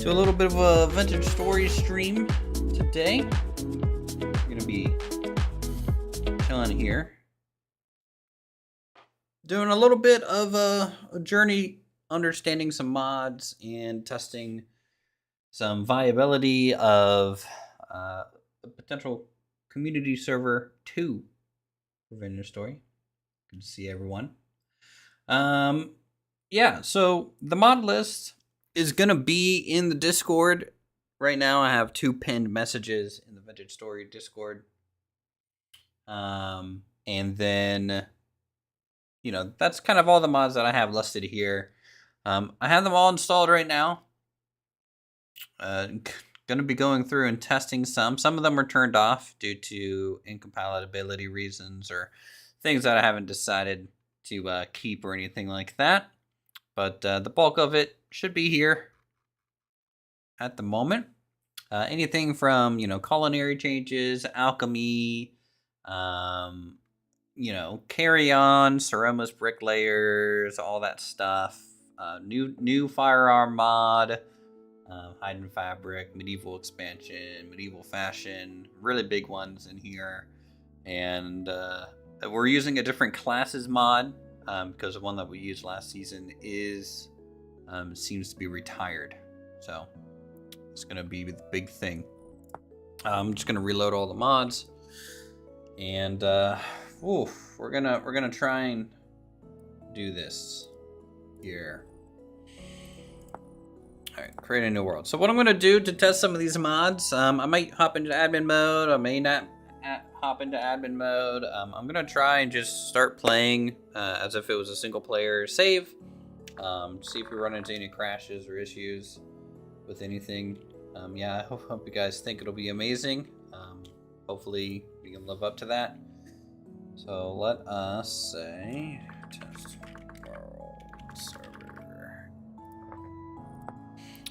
to a little bit of a vintage story stream today. We're gonna be chilling here, doing a little bit of a journey, understanding some mods and testing some viability of a potential community server 2 for Vintage Story. Good to see everyone. Yeah, so the mod list is gonna be in the Discord. Right now I have 2 pinned messages in the Vintage Story Discord. And then, that's kind of all the mods that I have listed here. I have them all installed right now. Gonna be going through and testing some. Some of them are turned off due to incompatibility reasons or things that I haven't decided to keep or anything like that. But the bulk of it should be here at the moment. Anything from, culinary changes, alchemy, carry on, Ceromus bricklayers, all that stuff. New firearm mod, hidden fabric, medieval expansion, medieval fashion, really big ones in here. And we're using a different classes mod because the one that we used last season seems to be retired. So it's gonna be the big thing. I'm just gonna reload all the mods, and we're gonna try and do this here. All right, create a new world. So what I'm gonna do to test some of these mods, I might hop into admin mode. I may not hop into admin mode. I'm gonna try and just start playing as if it was a single player save. See if we run into any crashes or issues with anything. Yeah, I hope you guys think it'll be amazing. Hopefully we can live up to that. So let us say test world server.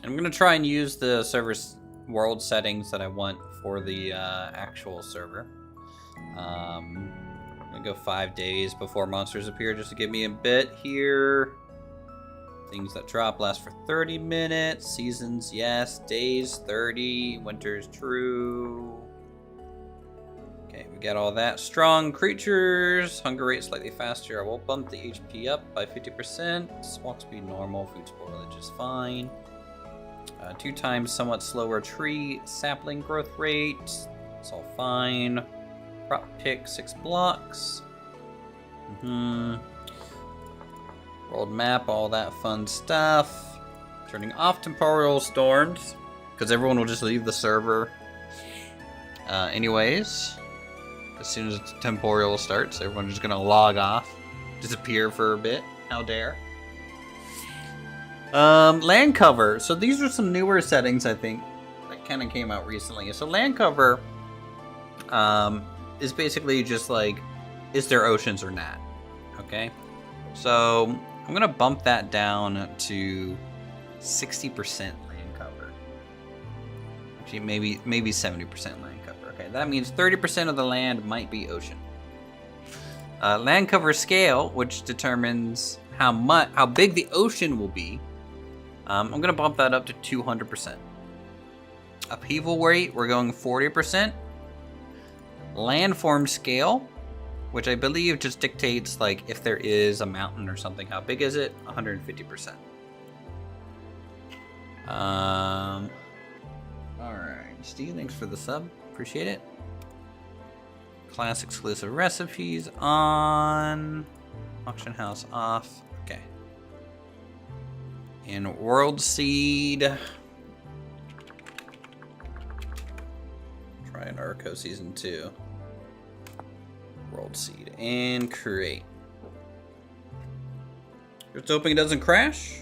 And I'm gonna try and use the server's world settings that I want for the actual server. I'm gonna go 5 days before monsters appear just to give me a bit here. Things that drop last for 30 minutes. Seasons, yes. Days, 30. Winter's true. Okay, we got all that. Strong creatures. Hunger rate slightly faster. I will bump the HP up by 50%. Walk speed normal. Food spoilage is fine. 2 times somewhat slower tree sapling growth rate. It's all fine. Prop pick 6 blocks. World map, all that fun stuff. Turning off temporal storms, because everyone will just leave the server anyways. As soon as temporal starts, everyone's just gonna log off, disappear for a bit. How dare. Land cover. So these are some newer settings, I think, that kind of came out recently. So land cover is basically just like, is there oceans or not? Okay, so I'm gonna bump that down to 60% land cover. Actually, maybe 70% land cover. Okay, that means 30% of the land might be ocean. Land cover scale, which determines how big the ocean will be. I'm gonna bump that up to 200%. Upheaval rate, we're going 40%. Landform scale, which I believe just dictates, like, if there is a mountain or something, how big is it? 150%. Alright. Steve, thanks for the sub. Appreciate it. Class exclusive recipes on. Auction house off. Okay. And World Seed. Try an Arco Season 2. World Seed and create. Just hoping it doesn't crash.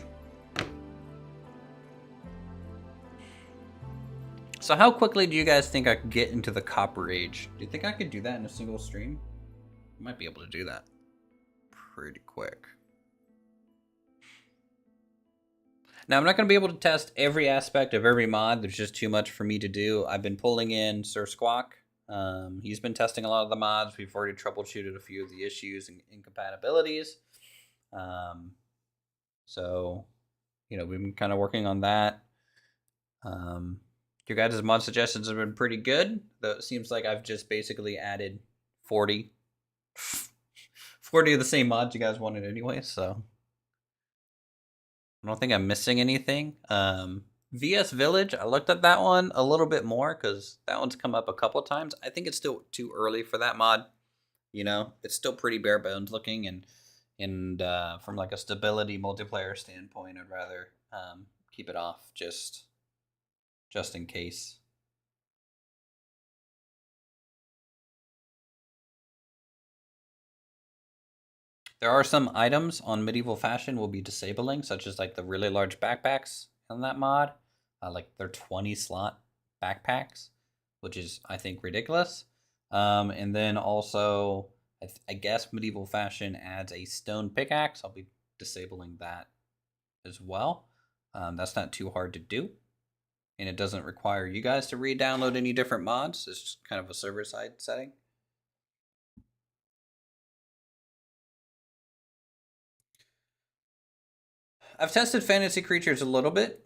So how quickly do you guys think I could get into the Copper Age? Do you think I could do that in a single stream? I might be able to do that pretty quick. Now, I'm not going to be able to test every aspect of every mod. There's just too much for me to do. I've been pulling in Sir Squawk. He's been testing a lot of the mods. We've already troubleshooted a few of the issues and incompatibilities. So, we've been kind of working on that. Your guys' mod suggestions have been pretty good, though it seems like I've just basically added 40 of the same mods you guys wanted anyway, so I don't think I'm missing anything. VS Village, I looked at that one a little bit more because that one's come up a couple times. I think it's still too early for that mod. You know, it's still pretty bare bones looking, and from like a stability multiplayer standpoint, I'd rather keep it off just in case. There are some items on Medieval Fashion we'll be disabling, such as like the really large backpacks in that mod. Like they're 20 slot backpacks, which is, I think, ridiculous. And then also, I guess Medieval Fashion adds a stone pickaxe. I'll be disabling that as well. That's not too hard to do. And it doesn't require you guys to re-download any different mods. It's just kind of a server-side setting. I've tested fantasy creatures a little bit.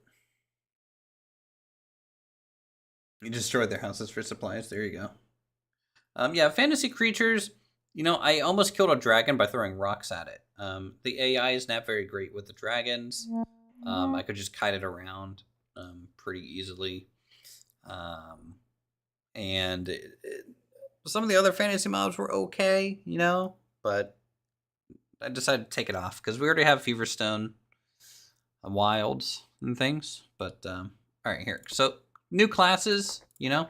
You destroyed their houses for supplies. There you go. Yeah, fantasy creatures, you know, I almost killed a dragon by throwing rocks at it. The AI is not very great with the dragons. I could just kite it around pretty easily. And some of the other fantasy mobs were okay, you know, but I decided to take it off because we already have Feverstone, Wilds, and things. But all right, here. So new classes, you know,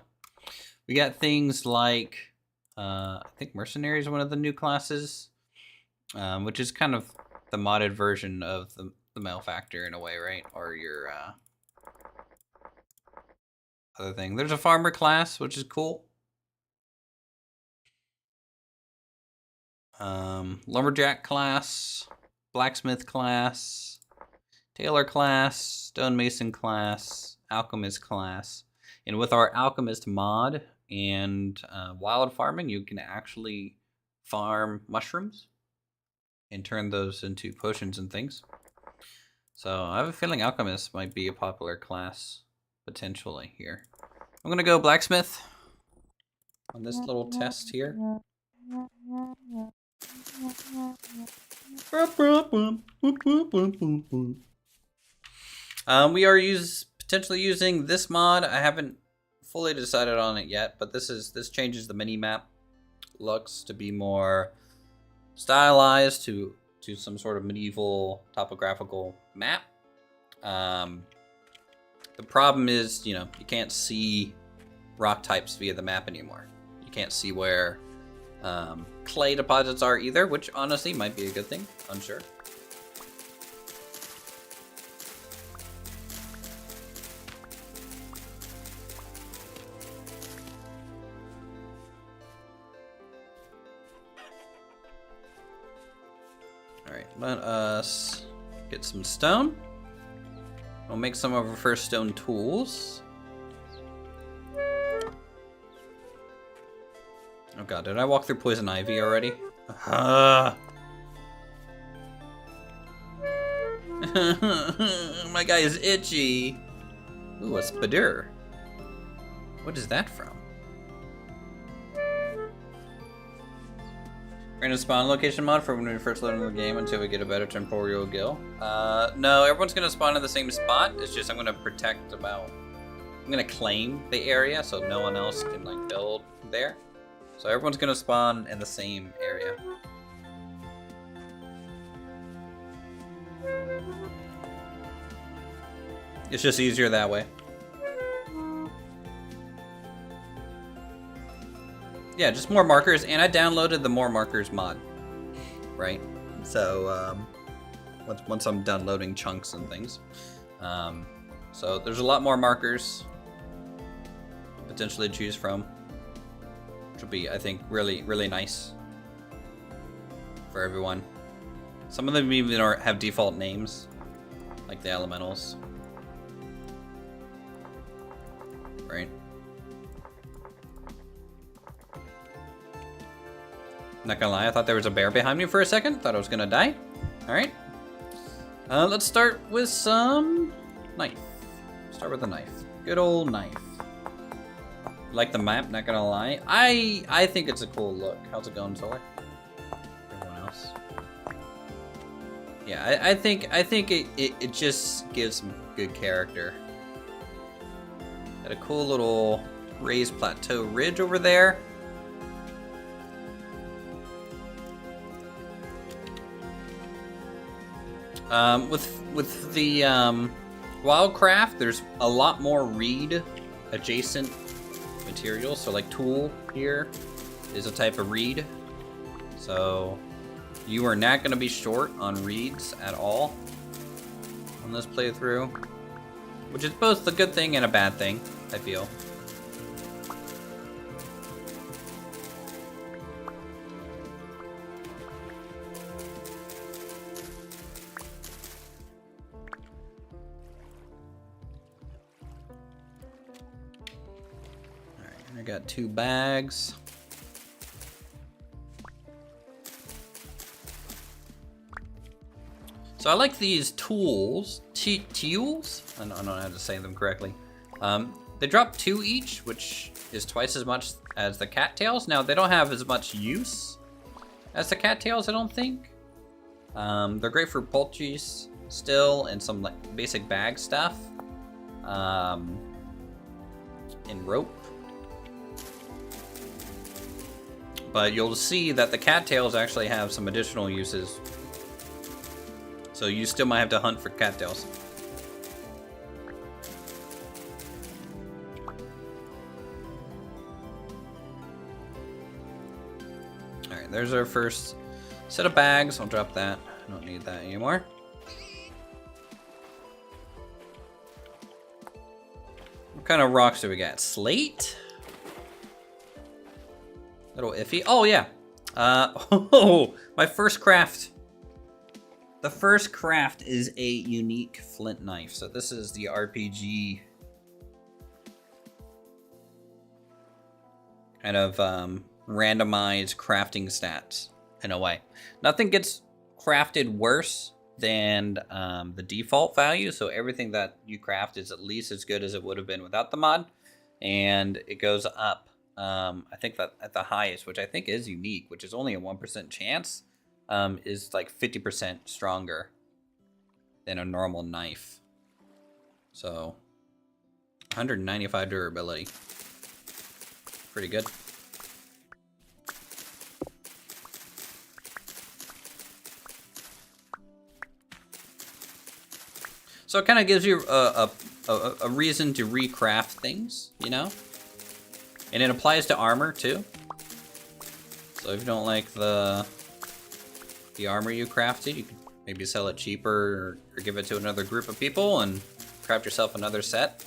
we got things like I think Mercenary is one of the new classes, which is kind of the modded version of the Malefactor in a way, right? Or your other thing. There's a Farmer class, which is cool. Lumberjack class, Blacksmith class, Tailor class, Stonemason class, Alchemist class. And with our Alchemist mod and wild farming, you can actually farm mushrooms and turn those into potions and things. So I have a feeling Alchemist might be a popular class potentially here. I'm gonna go Blacksmith on this little test here. We are potentially using this mod. I haven't fully decided on it yet, but this changes the mini map looks to be more stylized to some sort of medieval topographical map. The problem is, you know, you can't see rock types via the map anymore. You can't see where clay deposits are either, which honestly might be a good thing. Unsure. Alright, let us get some stone. We'll make some of our first stone tools. Oh god, did I walk through poison ivy already? My guy is itchy. Ooh, a spadur. What is that from? Random spawn location mod for when we first load into the game until we get a better temporal gill. No, everyone's gonna spawn in the same spot. It's just I'm gonna I'm gonna claim the area so no one else can like build there. So everyone's gonna spawn in the same area. It's just easier that way. Yeah, just more markers, and I downloaded the more markers mod, right? So once I'm done loading chunks and things, so there's a lot more markers potentially to choose from, which will be, I think, really nice for everyone. Some of them even have default names, like the elementals, right? Not gonna lie, I thought there was a bear behind me for a second. Thought I was gonna die. All right. Let's start with some knife. Start with a knife. Good old knife. Like the map, not gonna lie. I think it's a cool look. How's it going, Solar? Everyone else. Yeah, I think it just gives some good character. Got a cool little raised plateau ridge over there. With the Wildcraft, there's a lot more reed adjacent materials. So like tool here is a type of reed. So you are not going to be short on reeds at all on this playthrough, which is both a good thing and a bad thing, I feel. I got 2 bags. So I like these tools. Tools? I don't know how to say them correctly. They drop 2 each, which is twice as much as the cattails. Now, they don't have as much use as the cattails, I don't think. They're great for poultries still and some like basic bag stuff. And rope. But you'll see that the cattails actually have some additional uses. So you still might have to hunt for cattails. Alright, there's our first set of bags. I'll drop that. I don't need that anymore. What kind of rocks do we got? Slate? Little iffy. Oh, yeah. My first craft. The first craft is a unique flint knife. So this is the RPG kind of randomized crafting stats in a way. Nothing gets crafted worse than the default value. So everything that you craft is at least as good as it would have been without the mod. And it goes up. I think that at the highest, which I think is unique, which is only a 1% chance, is like 50% stronger than a normal knife. So 195 durability. Pretty good. So it kind of gives you a reason to recraft things, you know? And it applies to armor too. So if you don't like the armor you crafted, you can maybe sell it cheaper or give it to another group of people and craft yourself another set.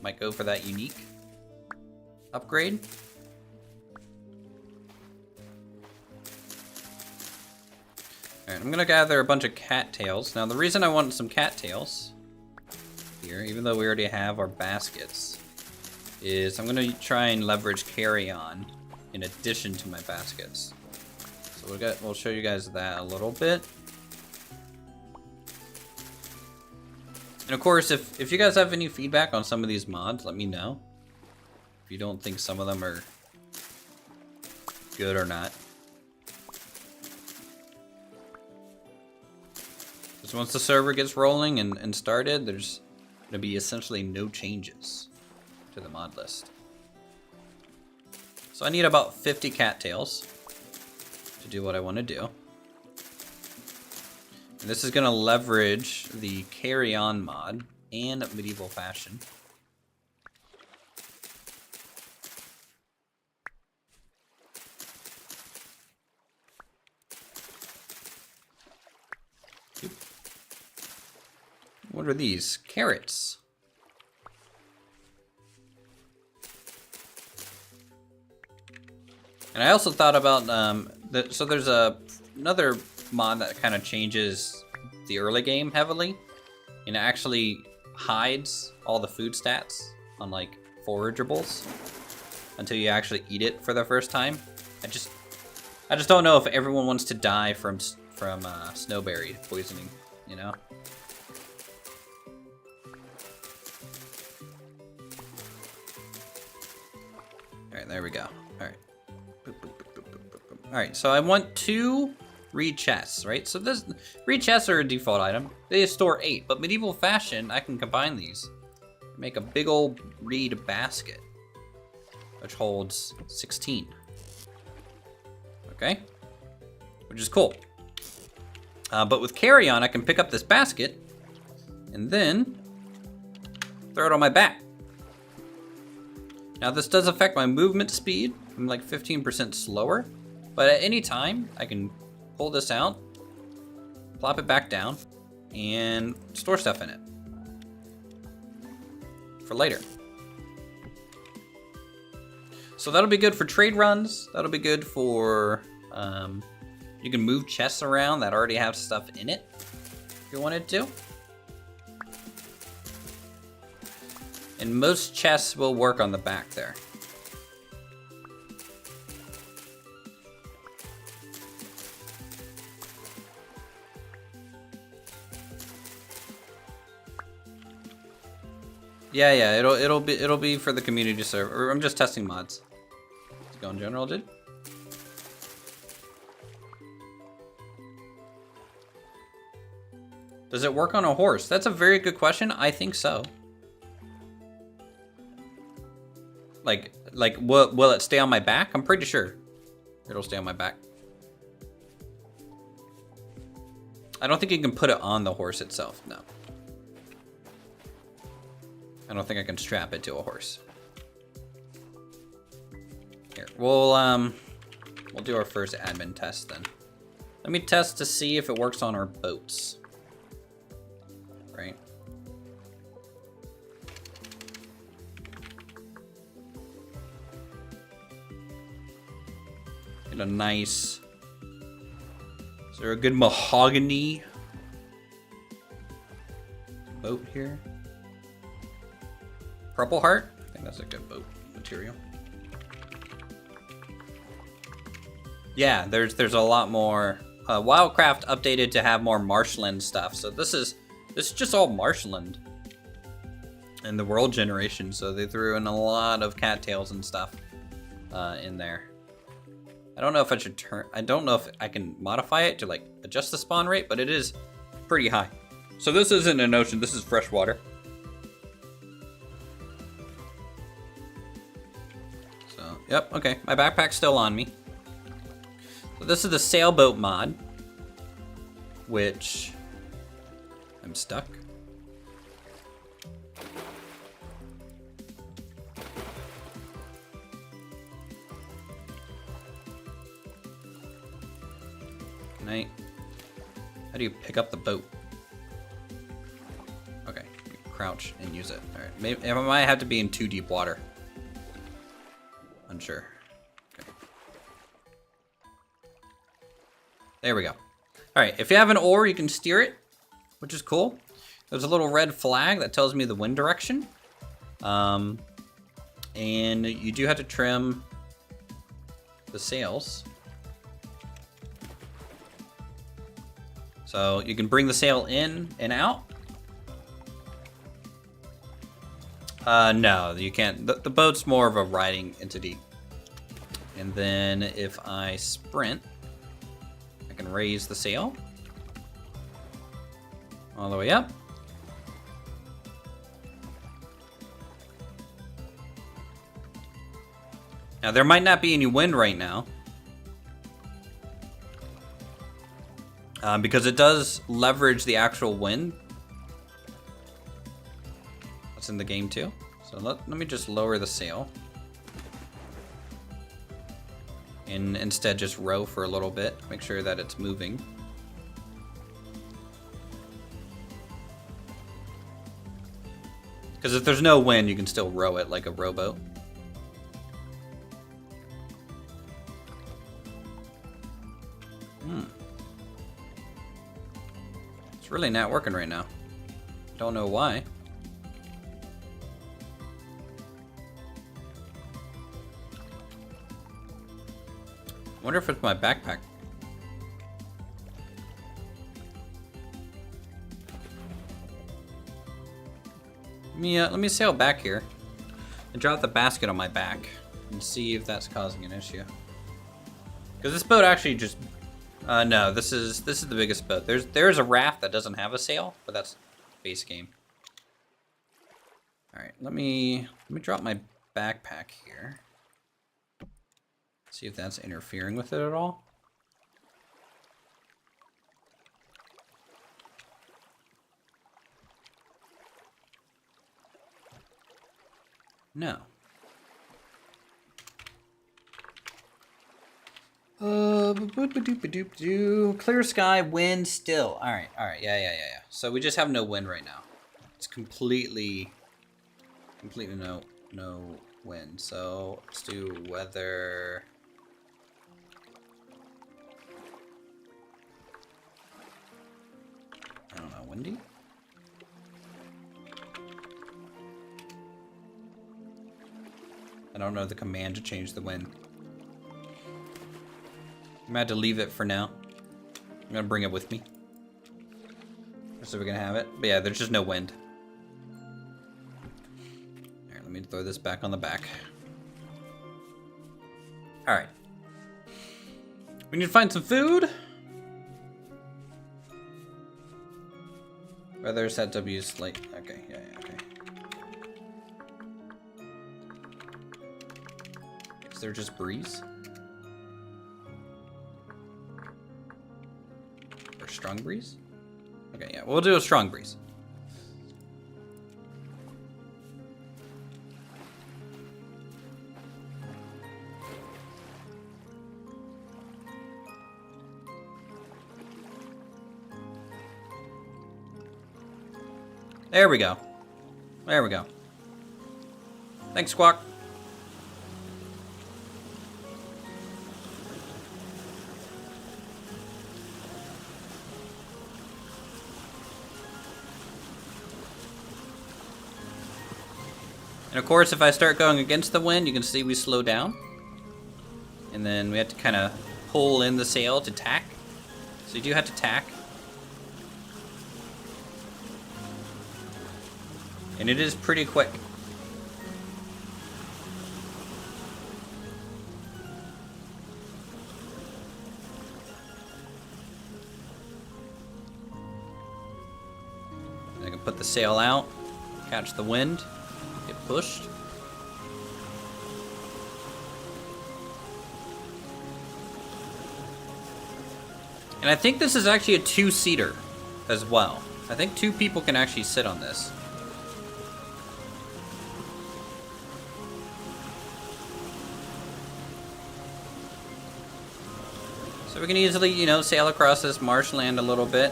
Might go for that unique upgrade. Alright, I'm gonna gather a bunch of cattails. Now the reason I want some cattails here, even though we already have our baskets, is I'm gonna try and leverage carry-on in addition to my baskets. So we'll show you guys that a little bit. And of course, if you guys have any feedback on some of these mods, let me know. If you don't think some of them are good or not. Because once the server gets rolling and started, there's gonna be essentially no changes to the mod list. So I need about 50 cattails to do what I want to do. And this is going to leverage the carry-on mod and medieval fashion. What are these? Carrots. And I also thought about, so there's another mod that kind of changes the early game heavily. And it actually hides all the food stats on like forageables until you actually eat it for the first time. I just don't know if everyone wants to die from snowberry poisoning, you know? Alright, there we go. Alright. Alright, so I want 2 reed chests, right? So this reed chests are a default item. They store 8, but medieval fashion, I can combine these. Make a big old reed basket, which holds 16. Okay, which is cool. But with carry-on, I can pick up this basket and then throw it on my back. Now this does affect my movement speed. I'm like 15% slower, but at any time I can pull this out, plop it back down, and store stuff in it for later. So that'll be good for trade runs. That'll be good for, you can move chests around that already have stuff in it if you wanted to. And most chests will work on the back there. Yeah, it'll be for the community server. I'm just testing mods. Let's go in general, dude. Does it work on a horse? That's a very good question. I think so. Like will it stay on my back? I'm pretty sure it'll stay on my back. I don't think you can put it on the horse itself, no. I don't think I can strap it to a horse. Here, we'll do our first admin test then. Let me test to see if it works on our boats. Right? Get a nice... Is there a good mahogany boat here? Purple heart? I think that's a good boat material. Yeah, there's a lot more. Wildcraft updated to have more marshland stuff. So this is just all marshland in the world generation. So they threw in a lot of cattails and stuff in there. I don't know if I should I don't know if I can modify it to like adjust the spawn rate, but it is pretty high. So this isn't an ocean, this is fresh water. So, yep, okay, my backpack's still on me. So this is the sailboat mod, which I'm stuck. How do you pick up the boat? Okay, crouch and use it. All right, maybe I might have to be in too deep water. Unsure. Okay. There we go. All right, if you have an oar, you can steer it, which is cool. There's a little red flag that tells me the wind direction. And you do have to trim the sails. So you can bring the sail in and out. No, you can't. The boat's more of a riding entity. And then if I sprint, I can raise the sail all the way up. Now there might not be any wind right now. Because it does leverage the actual wind. That's in the game too. So let me just lower the sail. And instead just row for a little bit. Make sure that it's moving. Because if there's no wind, you can still row it like a rowboat. It's really not working right now. Don't know why. Wonder if it's my backpack. Let me sail back here and drop the basket on my back. and see if that's causing an issue. Because this boat actually just... no, this is the biggest boat. There's a raft that doesn't have a sail, but that's base game. All right, let me drop my backpack here. See if that's interfering with it at all. No. Clear sky, wind still. All right, yeah. So we just have no wind right now. It's completely no wind. So let's do weather. I don't know, windy? I don't know the command to change the wind. I'm gonna have to leave it for now. I'm gonna bring it with me. So we're gonna have it. But yeah, there's just no wind. Alright, let me throw this back on the back. Alright. We need to find some food. Weather set W slight. Okay, yeah, okay. Is there just breeze? Or strong breeze? Okay, yeah, we'll do a strong breeze. There we go. There we go. Thanks, Squawk. And of course, if I start going against the wind, you can see we slow down. And then we have to kind of pull in the sail to tack. So you do have to tack. And it is pretty quick. I can put the sail out, catch the wind, get pushed. And I think this is actually a two-seater as well. I think two people can actually sit on this. So we can easily, you know, sail across this marshland a little bit.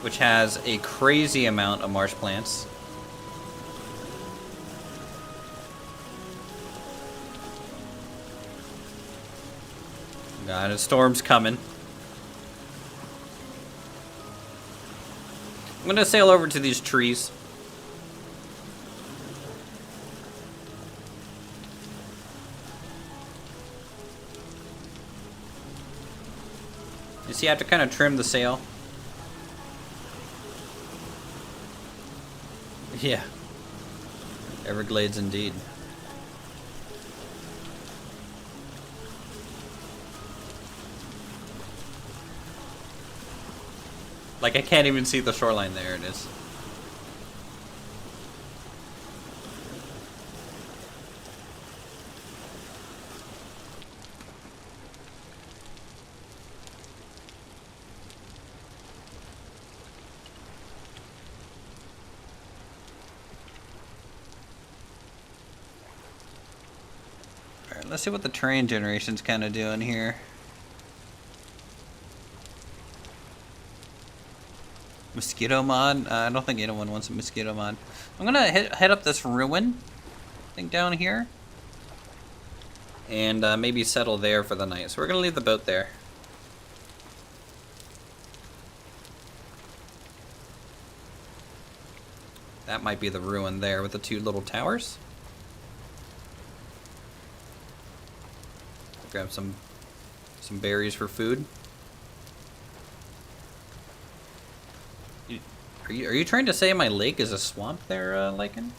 Which has a crazy amount of marsh plants. God, a storm's coming. I'm gonna sail over to these trees. You see, I have to kind of trim the sail. Yeah. Everglades indeed. Like, I can't even see the shoreline. There it is. Alright, let's see what the terrain generation's kind of doing here. Mosquito mod? I don't think anyone wants a mosquito mod. I'm gonna head up this ruin thing down here. And maybe settle there for the night. So we're gonna leave the boat there. That might be the ruin there with the two little towers. Grab some berries for food. Are you trying to say my lake is a swamp there, Lycan?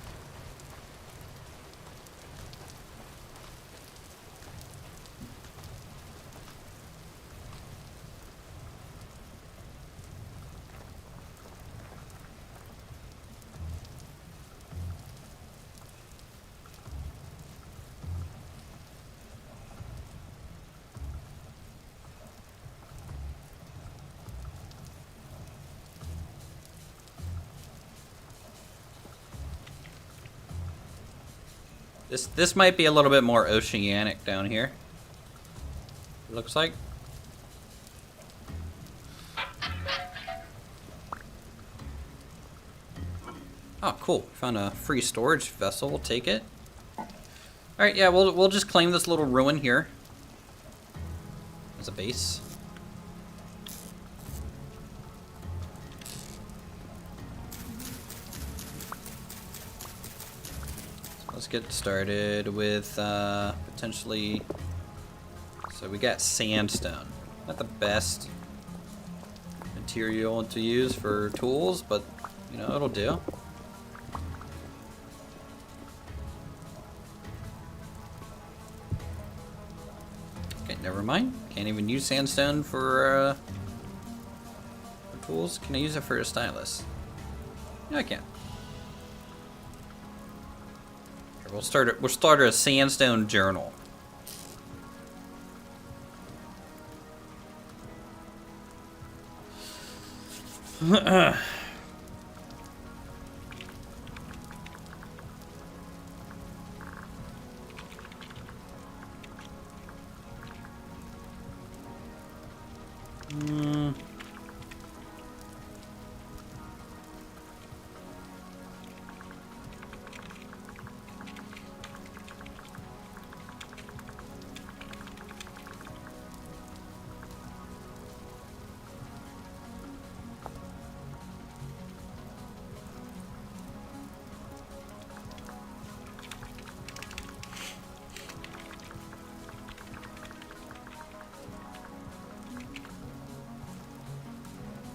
This might be a little bit more oceanic down here. It looks like. Oh, cool. Found a free storage vessel. We'll take it. All right, yeah, we'll just claim this little ruin here as a base. Let's get started with potentially. So we got sandstone. Not the best material to use for tools, but you know, it'll do. Okay, never mind. Can't even use sandstone for tools. Can I use it for a stylus? No, I can't. We'll start a sandstone journal.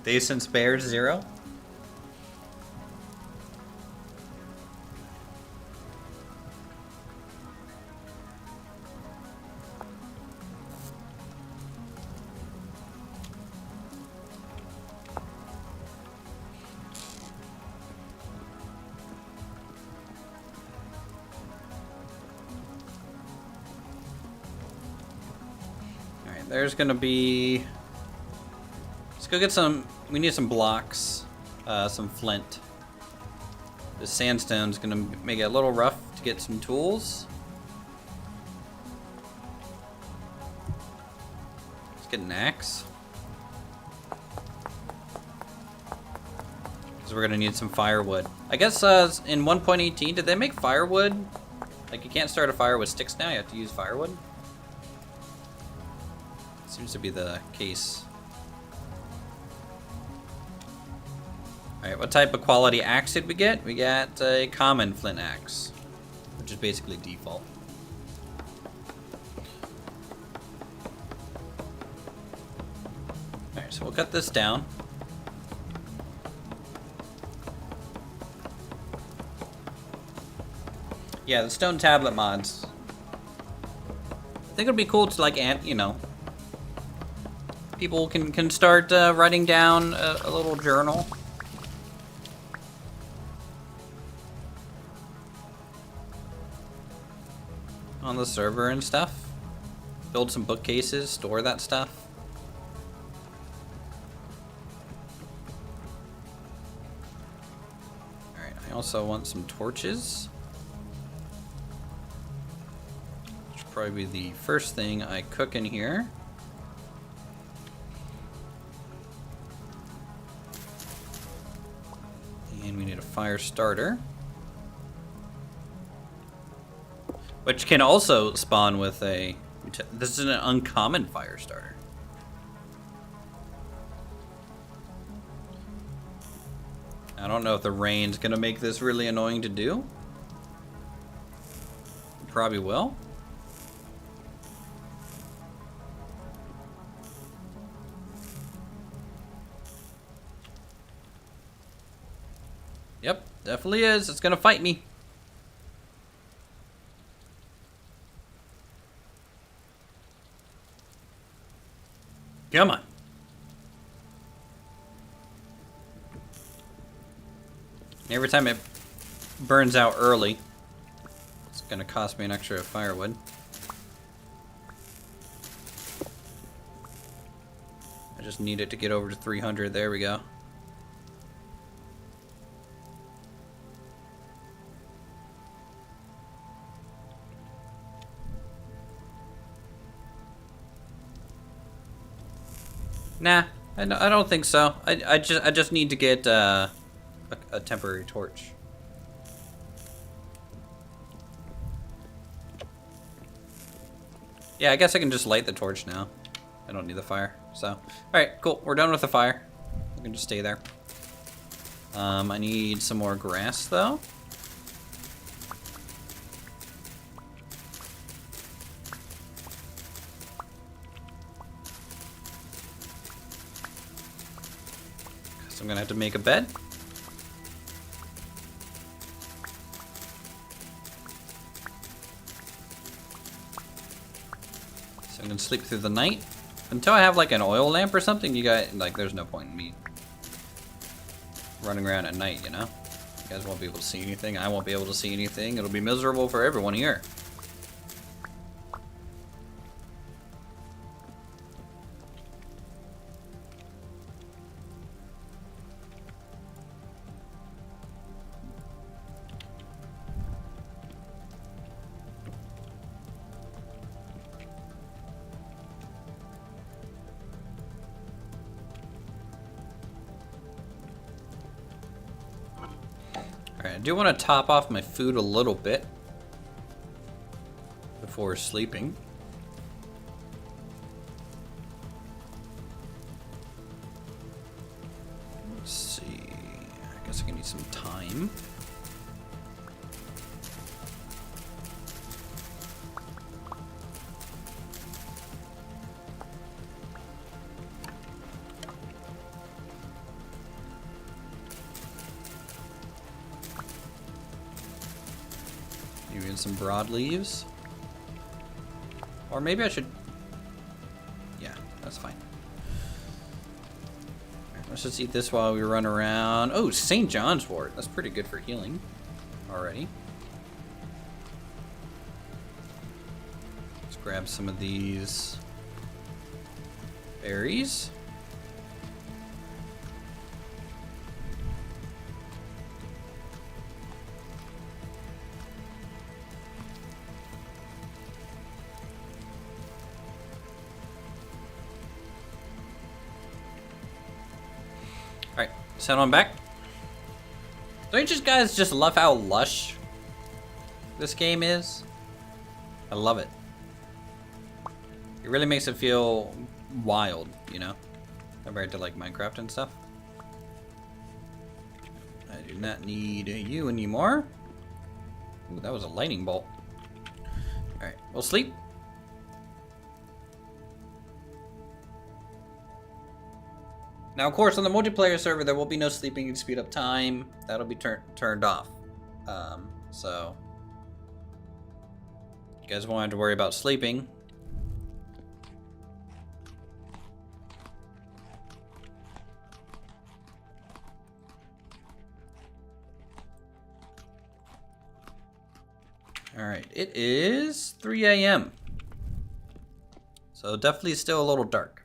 Days since Bears 0? Alright, there's gonna be... Let's go get some... We need some blocks, some flint. The sandstone's gonna make it a little rough to get some tools. Let's get an axe. Because we're gonna need some firewood. I guess in 1.18, did they make firewood? Like you can't start a fire with sticks now, you have to use firewood? Seems to be the case. Alright, what type of quality axe did we get? We got a common flint axe, which is basically default. Alright, so we'll cut this down. Yeah, the stone tablet mods. I think it'd be cool to like, you know, people can start writing down a little journal. On the server and stuff. Build some bookcases, store that stuff. Alright, I also want some torches. Which will probably be the first thing I cook in here. And we need a fire starter. Which can also spawn with a... This is an uncommon fire starter. I don't know if the rain's gonna make this really annoying to do. It probably will. Yep, definitely is. It's gonna fight me. Come on. Every time it burns out early, it's gonna cost me an extra firewood. I just need it to get over to 300. There we go. Nah, I don't think so. I just need to get a temporary torch. Yeah, I guess I can just light the torch now. I don't need the fire. So, all right, cool. We're done with the fire. We can just stay there. I need some more grass though. So I'm gonna have to make a bed. So I'm gonna sleep through the night. Until I have like an oil lamp or something, you guys, like, there's no point in me running around at night, you know? You guys won't be able to see anything. I won't be able to see anything. It'll be miserable for everyone here. Alright, I do want to top off my food a little bit before sleeping. Let's see. I guess I can need some time. Maybe some broadleaves. Or maybe I should... Yeah, that's fine. Right, let's just eat this while we run around. Oh, St. John's wort. That's pretty good for healing already. Let's grab some of these berries. Alright, send on back. Don't you just guys just love how lush this game is? I love it. It really makes it feel wild, you know? Compared to like Minecraft and stuff. I do not need you anymore. Ooh, that was a lightning bolt. Alright, we'll sleep. Now, of course, on the multiplayer server, there will be no sleeping and speed up time. That'll be turned off. So, you guys won't have to worry about sleeping. All right, it is 3 a.m. So definitely still a little dark.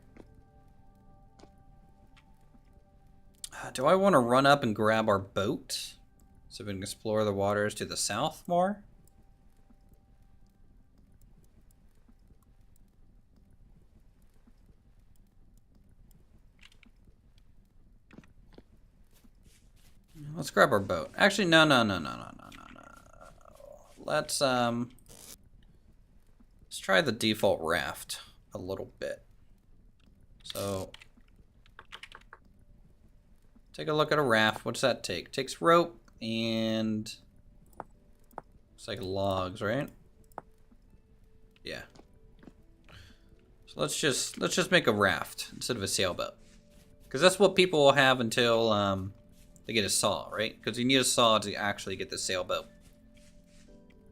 Do I want to run up and grab our boat so we can explore the waters to the south more? Let's grab our boat. Actually, no. Let's try the default raft a little bit. So take a look at a raft. What's that take? Takes rope and it's like logs, right? Yeah. So let's just make a raft instead of a sailboat, because that's what people will have until to get a saw, right? Because you need a saw to actually get the sailboat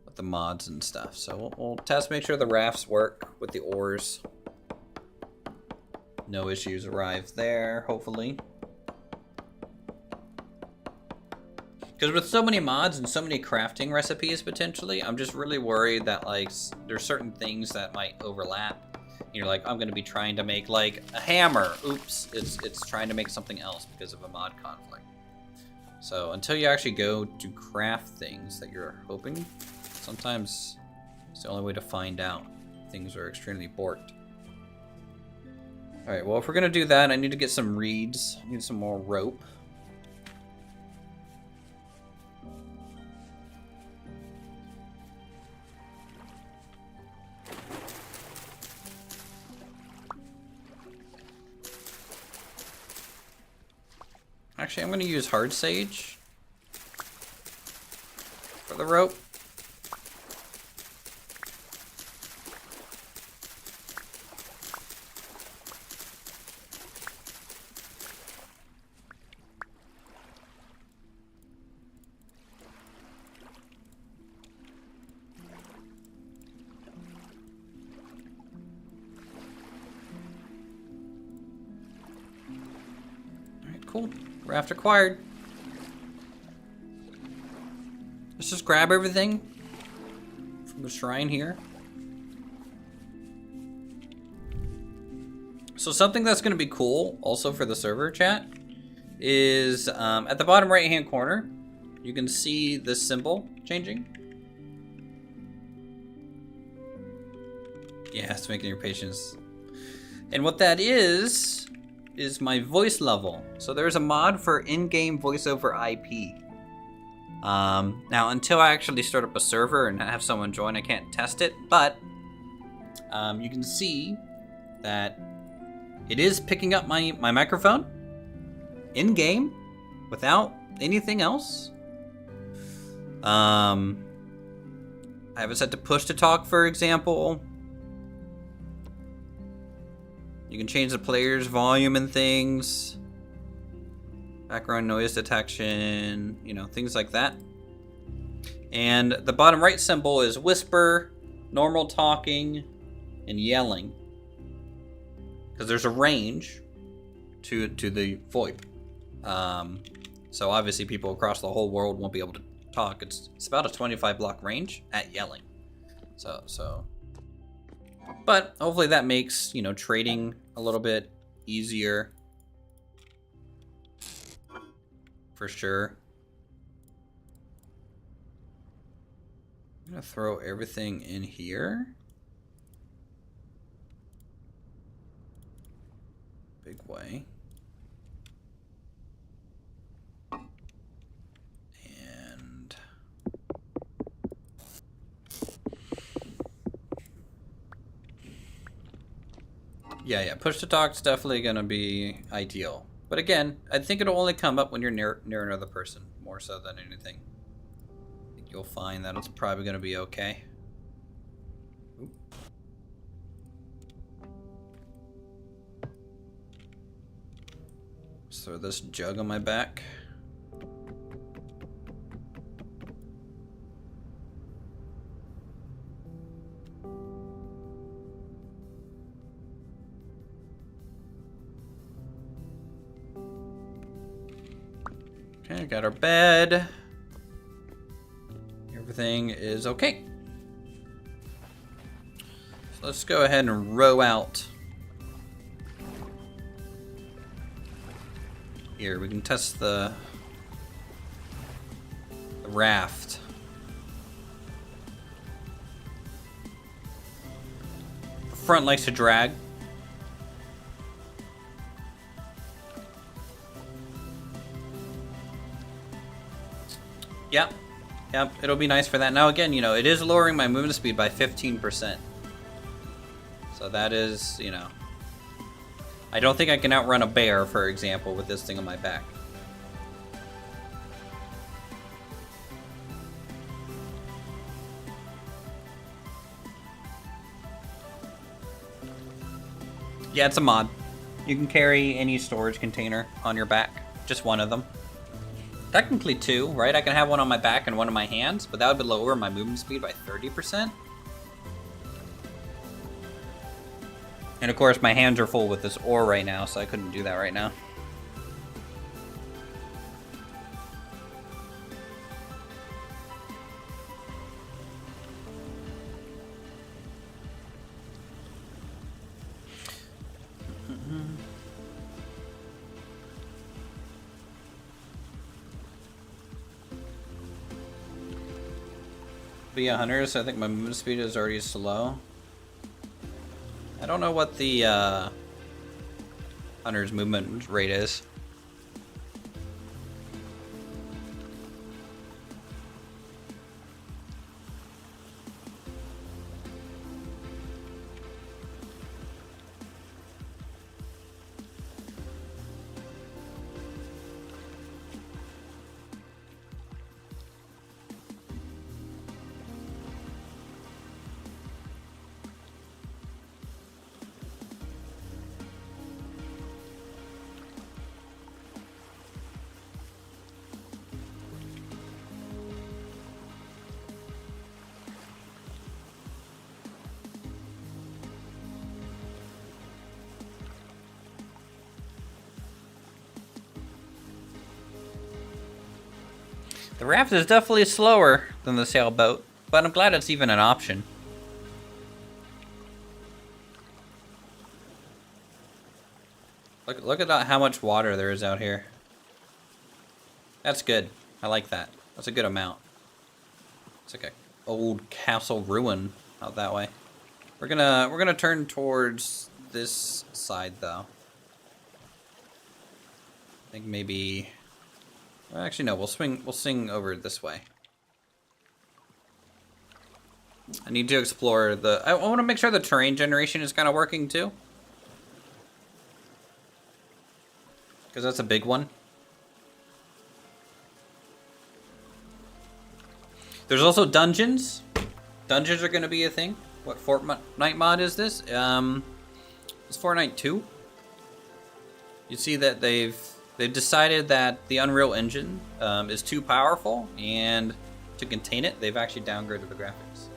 with the mods and stuff. So we'll test, make sure the rafts work with the oars. No issues arrive there, hopefully. Because with so many mods and so many crafting recipes potentially, I'm just really worried that like there's certain things that might overlap. You're like, I'm going to be trying to make like a hammer. Oops, it's trying to make something else because of a mod conflict. So until you actually go to craft things that you're hoping, sometimes it's the only way to find out. Things are extremely borked. All right, well, if we're going to do that, I need to get some reeds. I need some more rope. Actually, I'm going to use hard sage for the rope. All right, cool. Raft acquired. Let's just grab everything from the shrine here. So something that's going to be cool also for the server chat is at the bottom right hand corner, you can see this symbol changing. Yeah, it's making your patience. And what that is my voice level. So there's a mod for in-game voiceover IP. Now, until I actually start up a server and have someone join, I can't test it, but you can see that it is picking up my microphone in-game without anything else. I have it set to push to talk, for example. You can change the player's volume and things. Background noise detection, you know, things like that. And the bottom right symbol is whisper, normal talking, and yelling. Because there's a range to the VoIP. So obviously people across the whole world won't be able to talk. It's about a 25 block range at yelling. So. But hopefully that makes, you know, trading a little bit easier. For sure. I'm gonna throw everything in here. Big way. And yeah, push to talk is definitely gonna be ideal. But again, I think it'll only come up when you're near another person, more so than anything. I think you'll find that it's probably gonna be okay. Oop. Let's throw this jug on my back. Okay, got our bed. Everything is okay. So let's go ahead and row out. Here, we can test the raft. The front likes to drag. Yep, it'll be nice for that. Now again, you know, it is lowering my movement speed by 15%. So that is, you know, I don't think I can outrun a bear, for example, with this thing on my back. Yeah, it's a mod. You can carry any storage container on your back, just one of them. Technically 2, right? I can have one on my back and one in my hands, but that would lower my movement speed by 30%. And of course, my hands are full with this ore right now, so I couldn't do that right now. But yeah, hunters, I think my movement speed is already slow. I don't know what the hunter's movement rate is. The raft is definitely slower than the sailboat, but I'm glad it's even an option. Look at how much water there is out here. That's good. I like that. That's a good amount. It's like a old castle ruin out that way. We're gonna turn towards this side though. I think maybe. Well, actually, no. We'll swing over this way. I need to explore the. I want to make sure the terrain generation is kind of working too, because that's a big one. There's also dungeons. Dungeons are going to be a thing. What Fortnite mod is this? It's Fortnite 2. You see that they've decided that the Unreal Engine is too powerful, and to contain it, they've actually downgraded the graphics.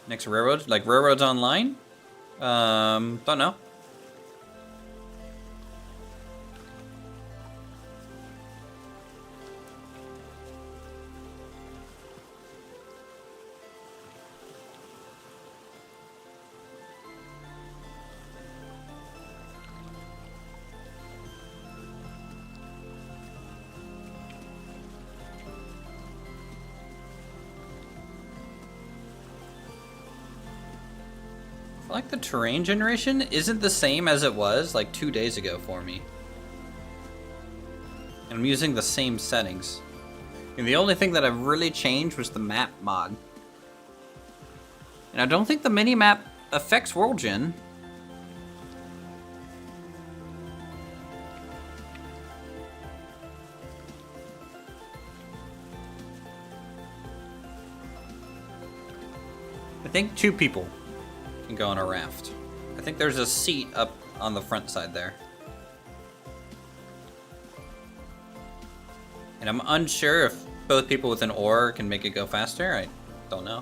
Next railroads, like Railroads Online? Don't know. I like the terrain generation isn't the same as it was like 2 days ago for me. And I'm using the same settings. And the only thing that I've really changed was the map mod. And I don't think the mini-map affects World Gen. I think 2 people can go on a raft. I think there's a seat up on the front side there. And I'm unsure if both people with an oar can make it go faster. I don't know.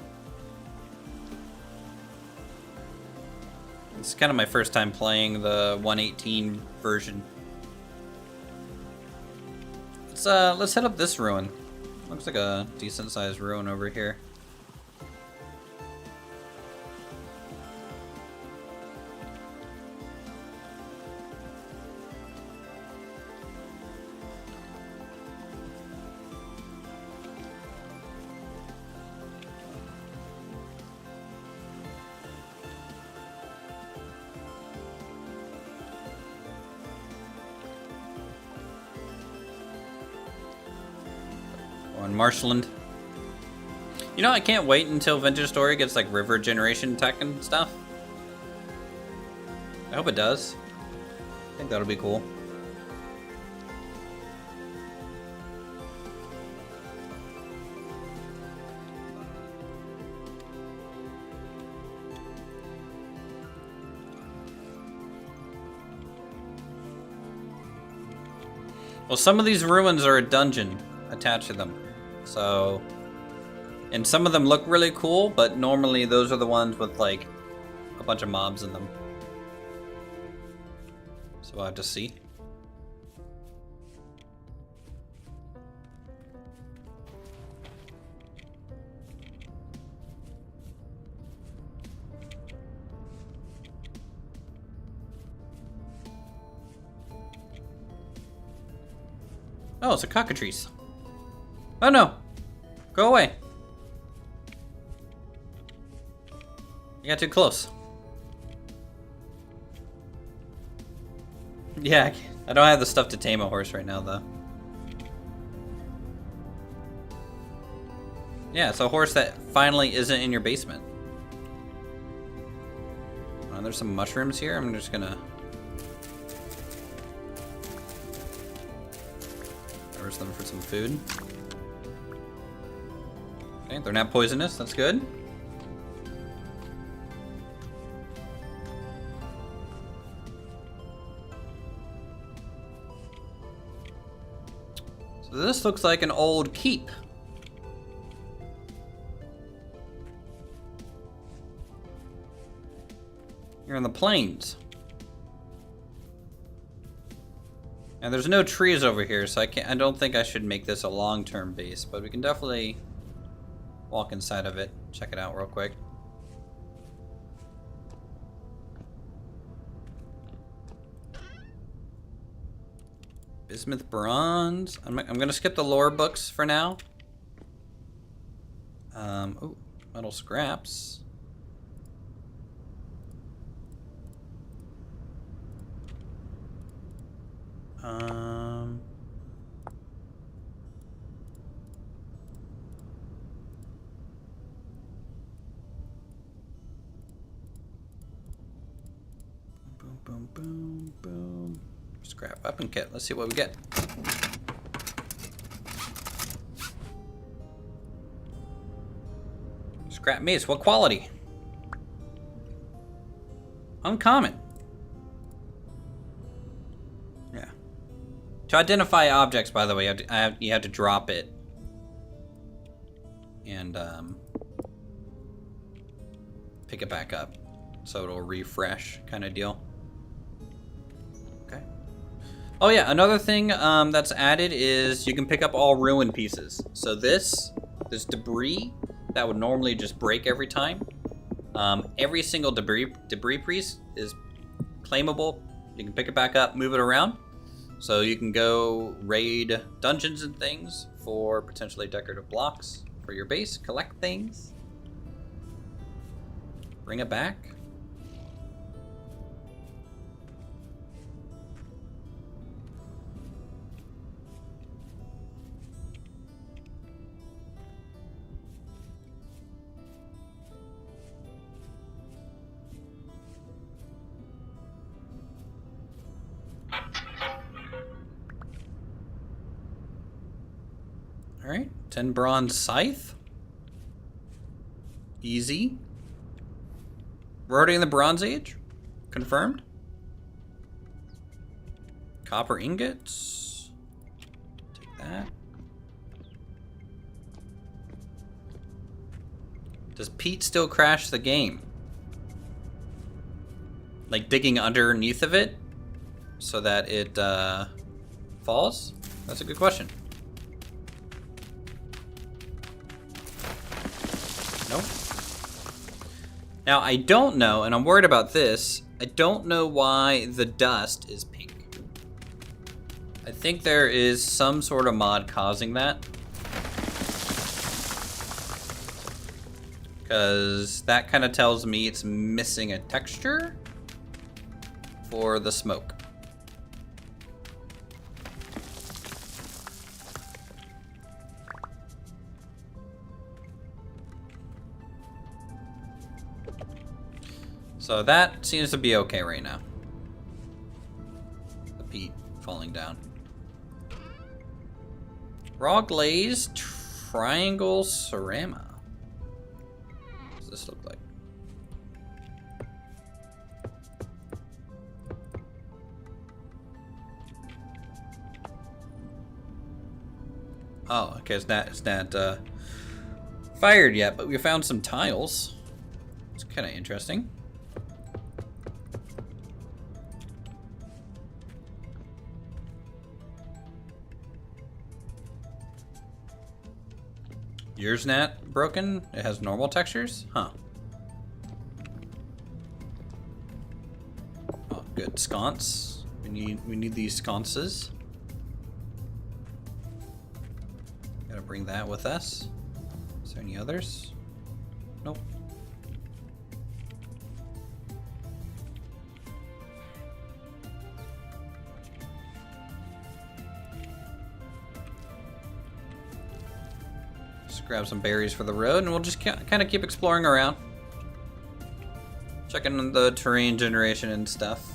It's kind of my first time playing the 1.18 version. Let's head up this ruin. Looks like a decent sized ruin over here. On Marshland. You know, I can't wait until Vintage Story gets like river generation tech and stuff. I hope it does. I think that'll be cool. Well, some of these ruins are a dungeon attached to them. So, and some of them look really cool, but normally those are the ones with like a bunch of mobs in them. So I'll have to see. Oh, it's a cockatrice. Oh no! Go away! You got too close. Yeah, I don't have the stuff to tame a horse right now, though. Yeah, it's a horse that finally isn't in your basement. Oh, there's some mushrooms here. I'm just gonna... harvest them for some food. Okay, they're not poisonous. That's good. So this looks like an old keep. You're in the plains. And there's no trees over here, so I don't think I should make this a long-term base, but we can definitely walk inside of it. Check it out real quick. Bismuth bronze. I'm gonna skip the lore books for now. Oh, metal scraps. Boom, boom, boom, boom. Scrap weapon kit. Let's see what we get. Scrap mace. What quality? Uncommon. Yeah. To identify objects, by the way, you have to drop it. And pick it back up. So it'll refresh kind of deal. Okay. Oh yeah, another thing that's added is you can pick up all ruin pieces. So this debris that would normally just break every time. Every single debris piece is claimable. You can pick it back up, move it around. So you can go raid dungeons and things for potentially decorative blocks for your base, collect things, bring it back. All right, 10 bronze scythe. Easy. We're already in the Bronze Age. Confirmed. Copper ingots. Take that. Does Pete still crash the game? Like digging underneath of it so that it falls? That's a good question. Nope. Now, I don't know, and I'm worried about this, I don't know why the dust is pink. I think there is some sort of mod causing that. Because that kind of tells me it's missing a texture for the smoke. So that seems to be okay right now. The peat falling down. Raw glaze triangle cerama. What does this look like? Oh, okay, it's not fired yet, but we found some tiles. It's kind of interesting. Yours not broken? It has normal textures? Huh. Oh, good. Sconce. We need these sconces. Gotta bring that with us. Is there any others? Nope. Just grab some berries for the road, and we'll just kind of keep exploring around. Checking the terrain generation and stuff.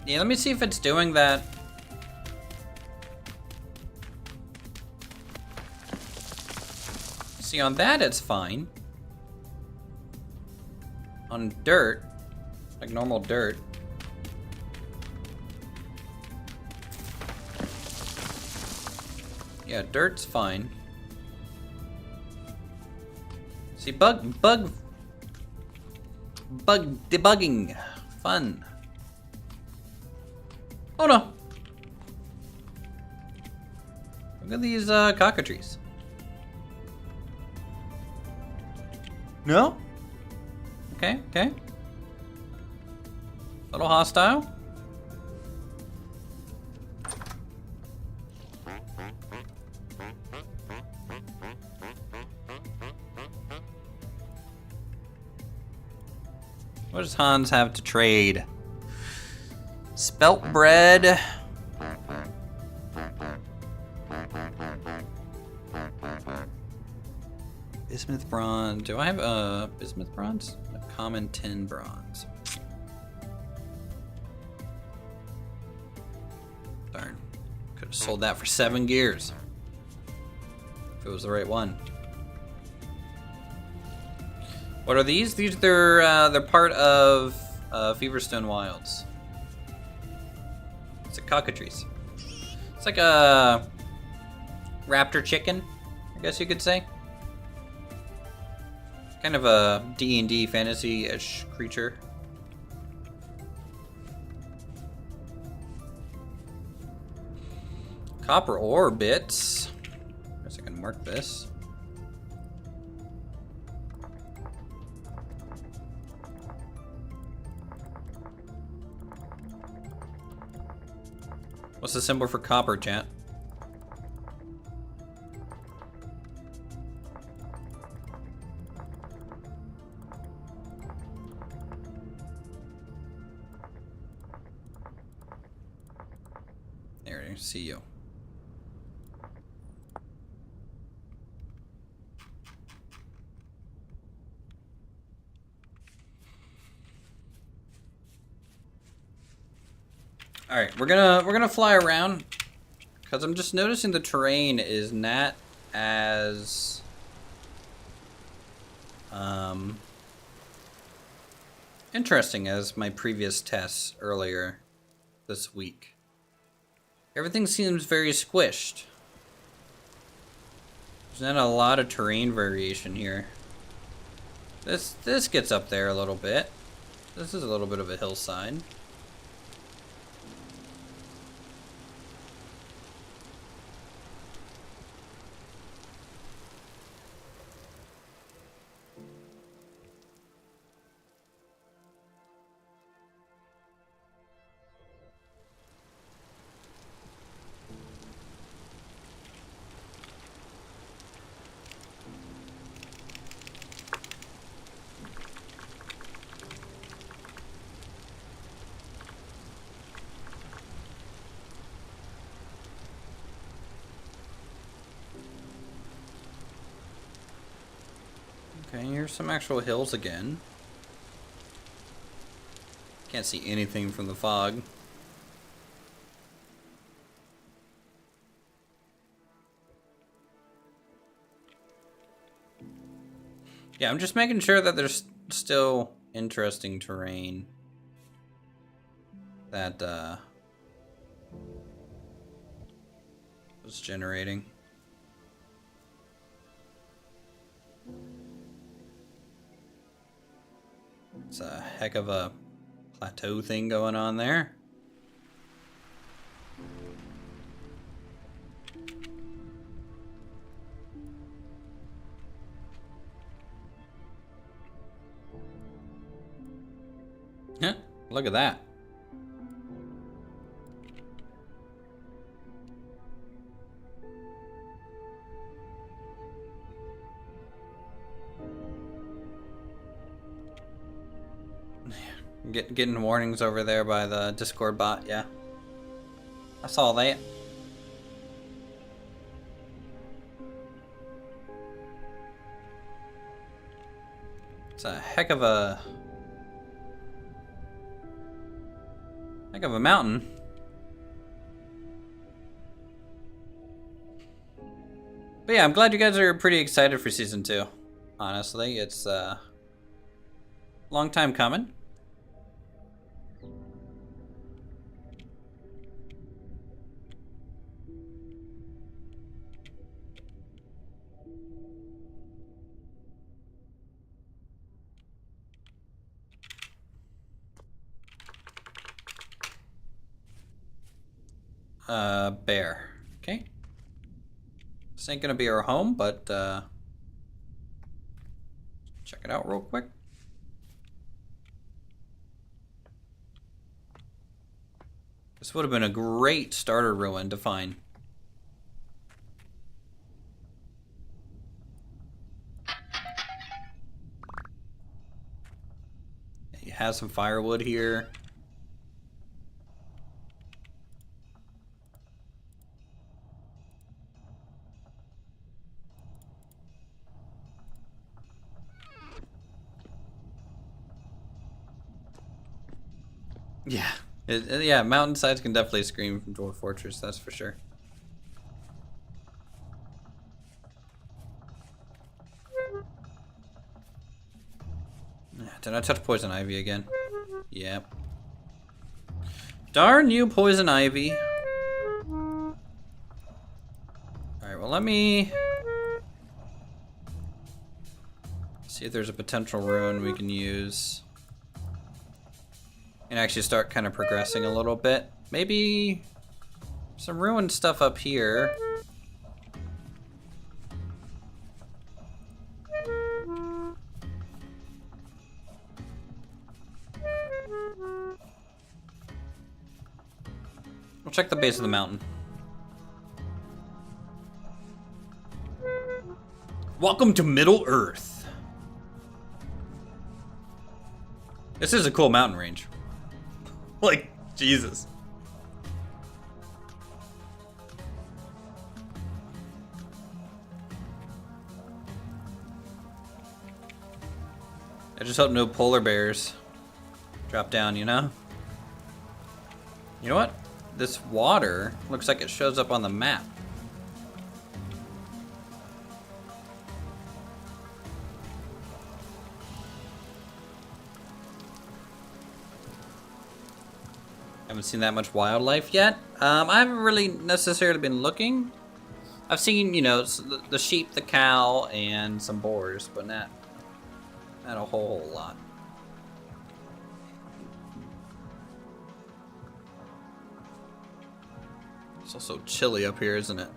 Yeah, let me see if it's doing that. See, on that it's fine. On dirt, like normal dirt. Yeah, dirt's fine. See, bug debugging, fun. Oh no! Look at these cockatrices. No? Okay, okay. A little hostile. What does Hans have to trade? Spelt bread. Bismuth bronze. Do I have bismuth bronze? A common tin bronze. Darn. Could have sold that for 7 gears. If it was the right one. What are these? They're part of Feverstone Wilds. It's a cockatrice. It's like a raptor chicken, I guess you could say. Kind of a D&D fantasy-ish creature. Copper ore bits. I guess I can mark this. What's the symbol for copper, chat? There, see you. All right, we're gonna fly around because I'm just noticing the terrain is not as interesting as my previous tests earlier this week. Everything seems very squished. There's not a lot of terrain variation here. This gets up there a little bit. This is a little bit of a hillside. Okay, here's some actual hills again. Can't see anything from the fog. Yeah, I'm just making sure that there's still interesting terrain that It's generating. It's a heck of a plateau thing going on there. Yeah, look at that. Getting warnings over there by the Discord bot, yeah. I saw that. It's a heck of a mountain. But yeah, I'm glad you guys are pretty excited for season 2. Honestly, it's a long time coming. Bear. Okay. This ain't gonna be our home, but check it out real quick. This would have been a great starter ruin to find. You have some firewood here. Yeah. Yeah, mountainsides can definitely scream from Dwarf Fortress, that's for sure. Did I touch poison ivy again? Yep. Darn you, poison ivy. Alright, well let me see if there's a potential ruin we can use. And actually start kind of progressing a little bit. Maybe some ruined stuff up here. We'll check the base of the mountain. Welcome to Middle Earth. This is a cool mountain range. Like, Jesus. I just hope no polar bears drop down, you know? You know what? This water looks like it shows up on the map. Haven't seen that much wildlife yet. I haven't really necessarily been looking. I've seen, you know, the sheep, the cow, and some boars, but not a whole lot. It's also chilly up here, isn't it?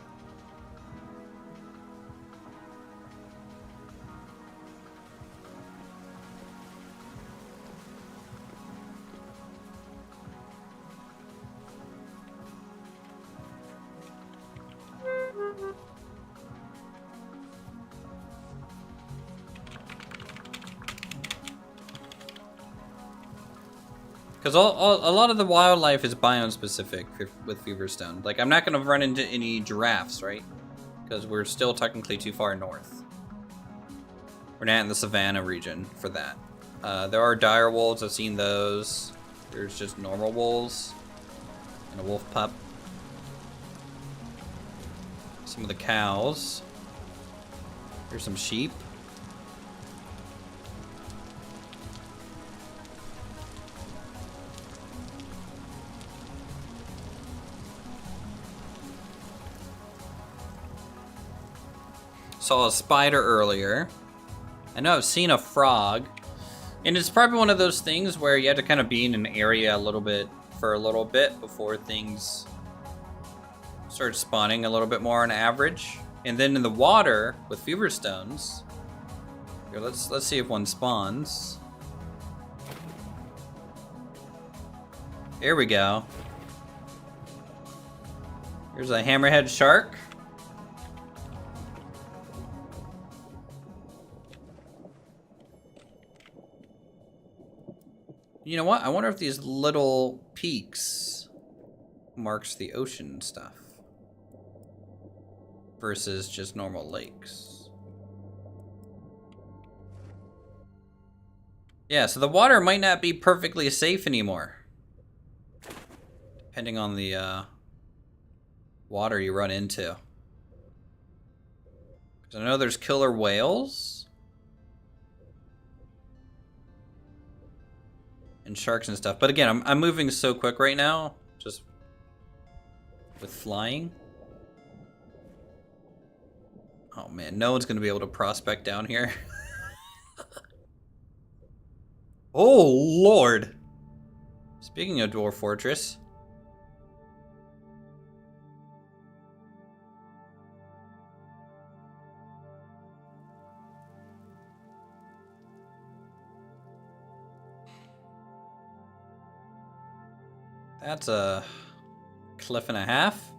Because a lot of the wildlife is biome specific with Feverstone. Like, I'm not going to run into any giraffes, right? Because we're still technically too far north. We're not in the savanna region for that. There are dire wolves, I've seen those. There's just normal wolves. And a wolf pup. Some of the cows. Here's some sheep. Saw a spider earlier. I know I've seen a frog. And it's probably one of those things where you have to kind of be in an area for a little bit before things start spawning a little bit more on average. And then in the water with fever stones. Here, let's see if one spawns. Here we go. Here's a hammerhead shark. You know what? I wonder if these little peaks marks the ocean stuff versus just normal lakes. Yeah, so the water might not be perfectly safe anymore, depending on the water you run into. Because I know there's killer whales. And sharks and stuff. But again, I'm moving so quick right now, just with flying. Oh man, no one's gonna be able to prospect down here. Oh Lord! Speaking of Dwarf Fortress. That's a cliff and a half.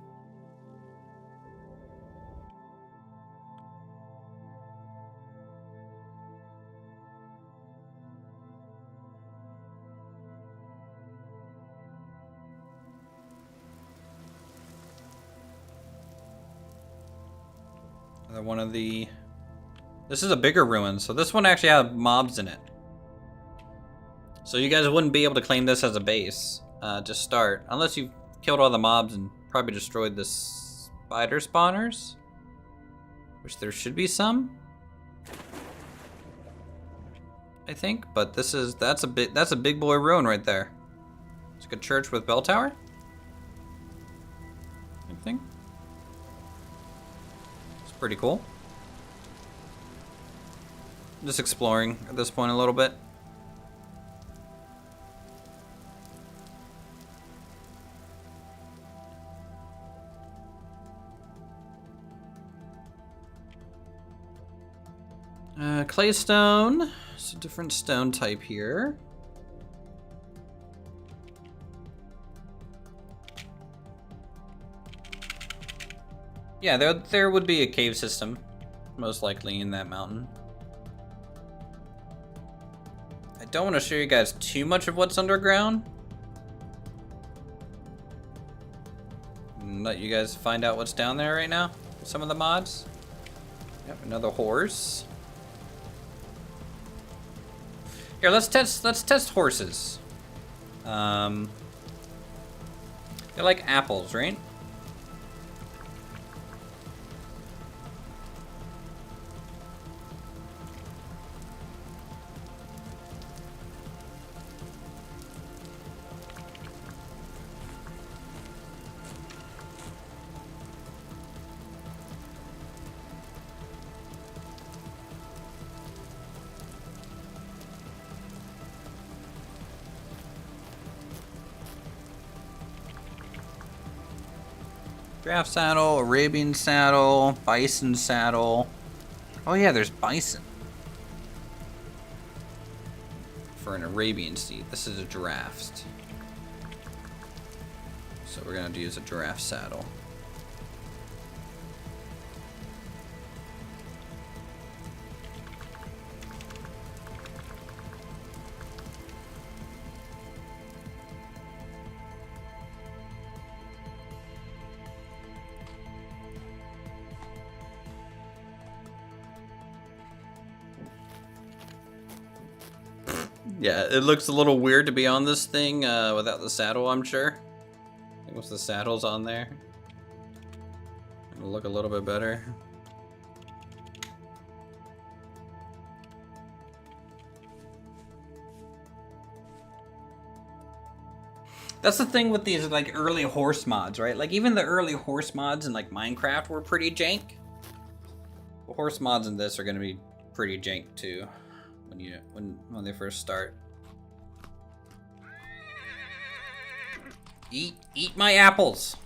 Another one of the... This is a bigger ruin, so this one actually has mobs in it. So you guys wouldn't be able to claim this as a base. To start, unless you've killed all the mobs and probably destroyed the spider spawners, which there should be some, I think. But that's a big boy ruin right there. It's like a church with bell tower, I think. It's pretty cool. Just exploring at this point a little bit. Claystone. It's a different stone type here. Yeah, there would be a cave system, most likely in that mountain. I don't want to show you guys too much of what's underground. And let you guys find out what's down there right now with some of the mods. Yep, another horse. Here, let's test horses. They're like apples, right? Giraffe saddle, Arabian saddle, bison saddle. Oh yeah, there's bison. For an Arabian steed. This is a giraffe. So we're gonna use a giraffe saddle. Yeah, it looks a little weird to be on this thing without the saddle, I'm sure. I think once the saddle's on there, it'll look a little bit better. That's the thing with these like early horse mods, right? Like even the early horse mods in like Minecraft were pretty jank. horse mods in this are gonna be pretty jank too when they first start. Eat my apples.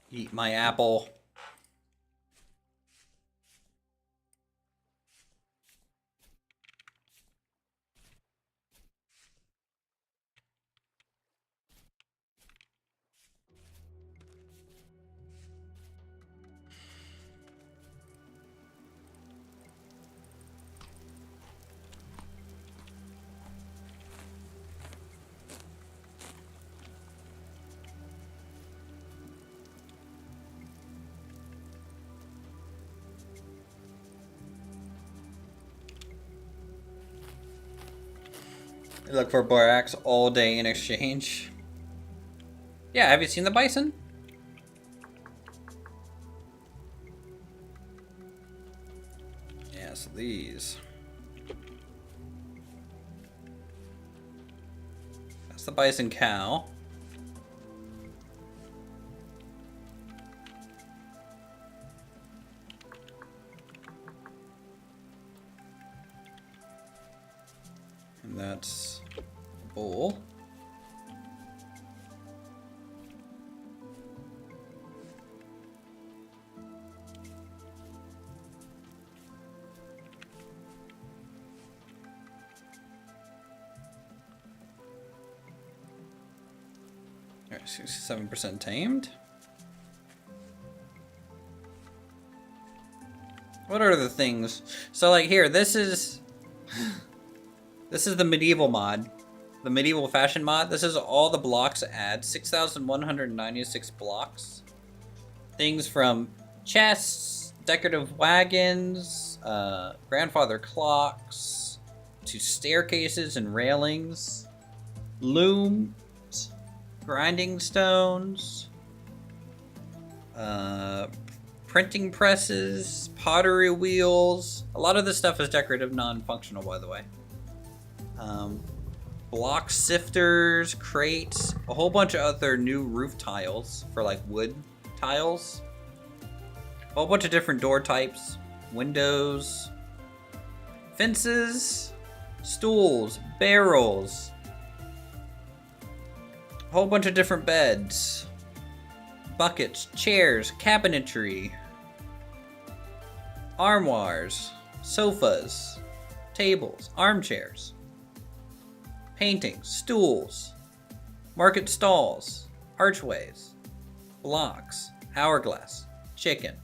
Eat my apple. Look for borax all day in exchange. Yeah, have you seen the bison? Yeah, so these. That's the bison cow. And that's a bull. Alright, 67% tamed. What are the things? So like here, this is the medieval mod. The medieval fashion mod. This is all the blocks add. 6,196 blocks. Things from chests, decorative wagons, grandfather clocks, to staircases and railings, looms, grinding stones, printing presses, pottery wheels. A lot of this stuff is decorative, non-functional, by the way. Block sifters, crates, a whole bunch of other new roof tiles for like wood tiles. A whole bunch of different door types, windows, fences, stools, barrels. A whole bunch of different beds, buckets, chairs, cabinetry, armoires, sofas, tables, armchairs, paintings, stools, market stalls, archways, blocks, hourglass, chicken,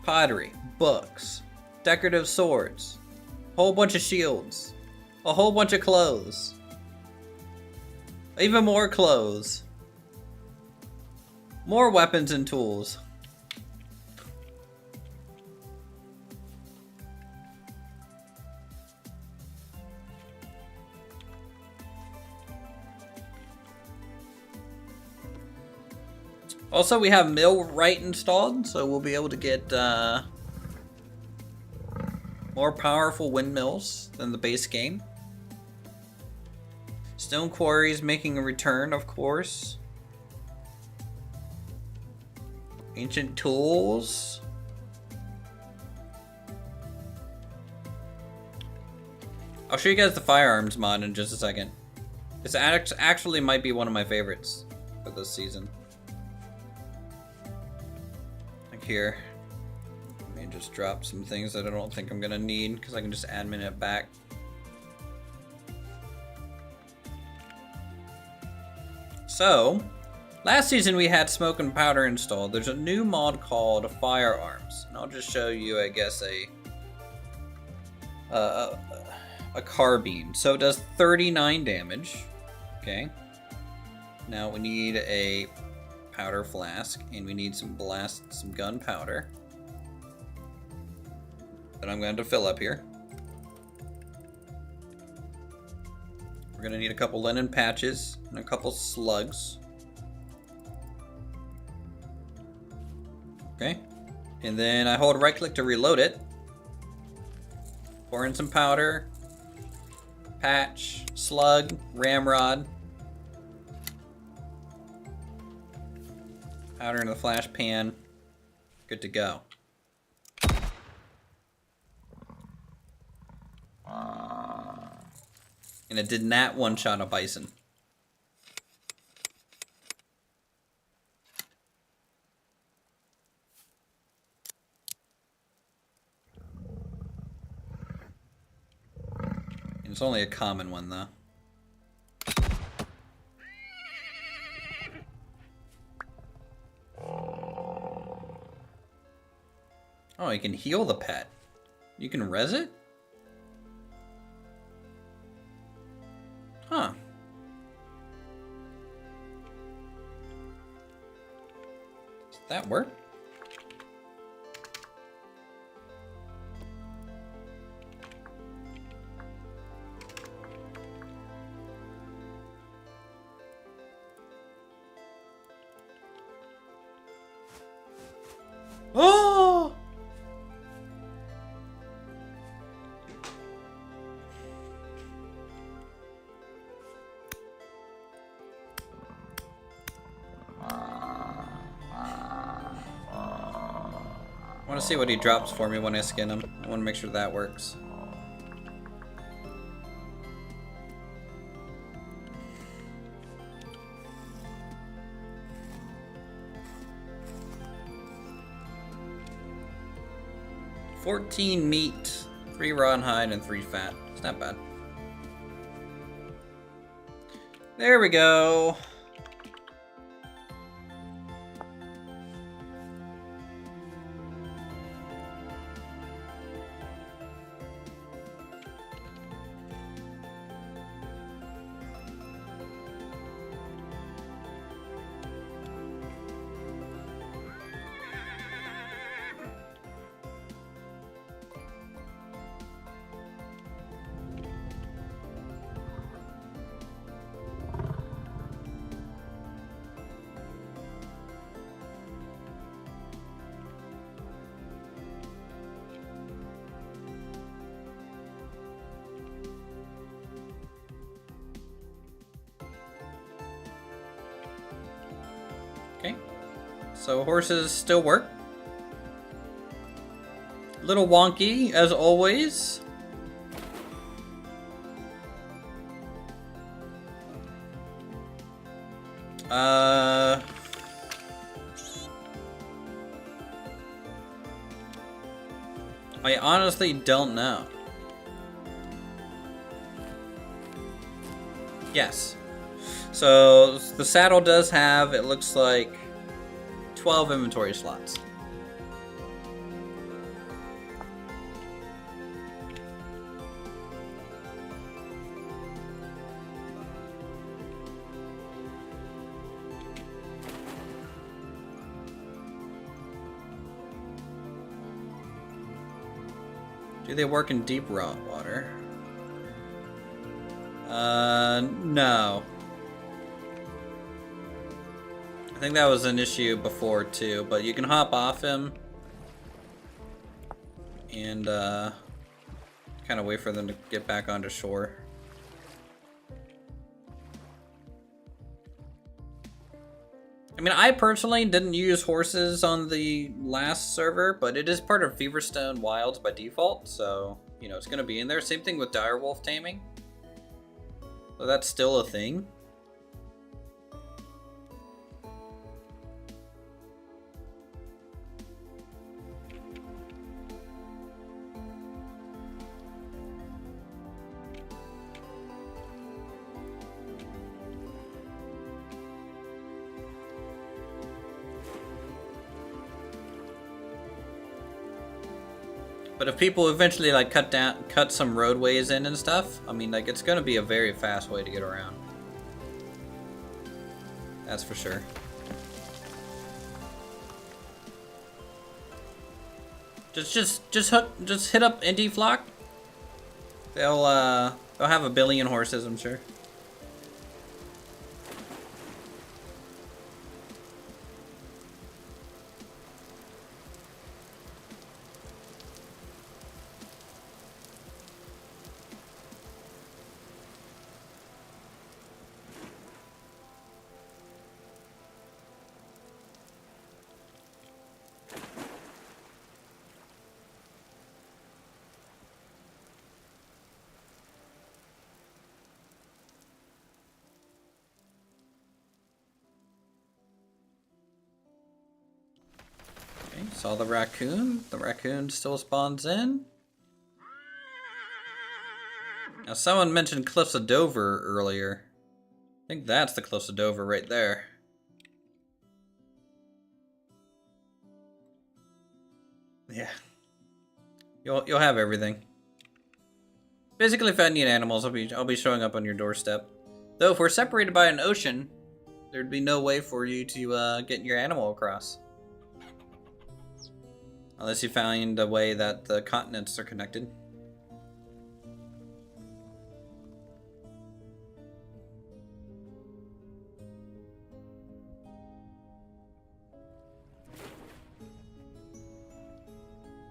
pottery, books, decorative swords, a whole bunch of shields, a whole bunch of clothes, even more clothes, more weapons and tools. Also, we have millwright installed, so we'll be able to get more powerful windmills than the base game. Stone quarries making a return, of course. Ancient tools. I'll show you guys the Firearms mod in just a second. This actually might be one of my favorites for this season. Here. Let me just drop some things that I don't think I'm gonna need because I can just admin it back. So, last season we had smoke and powder installed. There's a new mod called Firearms, and I'll just show you, I guess, a carbine. So it does 39 damage. Okay. Now we need a powder flask, and we need some gunpowder that I'm going to fill up here. We're going to need a couple linen patches and a couple slugs. Okay. And then I hold right click to reload it. Pour in some powder. Patch, slug, ramrod. Powder in the flash pan. Good to go. And it did not one-shot a bison. And it's only a common one, though. Oh, you can heal the pet. You can res it? Huh. Does that work? Oh! I want to see what he drops for me when I skin him. I want to make sure that works. $14 meat, 3 raw and hide, and 3 fat. It's not bad. There we go. Okay, so horses still work. Little wonky, as always. I honestly don't know. Yes. So the saddle does have, it looks like, 12 inventory slots. Do they work in deep water? No. I think that was an issue before too, but you can hop off him and kind of wait for them to get back onto shore. I mean, I personally didn't use horses on the last server, but it is part of Feverstone Wilds by default, so, you know, it's going to be in there. Same thing with direwolf taming. So that's still a thing. But if people eventually like cut some roadways in and stuff, I mean, like, it's gonna be a very fast way to get around. That's for sure. Just hit up Indie Flock. They'll have a billion horses, I'm sure. Saw the raccoon. The raccoon still spawns in. Now, someone mentioned Cliffs of Dover earlier. I think that's the Cliffs of Dover right there. Yeah. You'll have everything. Basically, if I need animals, I'll be showing up on your doorstep. Though, if we're separated by an ocean, there'd be no way for you to get your animal across. Unless you find a way that the continents are connected.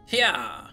Yeah.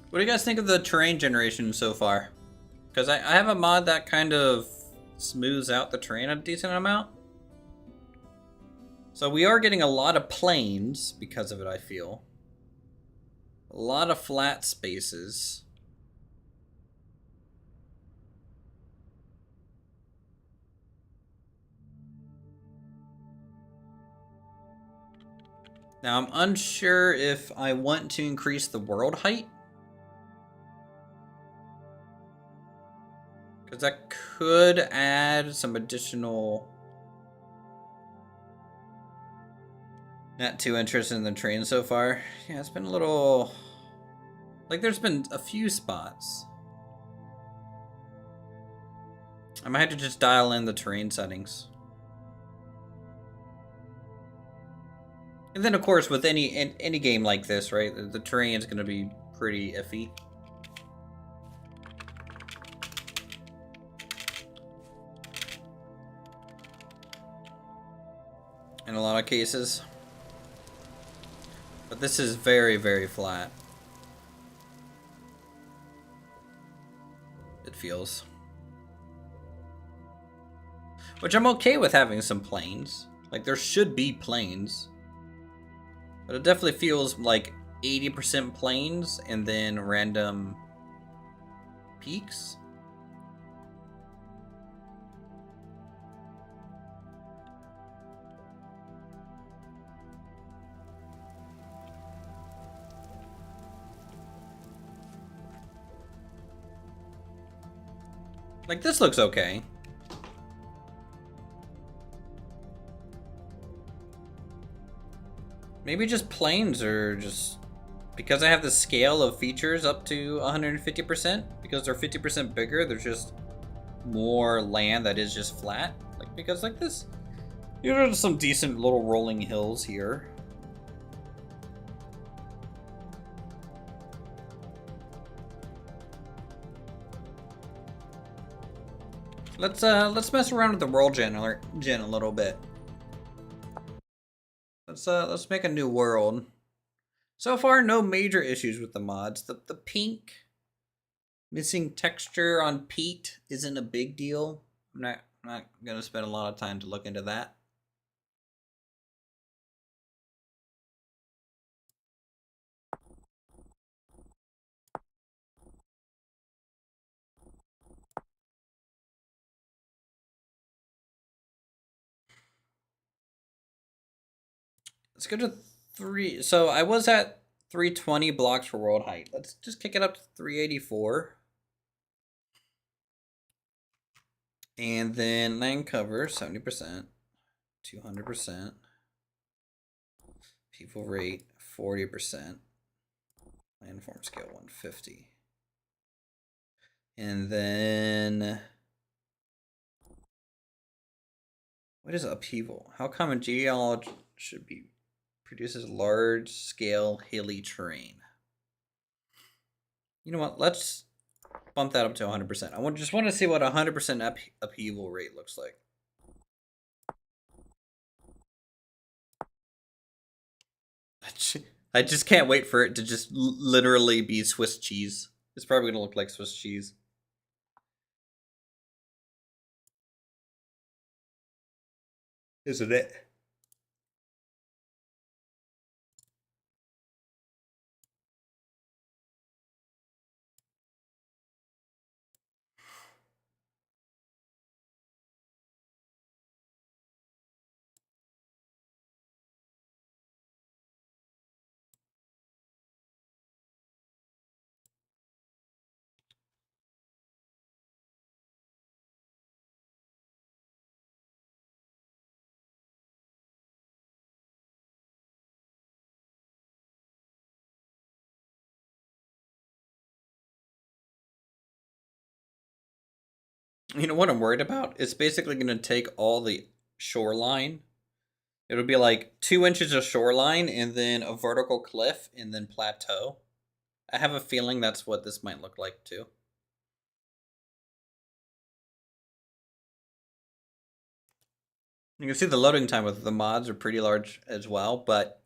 What do you guys think of the terrain generation so far? Because I have a mod that kind of smooths out the terrain a decent amount. So we are getting a lot of plains because of it, I feel. A lot of flat spaces. Now I'm unsure if I want to increase the world height. Because that could add some additional... Not too interested in the train so far. Yeah, it's been a little... Like, there's been a few spots. I might have to just dial in the terrain settings. And then, of course, with any game like this, right, the terrain is going to be pretty iffy. In a lot of cases. But this is very, very flat. It feels. Which I'm okay with having some plains. Like, there should be plains. But it definitely feels like 80% plains and then random peaks. Like, this looks okay. Maybe just plains are just... Because I have the scale of features up to 150%, because they're 50% bigger, there's just more land that is just flat. Like, because like this, there's some decent little rolling hills here. Let's mess around with the world gen a little bit. Let's make a new world. So far, no major issues with the mods. The pink missing texture on peat isn't a big deal. I'm not gonna spend a lot of time to look into that. Let's go to 3. So I was at 320 blocks for world height. Let's just kick it up to 384. And then land cover, 70%, 200%. People rate, 40%. Landform scale, 150. And then... What is upheaval? How common geology should be produces large-scale hilly terrain. You know what? Let's bump that up to 100%. I just want to see what 100% upheaval rate looks like. I just can't wait for it to just literally be Swiss cheese. It's probably gonna look like Swiss cheese. Isn't it? You know what I'm worried about? It's basically going to take all the shoreline. It'll be like 2 inches of shoreline and then a vertical cliff and then plateau. I have a feeling that's what this might look like too. You can see the loading time with the mods are pretty large as well, but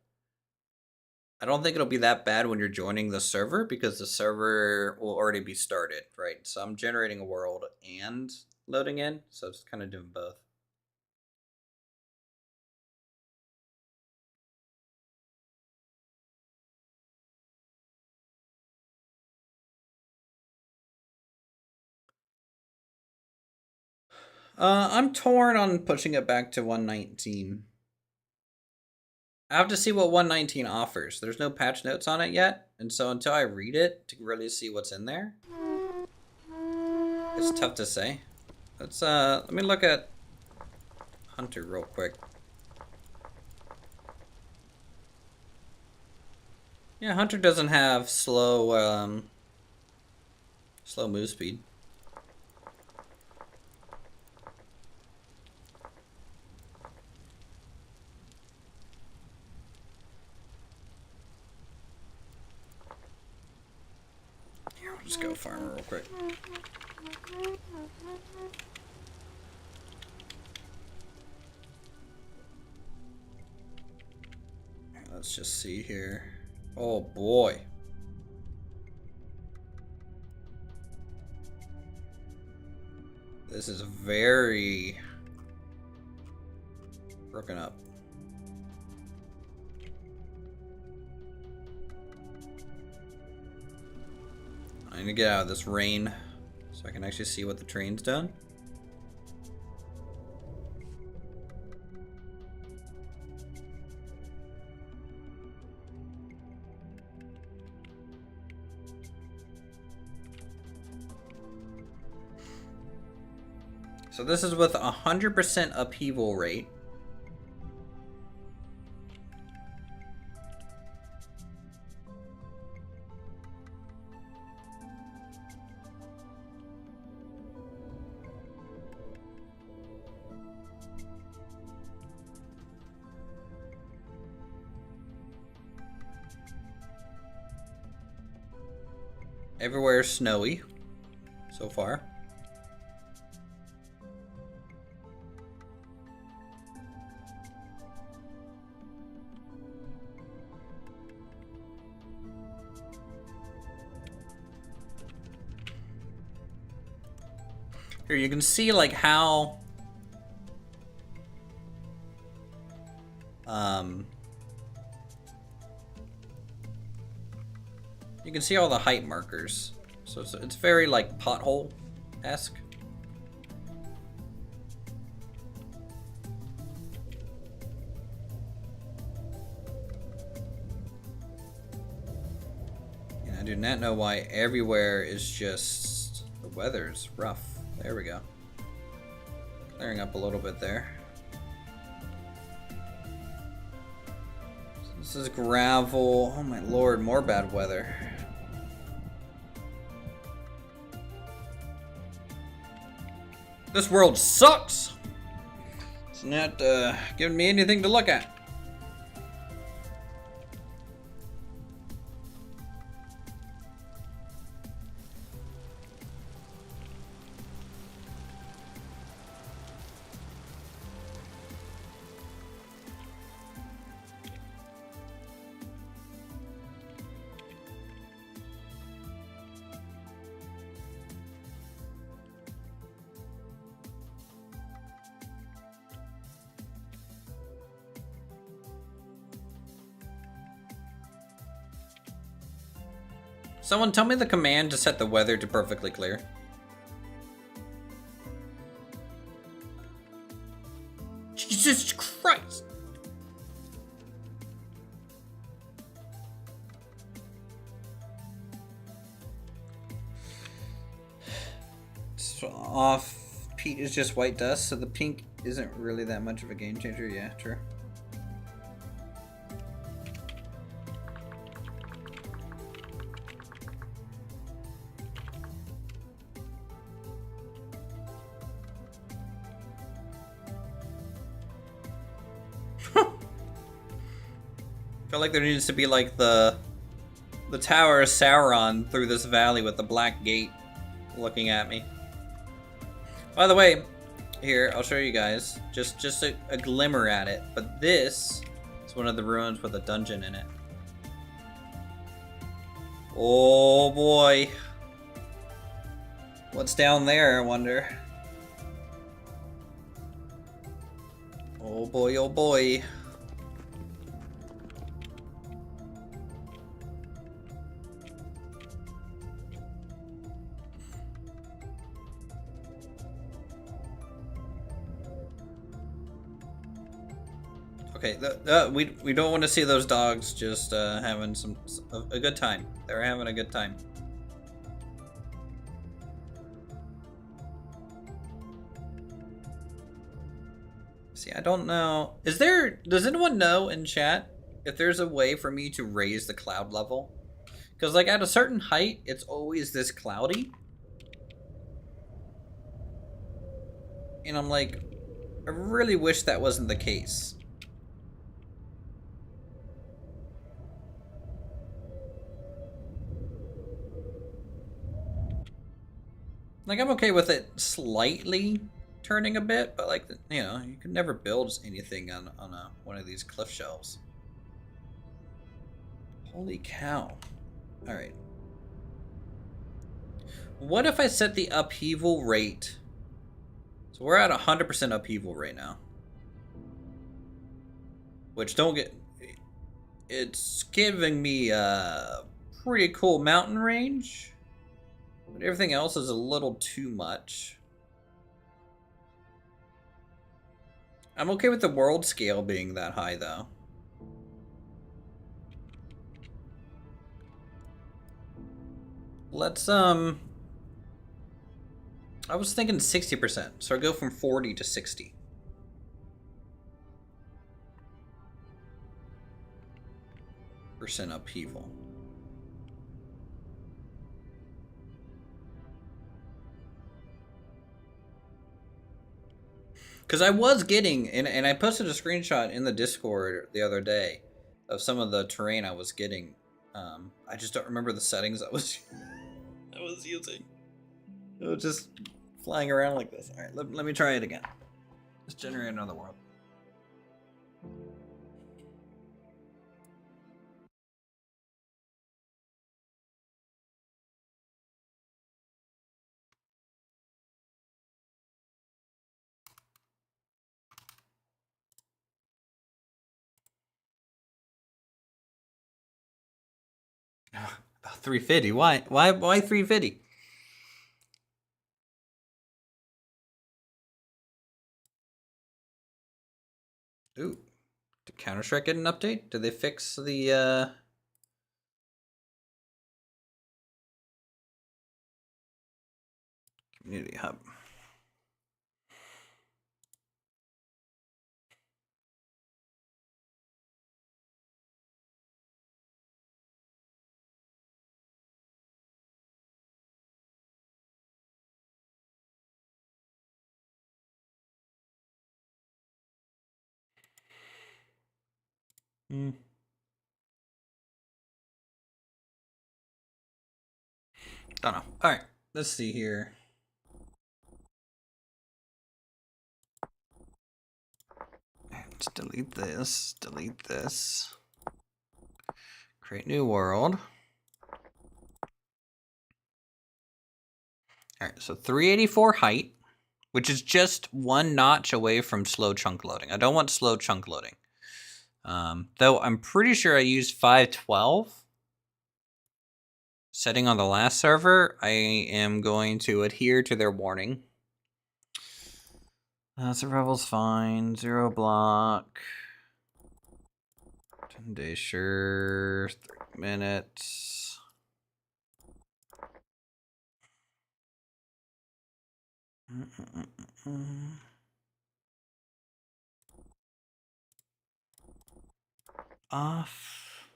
I don't think it'll be that bad when you're joining the server because the server will already be started, right? So I'm generating a world and loading in, so it's kind of doing both. I'm torn on pushing it back to 119. I have to see what 119 offers. There's no patch notes on it yet, and so until I read it to really see what's in there, it's tough to say. Let me look at Hunter real quick. Yeah, Hunter doesn't have slow move speed. Here, we'll just go farmer real quick. Let's just see here. Oh boy. This is very broken up. I need to get out of this rain so I can actually see what the train's done. So this is with 100% upheaval rate. Everywhere is snowy so far. Here you can see like how you can see all the height markers. So it's very like pothole-esque. And I do not know why everywhere is just the weather's rough. There we go. Clearing up a little bit there. This is gravel. Oh my lord, more bad weather. This world sucks! It's not giving me anything to look at. Someone tell me the command to set the weather to perfectly clear. Jesus Christ! It's off. Pete is just white dust, so the pink isn't really that much of a game changer. Yeah, true. I feel like there needs to be like the Tower of Sauron through this valley with the black gate looking at me. By the way, here, I'll show you guys just a glimmer at it, but this is one of the ruins with a dungeon in it. Oh boy. What's down there, I wonder? Oh boy, oh boy. Okay, we don't want to see those dogs just having a good time. They're having a good time. See, I don't know. Does anyone know in chat if there's a way for me to raise the cloud level? Because like at a certain height, it's always this cloudy. And I'm like, I really wish that wasn't the case. Like, I'm okay with it slightly turning a bit, but like, you know, you can never build anything on one of these cliff shelves. Holy cow. Alright. What if I set the upheaval rate? So we're at 100% upheaval right now. Which it's giving me a pretty cool mountain range. But everything else is a little too much. I'm okay with the world scale being that high, though. Let's, I was thinking 60%, so I go from 40 to 60. % upheaval. Because I was getting, and I posted a screenshot in the Discord the other day of some of the terrain I was getting. I just don't remember the settings I was using. It was just flying around like this. All right, let me try it again. Let's generate another world. About 350. Why 350? Ooh. Did Counter-Strike get an update? Did they fix the community hub? Don't know. All right, let's see here. Let's delete this. Delete this. Create new world. All right, so 384 height, which is just one notch away from slow chunk loading. I don't want slow chunk loading. Though I'm pretty sure I used 512. setting on the last server, I am going to adhere to their warning. Survival's fine. 0 block. 10 days, sure. 3 minutes. Off.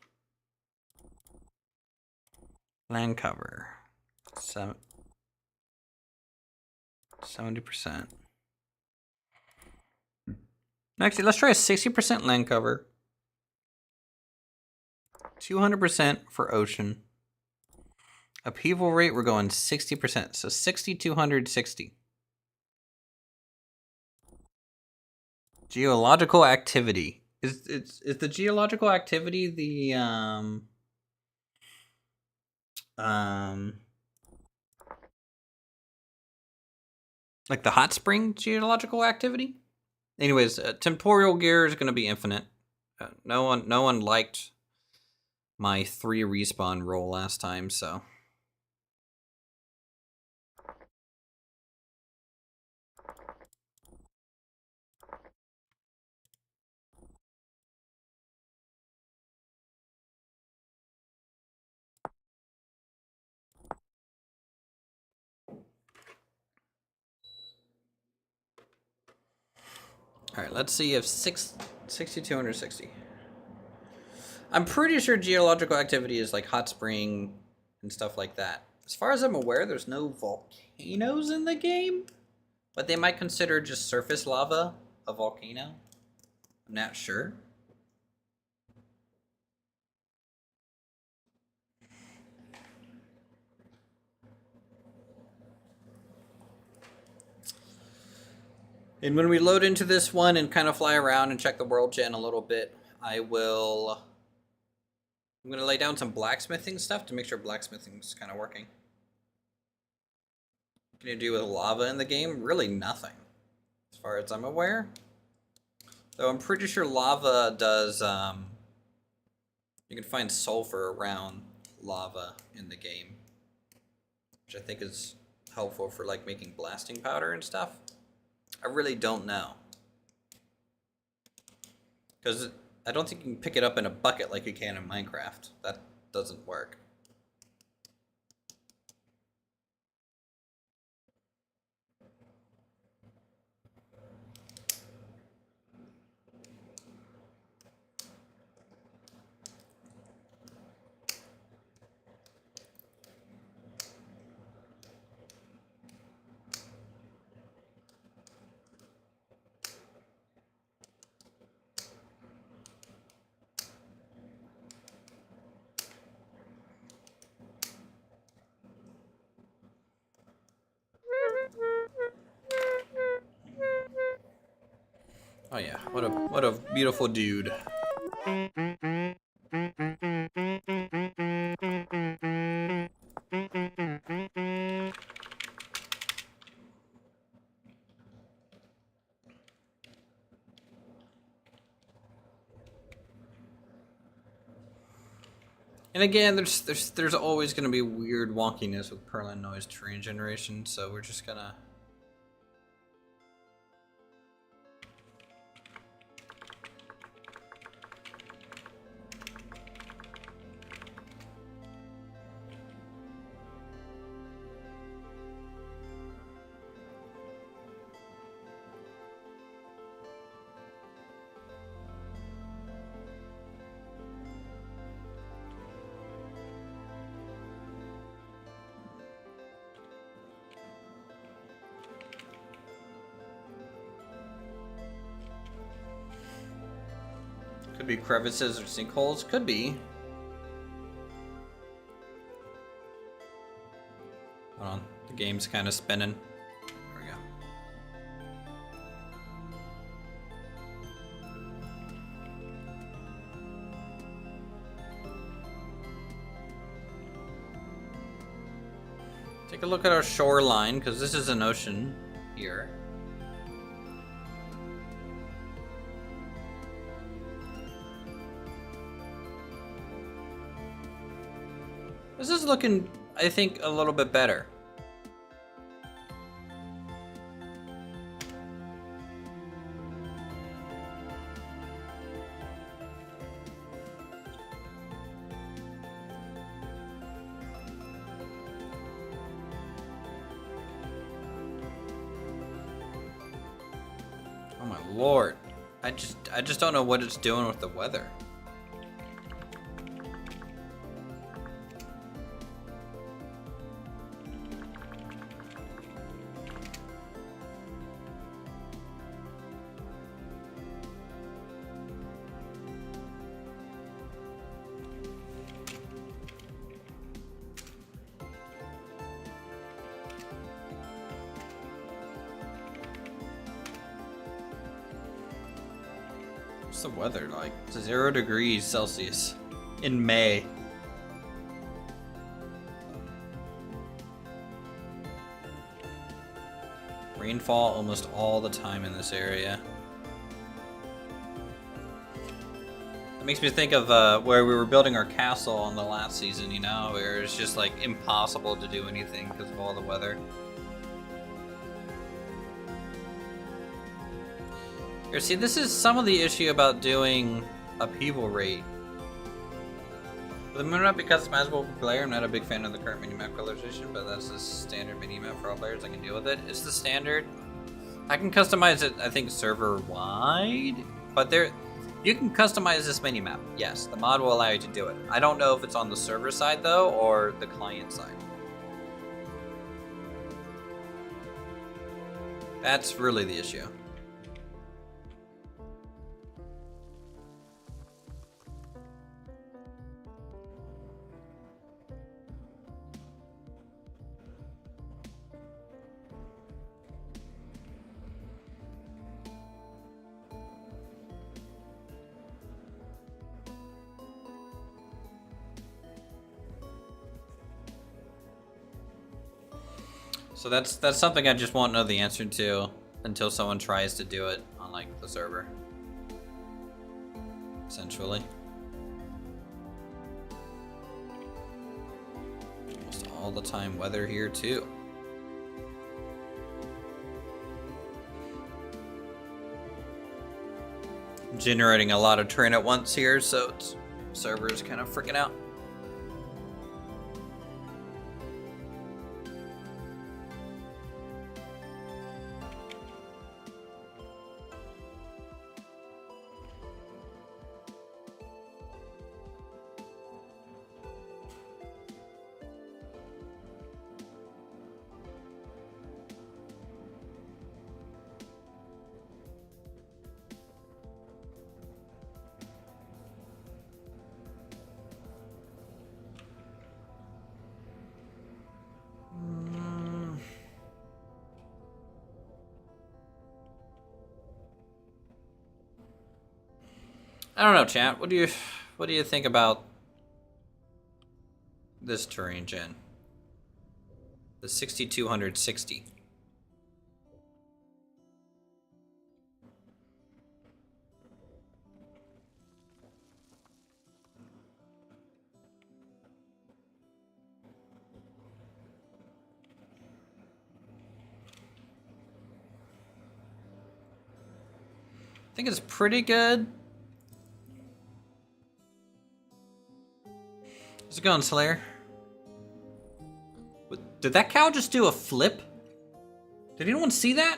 Land cover. 70%. Next, let's try a 60% land cover. 200% for ocean. Upheaval rate, we're going 60%. So 60, 260. Geological activity. Is the geological activity the like the hot spring geological activity? Anyways, temporal gear is going to be infinite. No one liked my 3 respawn roll last time, so. All right, let's see if 6,260. I'm pretty sure geological activity is like hot spring and stuff like that. As far as I'm aware, there's no volcanoes in the game, but they might consider just surface lava a volcano. I'm not sure. And when we load into this one and kind of fly around and check the world gen a little bit, I'm going to lay down some blacksmithing stuff to make sure blacksmithing is kind of working. What can you do with lava in the game? Really nothing, as far as I'm aware. Though I'm pretty sure lava does, you can find sulfur around lava in the game, which I think is helpful for like making blasting powder and stuff. I really don't know. Because I don't think you can pick it up in a bucket like you can in Minecraft. That doesn't work. Oh yeah, what a beautiful dude. And again, there's always going to be weird wonkiness with Perlin noise terrain generation, so we're just gonna. Could be crevices or sinkholes. Could be. Hold on. The game's kind of spinning. There we go. Take a look at our shoreline, because this is an ocean here. This is looking, I think, a little bit better. Oh my lord. I just don't know what it's doing with the weather. What's the weather like? It's 0 degrees Celsius in May. Rainfall almost all the time in this area. It makes me think of where we were building our castle on the last season, you know, where it's just like impossible to do anything because of all the weather. Here, see, this is some of the issue about doing upheaval rate. But not because it's manageable per player, I'm not a big fan of the current minimap colorization, but that's the standard minimap for all players. I can deal with it. It's the standard. I can customize it, I think, server-wide, but you can customize this minimap. Yes, the mod will allow you to do it. I don't know if it's on the server side, though, or the client side. That's really the issue. So that's something I just won't know the answer to until someone tries to do it on like the server. Essentially. Almost all the time weather here too. I'm generating a lot of terrain at once here, so server is kind of freaking out. I don't know, chat. What do you think about this terrain gen? The 6260. I think it's pretty good. How's it going, Slayer? Did that cow just do a flip? Did anyone see that?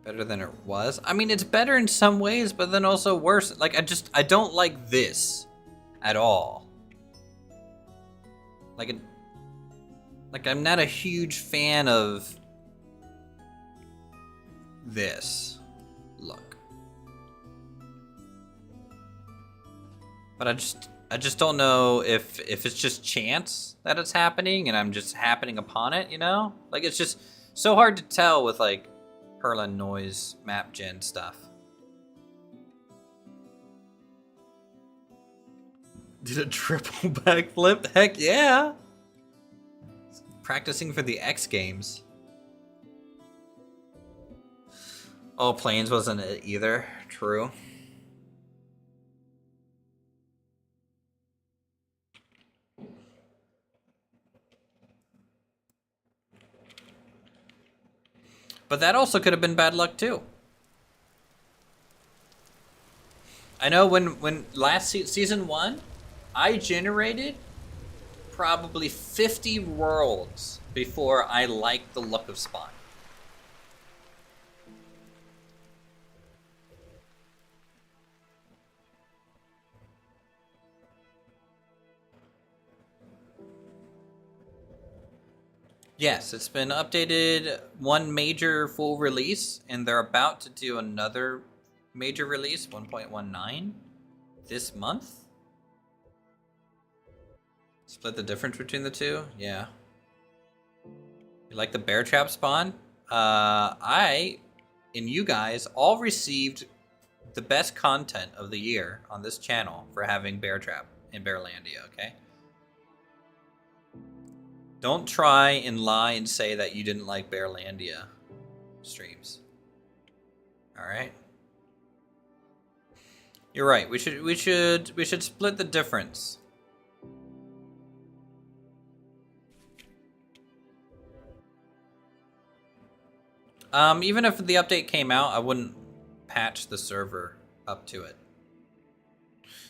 Better than it was? I mean, it's better in some ways, but then also worse. Like, I don't like this at all. Like I'm not a huge fan of this look. But I just don't know if it's just chance that it's happening and I'm just happening upon it, you know? Like it's just so hard to tell with like Perlin noise map gen stuff. Did a triple backflip? Heck yeah! Practicing for the X Games. Oh, Plains wasn't it either. True. But that also could have been bad luck too. I know when last season 1, I generated probably 50 worlds before I liked the look of Spawn. Yes, it's been updated, one major full release, and they're about to do another major release, 1.19, this month. Split the difference between the two? Yeah. You like the bear trap spawn? I and you guys all received the best content of the year on this channel for having bear trap in Bearlandia, okay? Don't try and lie and say that you didn't like Bearlandia streams. All right. You're right. We should split the difference. Even if the update came out, I wouldn't patch the server up to it.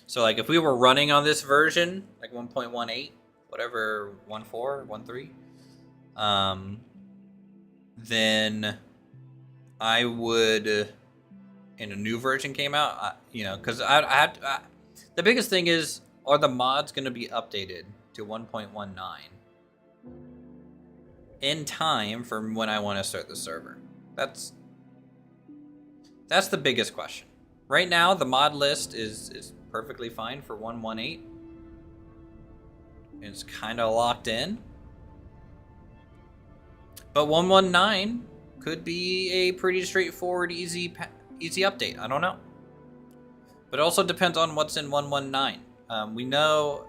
So like if we were running on this version, like 1.18, whatever, 1.4, 1.3, then I would, and a new version came out, you know, because the biggest thing is, are the mods going to be updated to 1.19 in time for when I want to start the server? That's the biggest question. Right now, the mod list is perfectly fine for 1.18. It's kind of locked in. But 1.19 could be a pretty straightforward, easy update. I don't know. But it also depends on what's in 1.19. We know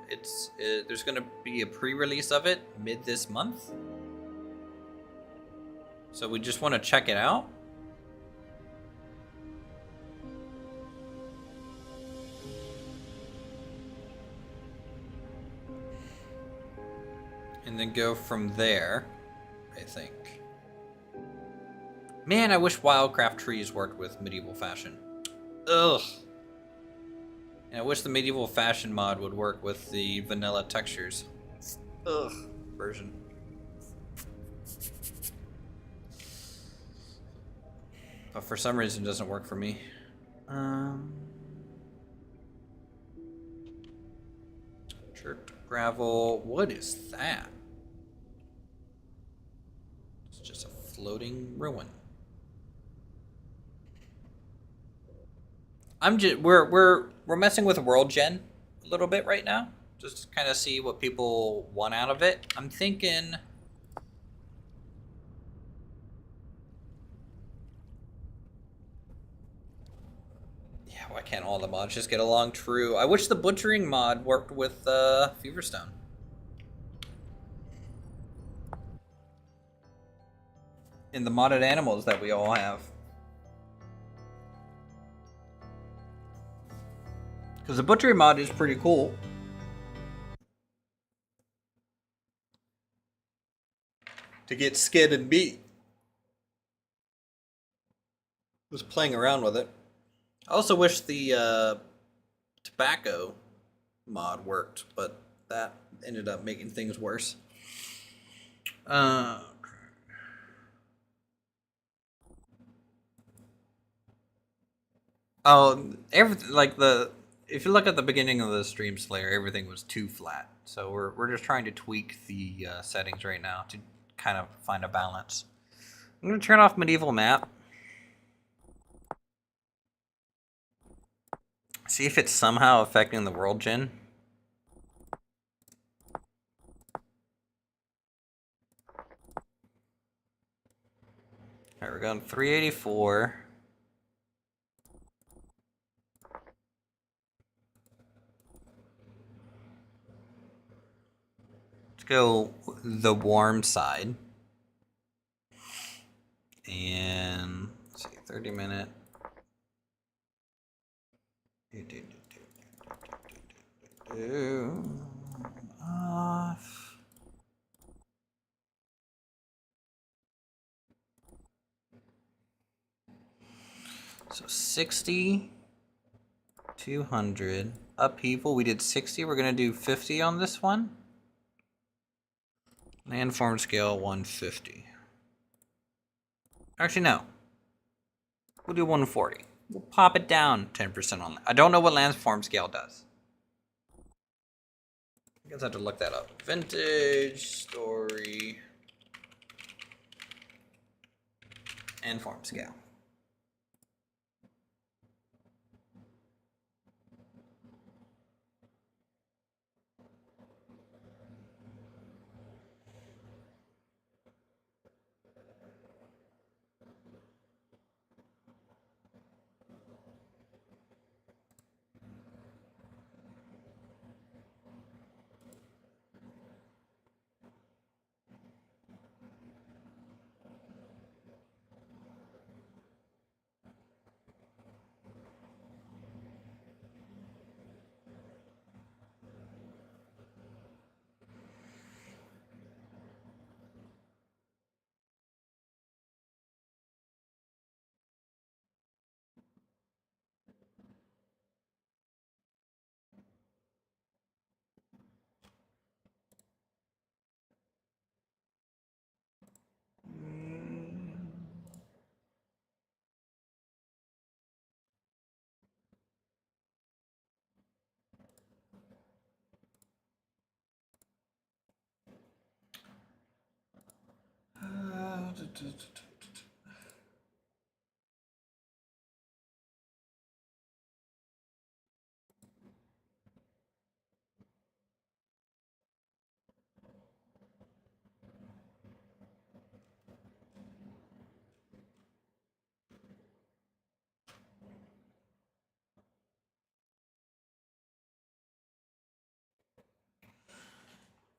there's going to be a pre-release of it mid this month. So we just want to check it out. And then go from there, I think. Man, I wish Wildcraft trees worked with medieval fashion. Ugh. And I wish the medieval fashion mod would work with the vanilla textures. Ugh. Version. But for some reason it doesn't work for me. Chert gravel. What is that? It's just a floating ruin. We're messing with world gen a little bit right now, just to kind of see what people want out of it. I'm thinking, yeah, why can't all the mods just get along? True. I wish the butchering mod worked with Feverstone. And the modded animals that we all have. Because the butchery mod is pretty cool. To get skinned and beat. Was playing around with it. I also wish the tobacco mod worked, but that ended up making things worse. Everything, like if you look at the beginning of the stream Slayer, everything was too flat. So we're just trying to tweak the settings right now to kind of find a balance. I'm gonna turn off medieval map. See if it's somehow affecting the world gen. Alright, we're going 384. go the warm side. And let's see, 30-minute. Off. So 60, 200, upheaval. We did 60. We're going to do 50 on this one. Landform scale 150. Actually, no. We'll do 140. We'll pop it down 10% on that. I don't know what landform scale does. I guess I have to look that up. Vintage, story, and form scale.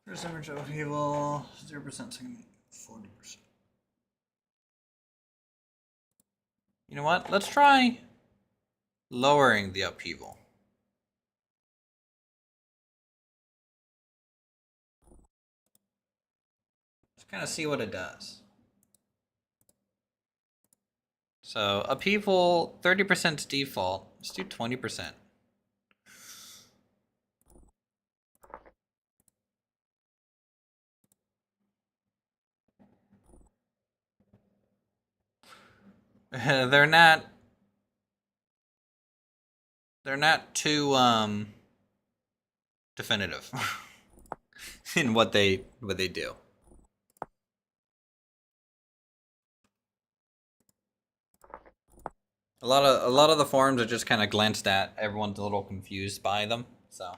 First image upheaval, 0%, second 40%. You know what? Let's try lowering the upheaval. Just kind of see what it does. So upheaval, 30% default. Let's do 20%. They're not too definitive in what they do. A lot of the forums are just kind of glanced at. Everyone's a little confused by them. So,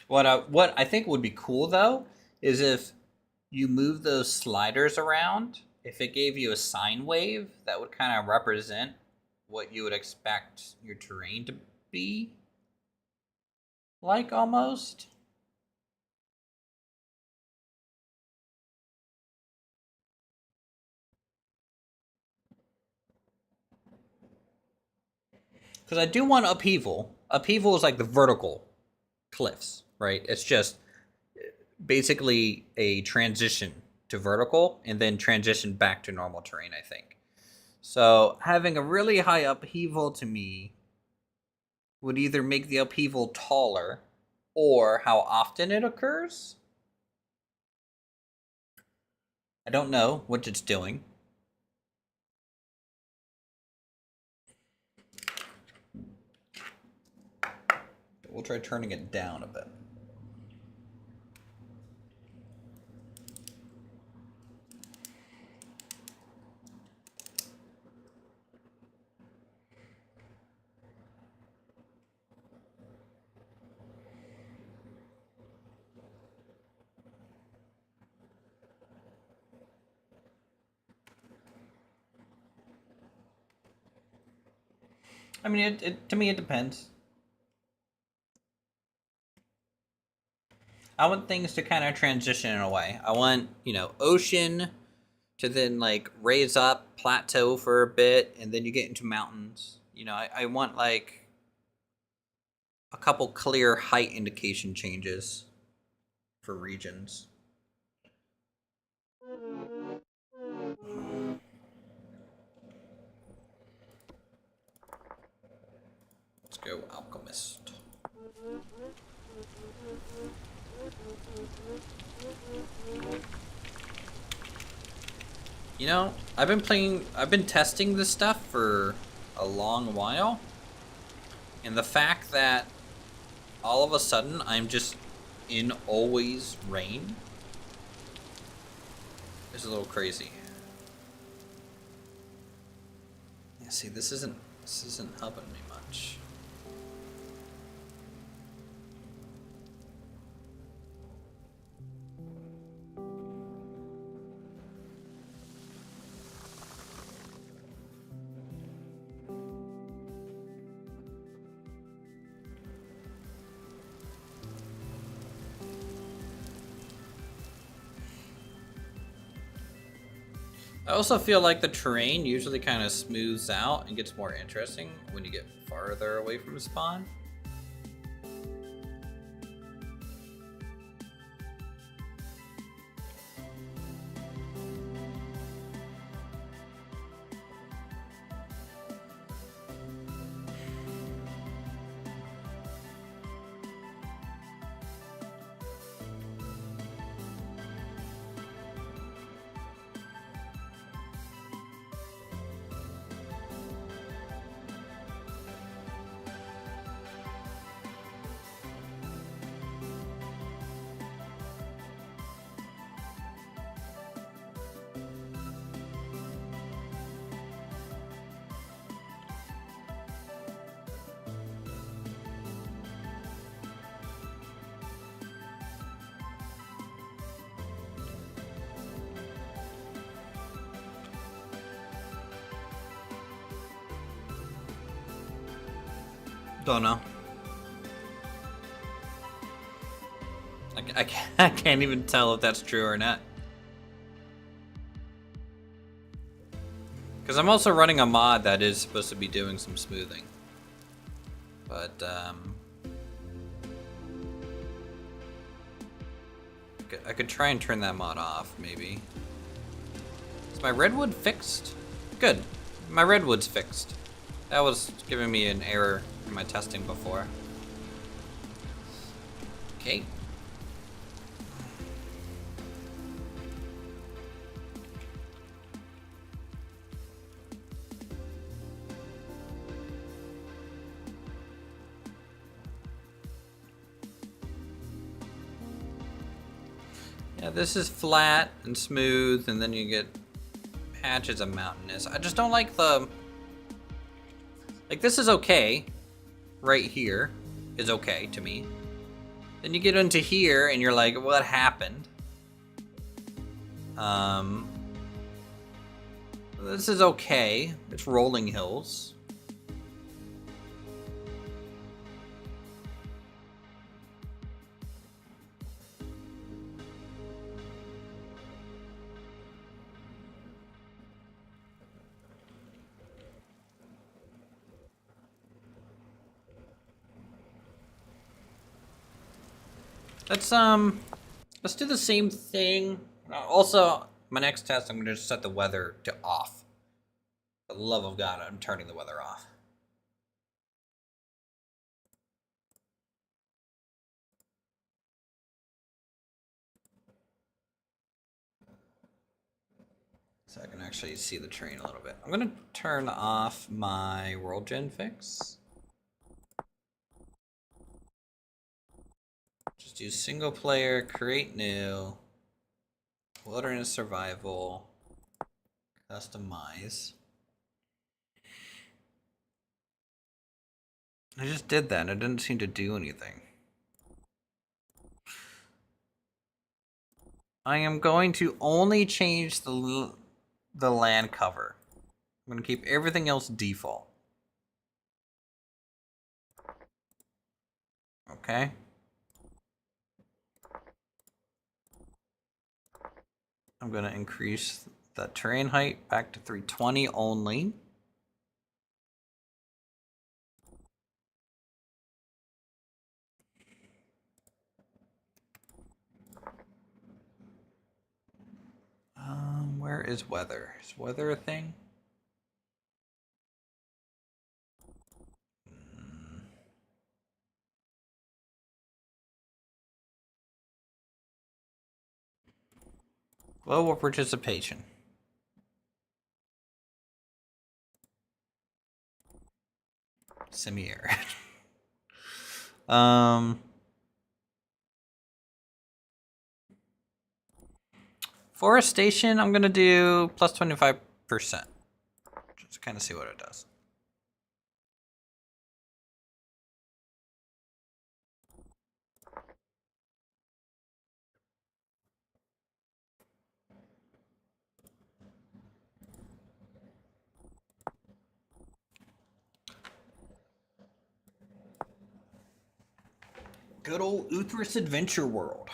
what I think would be cool though is if you move those sliders around. If it gave you a sine wave, that would kind of represent what you would expect your terrain to be like, almost. Because I do want upheaval. Upheaval is like the vertical cliffs, right? It's just basically a transition to vertical and then transition back to normal terrain, I think. So having a really high upheaval to me would either make the upheaval taller or how often it occurs. I don't know what it's doing. We'll try turning it down a bit. I mean, to me, it depends. I want things to kind of transition in a way. I want, you know, ocean to then like raise up, plateau for a bit, and then you get into mountains. You know, I want like a couple clear height indication changes for regions. Let's go alchemist. You know, I've been testing this stuff for a long while, and the fact that all of a sudden I'm just in always rain is a little crazy. Yeah, see, this isn't helping me much. I also feel like the terrain usually kind of smooths out and gets more interesting when you get farther away from spawn. Don't know. I can't even tell if that's true or not. Because I'm also running a mod that is supposed to be doing some smoothing. But, I could try and turn that mod off, maybe. Is my redwood fixed? Good. My redwood's fixed. That was giving me an error in my testing before. Okay. Yeah, this is flat and smooth, and then you get patches of mountainous. I just don't like the... Like, this is okay. Right here is okay to me. Then you get into here, and you're like, what happened? This is okay. It's rolling hills. Let's do the same thing. Also, my next test, I'm gonna just set the weather to off. For the love of God, I'm turning the weather off. So I can actually see the terrain a little bit. I'm gonna turn off my world gen fix. Just do single player, create new, wilderness survival, customize. I just did that and it didn't seem to do anything. I am going to only change the land cover. I'm going to keep everything else default. Okay. I'm going to increase that terrain height back to 320 only. Where is weather? Is weather a thing? Global participation. Semi-arid. Forestation, I'm gonna do plus 25%. Just to kind of see what it does. Good old Uthris Adventure World.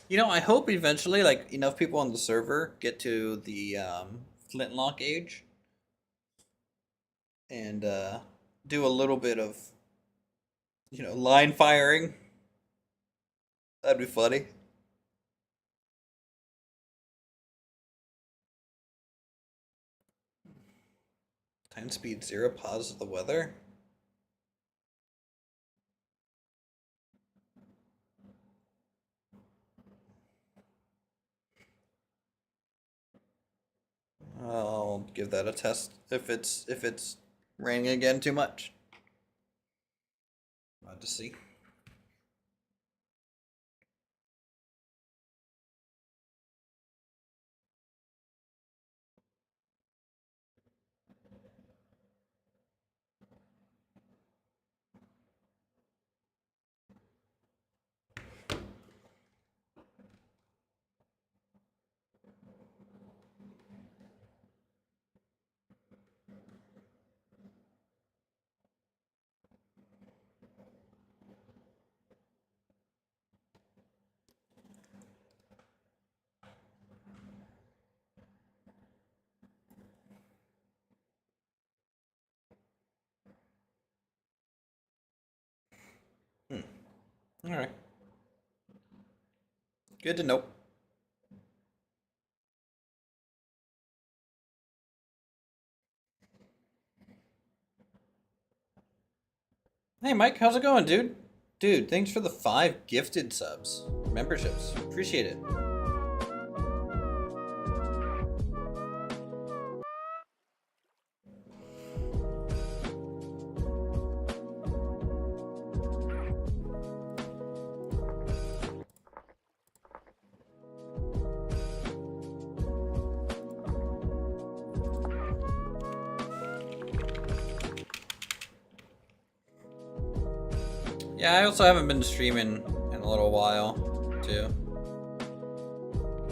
You know, I hope eventually, like, enough people on the server get to the flintlock age and do a little bit of, you know, line firing. That'd be funny. Time speed 0, pause the weather. I'll give that a test if it's raining again too much. Glad to see. All right. Good to know. Hey, Mike, how's it going, dude? Dude, thanks for the 5 gifted subs. Memberships. Appreciate it. Yeah, I also haven't been streaming in a little while, too.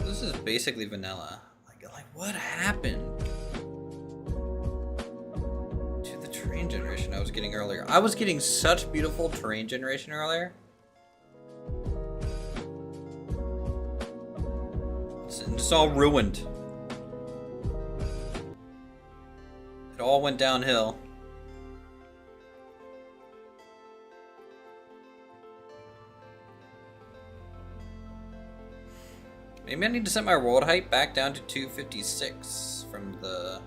This is basically vanilla. Like what happened to the terrain generation I was getting earlier? I was getting such beautiful terrain generation earlier. It's all ruined. It all went downhill. Maybe I need to set my world height back down to 256 from the...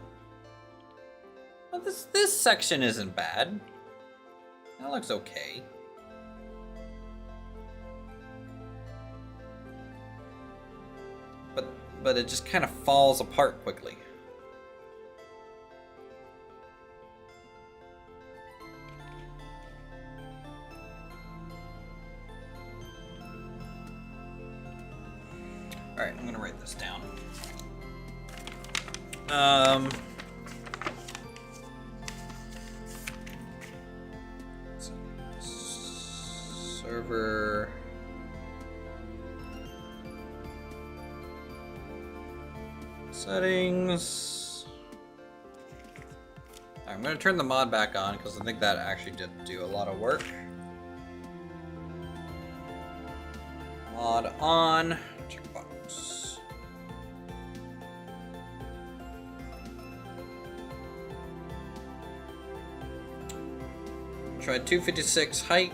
Well, this section isn't bad. That looks okay. But it just kind of falls apart quickly. Alright, I'm gonna write this down. Server settings. I'm going to turn the mod back on because I think that actually did do a lot of work. Mod on. Checkbox. Try 256 height.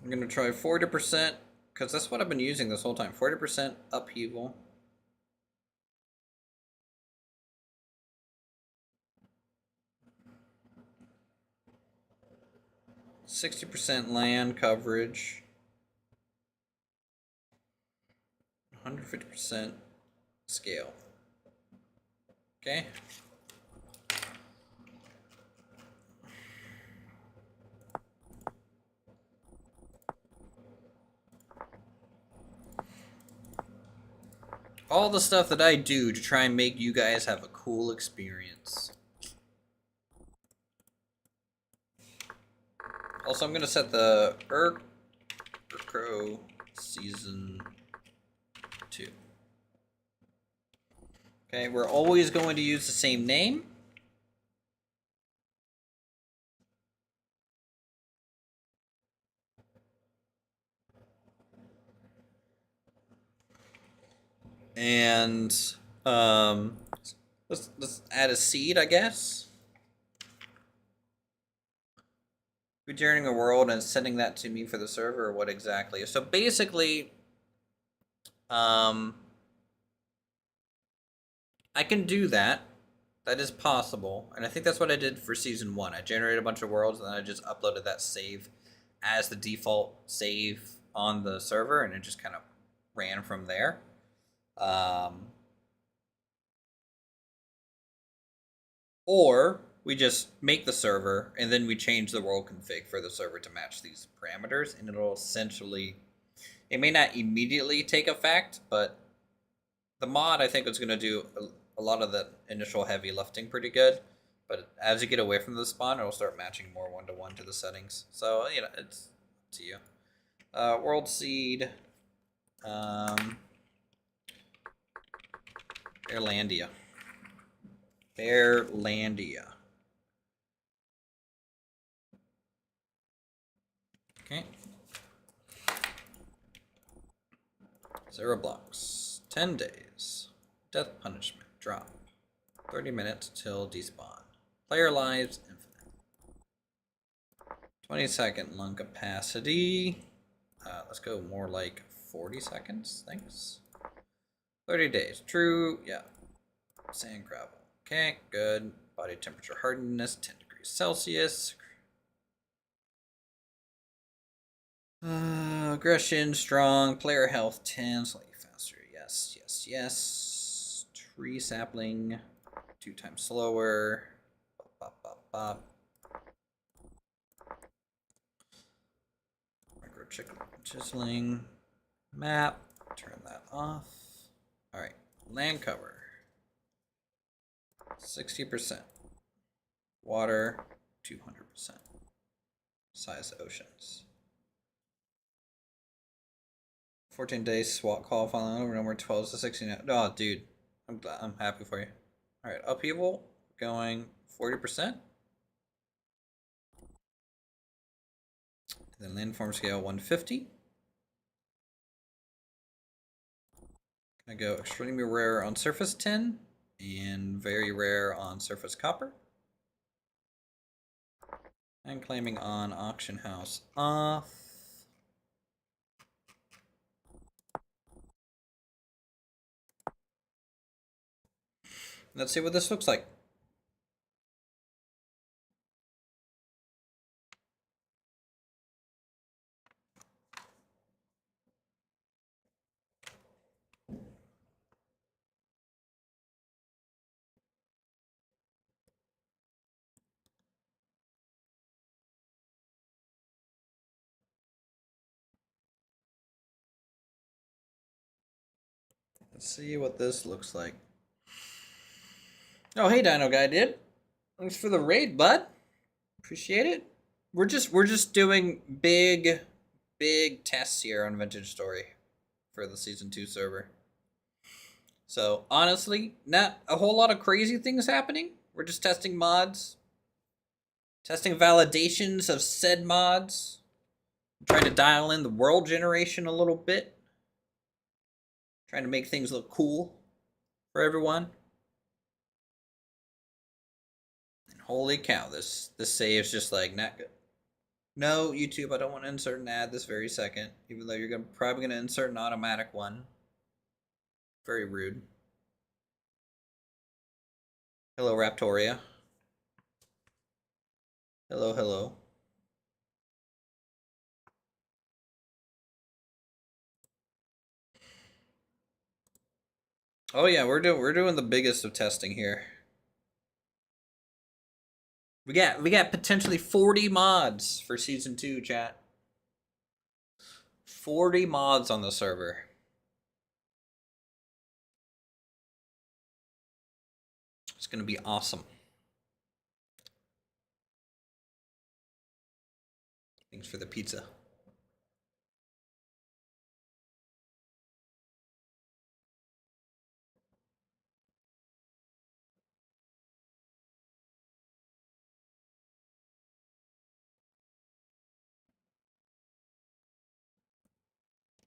I'm going to try 40%, because that's what I've been using this whole time. 40% upheaval. %60 land coverage. 150% scale. Okay. All the stuff that I do to try and make you guys have a cool experience. Also, I'm going to set the Crow Season 2. Okay, we're always going to use the same name. And let's add a seed, I guess. Returning a world and sending that to me for the server, or what exactly? So basically, I can do that. That is possible, and I think that's what I did for Season 1. I generated a bunch of worlds, and then I just uploaded that save as the default save on the server, and it just kind of ran from there. Or we just make the server, and then we change the world config for the server to match these parameters, and it'll essentially... It may not immediately take effect, but the mod, I think, is going to do a lot of the initial heavy lifting pretty good. But as you get away from the spawn, it'll start matching more one-to-one to the settings. So, you know, it's up to you. World Seed. Bearlandia. Bearlandia. Okay. 0 blocks. 10 days. Death punishment. Drop. 30 minutes till despawn. Player lives infinite. 20-second lung capacity. Let's go more like 40 seconds. Thanks. 30 days. True. Yeah. Sand gravel. Okay, good. Body temperature hardness, 10 degrees Celsius. Aggression, strong. Player health, 10. Slightly faster. Yes, yes, yes. Tree sapling, 2 times slower. Bop, bop, bop. Micro chiseling. Map. Turn that off. Alright. Land cover. 60%. Water, 200%. Size oceans. 14 days SWAT call following over number 12 to 16. Oh, dude. I'm happy for you. Alright, upheaval going 40%. Then landform scale 150. I go extremely rare on surface tin and very rare on surface copper. And claiming on auction house off. Let's see what this looks like. Let's see what this looks like. Oh, hey, Dino Guy, dude. Thanks for the raid, bud. Appreciate it. we're just doing big tests here on Vintage Story for the season 2 server. So honestly, not a whole lot of crazy things happening. We're just testing mods, testing validations of said mods, trying to dial in the world generation a little bit, trying to make things look cool for everyone. And holy cow, this save's just like not good. No, YouTube, I don't want to insert an ad this very second, even though you're probably going to insert an automatic one. Very rude. Hello, Raptoria. Hello, hello. Oh yeah, we're doing the biggest of testing here. We got potentially 40 mods for season 2, chat. 40 mods on the server. It's gonna be awesome. Thanks for the pizza.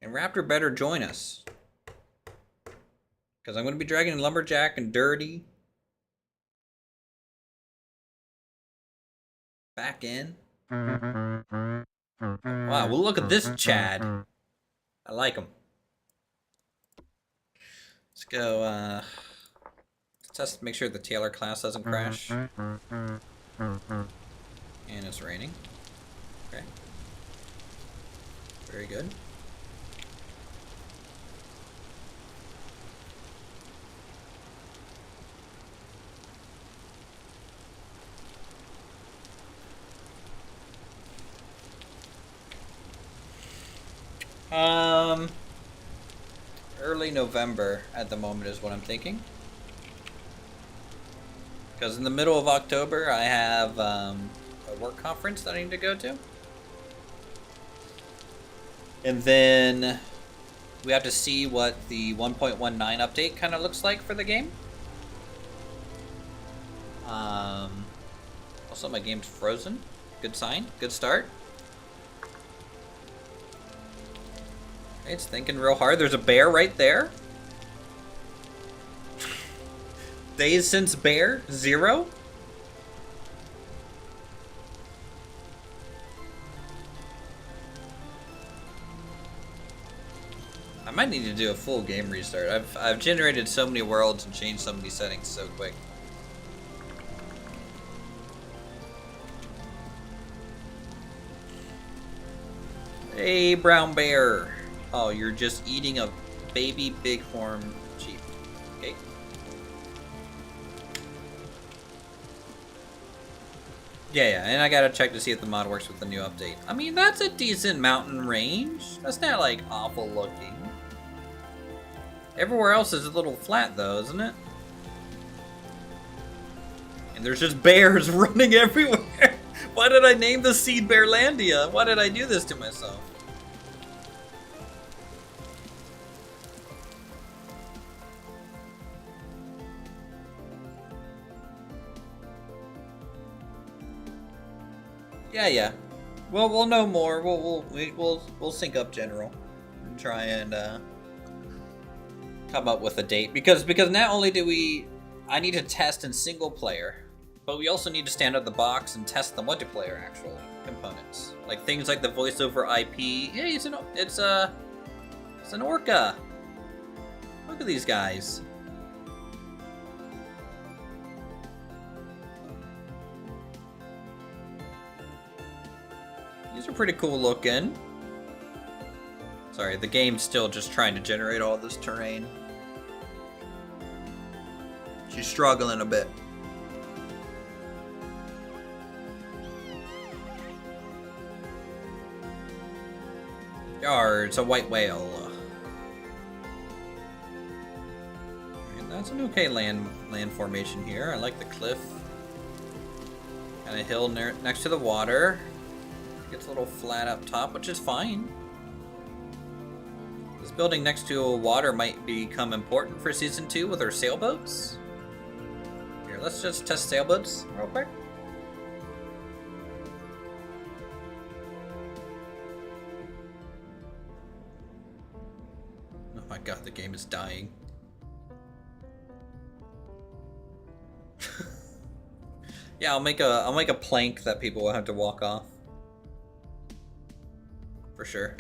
And Raptor better join us. Because I'm going to be dragging Lumberjack and Dirty back in. Wow, well look at this Chad. I like him. Let's go, test, make sure the Taylor class doesn't crash. And it's raining. Okay. Very good. Early November at the moment is what I'm thinking. Because in the middle of October, I have a work conference that I need to go to. And then we have to see what the 1.19 update kind of looks like for the game. Also, my game's frozen. Good sign. Good start. It's thinking real hard. There's a bear right there. Days since bear, 0. I might need to do a full game restart. I've generated so many worlds and changed so many settings so quick. Hey, brown bear. Oh, you're just eating a baby bighorn sheep. Okay. Yeah, and I gotta check to see if the mod works with the new update. I mean, that's a decent mountain range. That's not, like, awful looking. Everywhere else is a little flat, though, isn't it? And there's just bears running everywhere. Why did I name the seed Bearlandia? Why did I do this to myself? Yeah. Well, we'll know more. We'll sync up general and try and come up with a date because not only do I need to test in single player, but we also need to stand out the box and test the multiplayer actually components, like things like the voice over IP. Hey, it's an orca. Look at these guys. These are pretty cool looking. Sorry, the game's still just trying to generate all this terrain. She's struggling a bit. Yar, it's a white whale. And that's an okay land formation here. I like the cliff and a hill next to the water. Gets a little flat up top, which is fine. This building next to water might become important for Season 2 with our sailboats. Here, let's just test sailboats real quick. Oh my god, the game is dying. Yeah, I'll make a plank that people will have to walk off. For sure.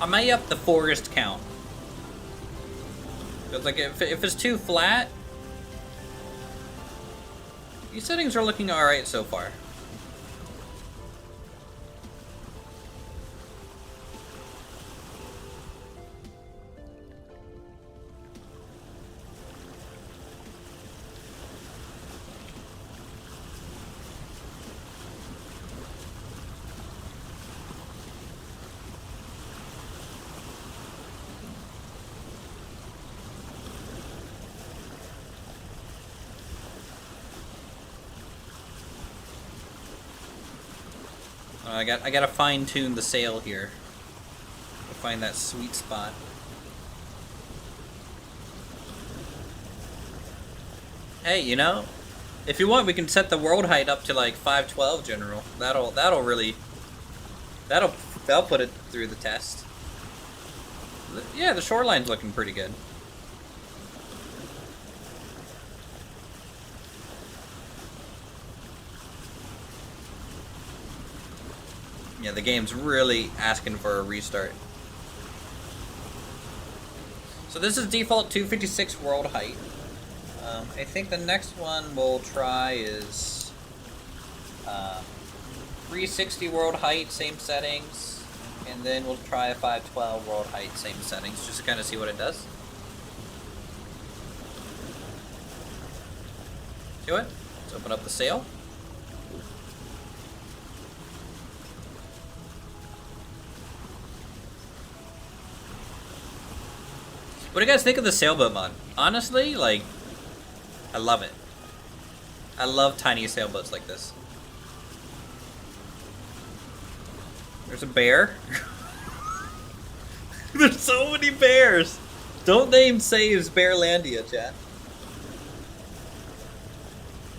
I may up the forest count. Because like if it's too flat, these settings are looking alright so far. I gotta fine tune the sail here to find that sweet spot. Hey, you know, if you want, we can set the world height up to like 512, General. That'll put it through the test. Yeah, the shoreline's looking pretty good. Yeah, the game's really asking for a restart. So this is default 256 world height. I think the next one we'll try is 360 world height, same settings, and then we'll try a 512 world height, same settings, just to kind of see what it does. See what? Let's open up the sail. What do you guys think of the sailboat mod? Honestly, like, I love it. I love tiny sailboats like this. There's a bear. There's so many bears. Don't name saves Bearlandia, chat.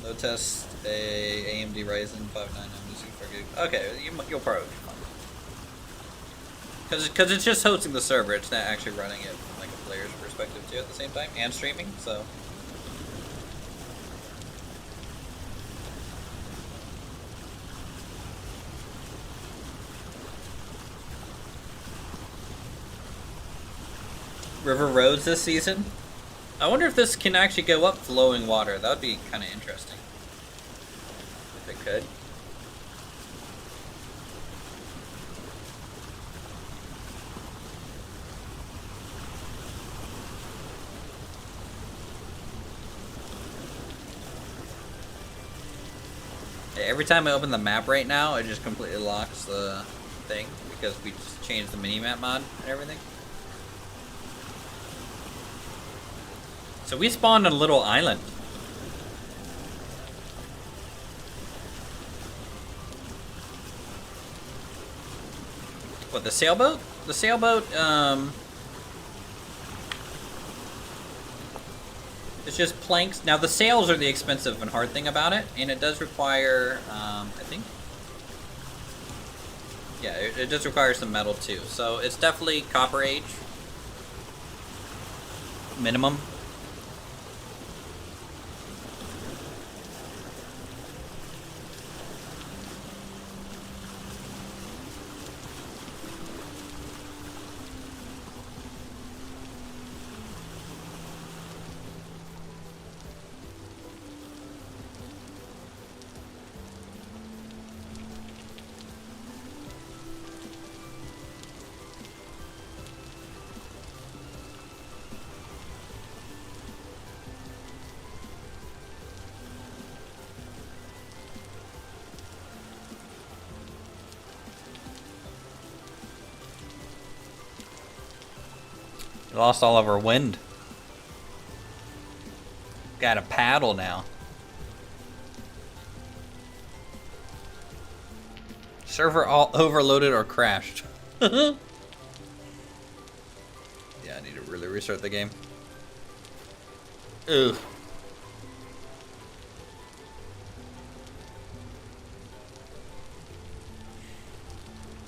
No test a AMD Ryzen 5 9 Okay, you'll probably be fine. Because it's just hosting the server. It's not actually running it from like a player's perspective too at the same time, and streaming. So. River roads this season. I wonder if this can actually go up flowing water. That would be kind of interesting. If it could. Every time I open the map right now, it just completely locks the thing because we just changed the mini-map mod and everything. So we spawned on a little island. What, the sailboat? The sailboat, it's just planks. Now the sails are the expensive and hard thing about it, and it does require, I think, yeah, it does require some metal too. So it's definitely Copper Age minimum. We lost all of our wind. Got a paddle now. Server all overloaded or crashed. Yeah, I need to really restart the game. Ugh.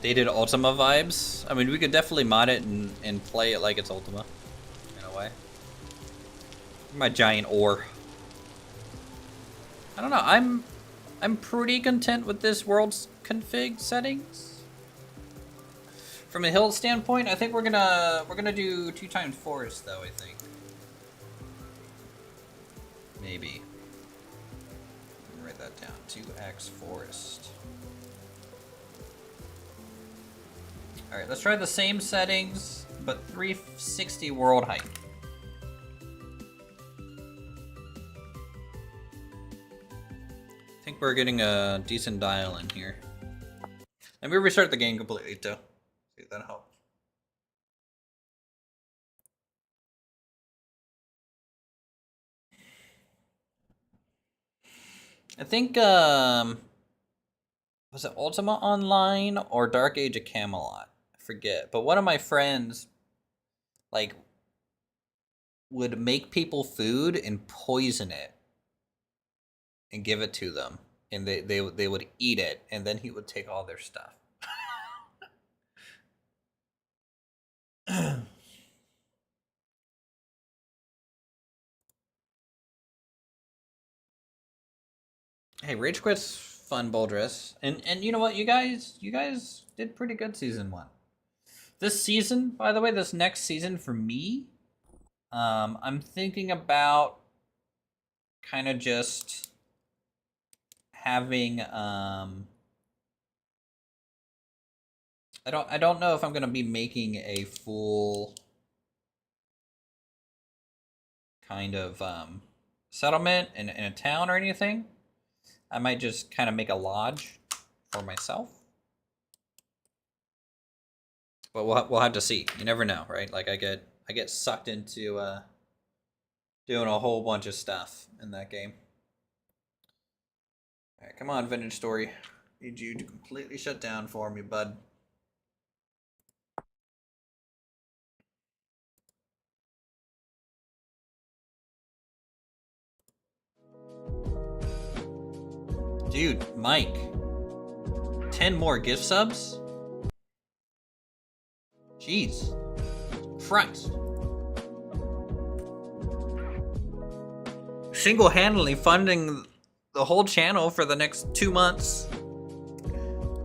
Dated Ultima vibes. I mean, we could definitely mod it and play it like it's Ultima, in a way. My giant ore. I don't know. I'm pretty content with this world's config settings. From a hill standpoint, I think we're gonna do 2 times forest though. I think maybe. Write that down. 2x forest. All right, let's try the same settings, but 360 world height. I think we're getting a decent dial in here. Let me restart the game completely too. See if that helps. I think was it Ultima Online or Dark Age of Camelot? I forget. But one of my friends like would make people food and poison it and give it to them, and they would eat it, and then he would take all their stuff. Hey, Rage Quit's fun, Boldress, and you know what, you guys did pretty good season 1. This season, by the way, this next season for me, I'm thinking about kind of just having I don't know if I'm gonna be making a full kind of settlement in a town or anything. I might just kind of make a lodge for myself. But we'll have to see. You never know, right? Like I get sucked into doing a whole bunch of stuff in that game. All right, come on, Vintage Story. Need you to completely shut down for me, bud. Dude, Mike. 10 more gift subs? Jeez. Christ. Single-handedly funding the whole channel for the next 2 months.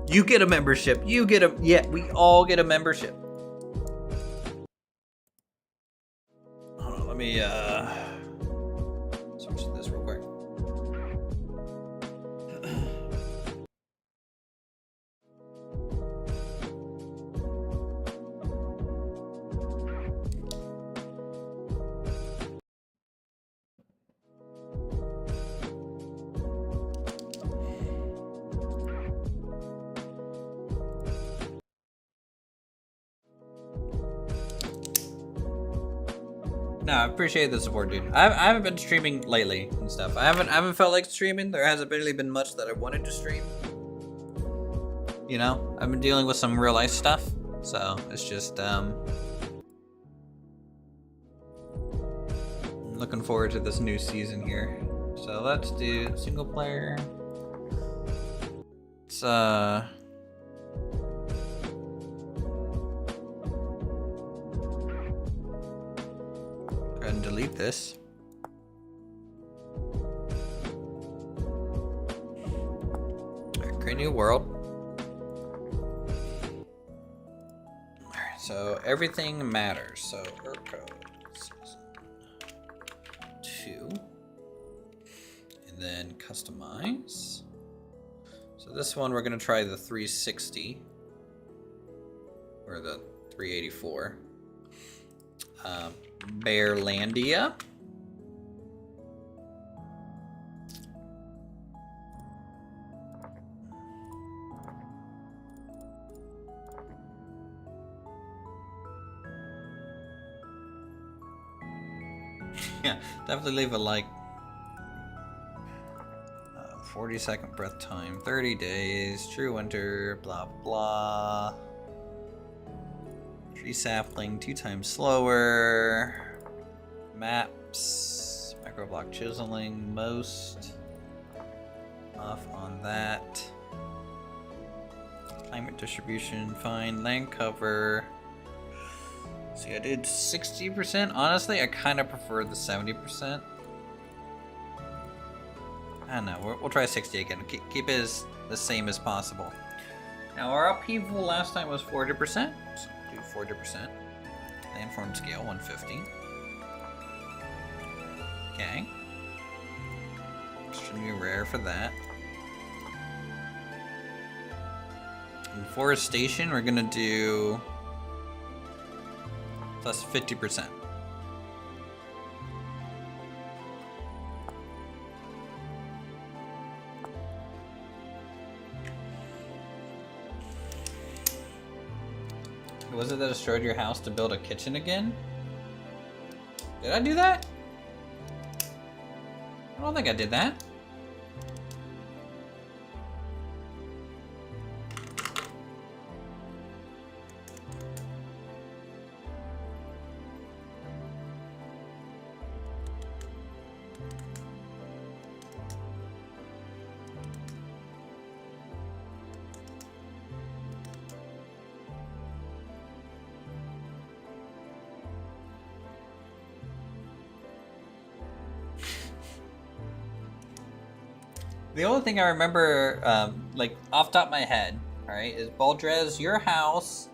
You get a membership. You get a... Yeah, we all get a membership. Hold on, let me switch to this real quick. No, I appreciate the support, dude. I haven't been streaming lately and stuff. I haven't felt like streaming. There hasn't really been much that I wanted to stream. You know, I've been dealing with some real life stuff, so it's just I'm looking forward to this new season here. So let's do single player. It's go ahead and delete this. Alright, create new world. Alright, so everything matters. So code season 2. And then customize. So this one we're gonna try the 360 or the 384. Bearlandia. Yeah, definitely leave a like. 40-second breath time, 30 days, true winter, blah blah. Tree sapling 2 times slower. Maps, microblock chiseling, most off on that. Climate distribution, fine. Land cover. See, I did 60%. Honestly, I kind of prefer the 70%. I don't know. We'll try 60 again. Keep it as the same as possible. Now, our upheaval last time was 40%. So do 40%. Landform scale, 150. Okay. Shouldn't be rare for that. In forestation, we're gonna do plus 50%. Was it that destroyed your house to build a kitchen again? Did I do that? I don't think I did that. The only thing I remember, like off the top of my head, alright, is Baldrez, your house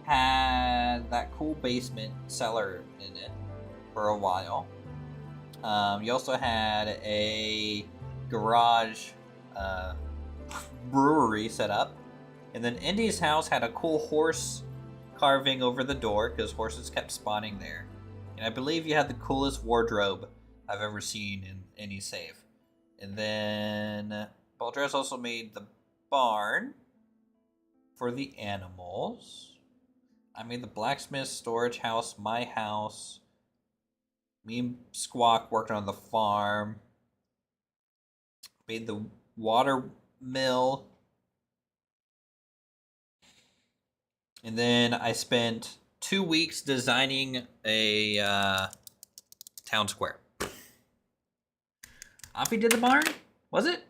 had that cool basement cellar in it for a while. You also had a garage brewery set up. And then Indy's house had a cool horse carving over the door because horses kept spawning there. And I believe you had the coolest wardrobe I've ever seen in any save. And then Baldrez also made the barn for the animals. I made the blacksmith, storage house, my house. Me and Squawk worked on the farm. Made the water mill. And then I spent 2 weeks designing a town square. Offie did the barn? Was it?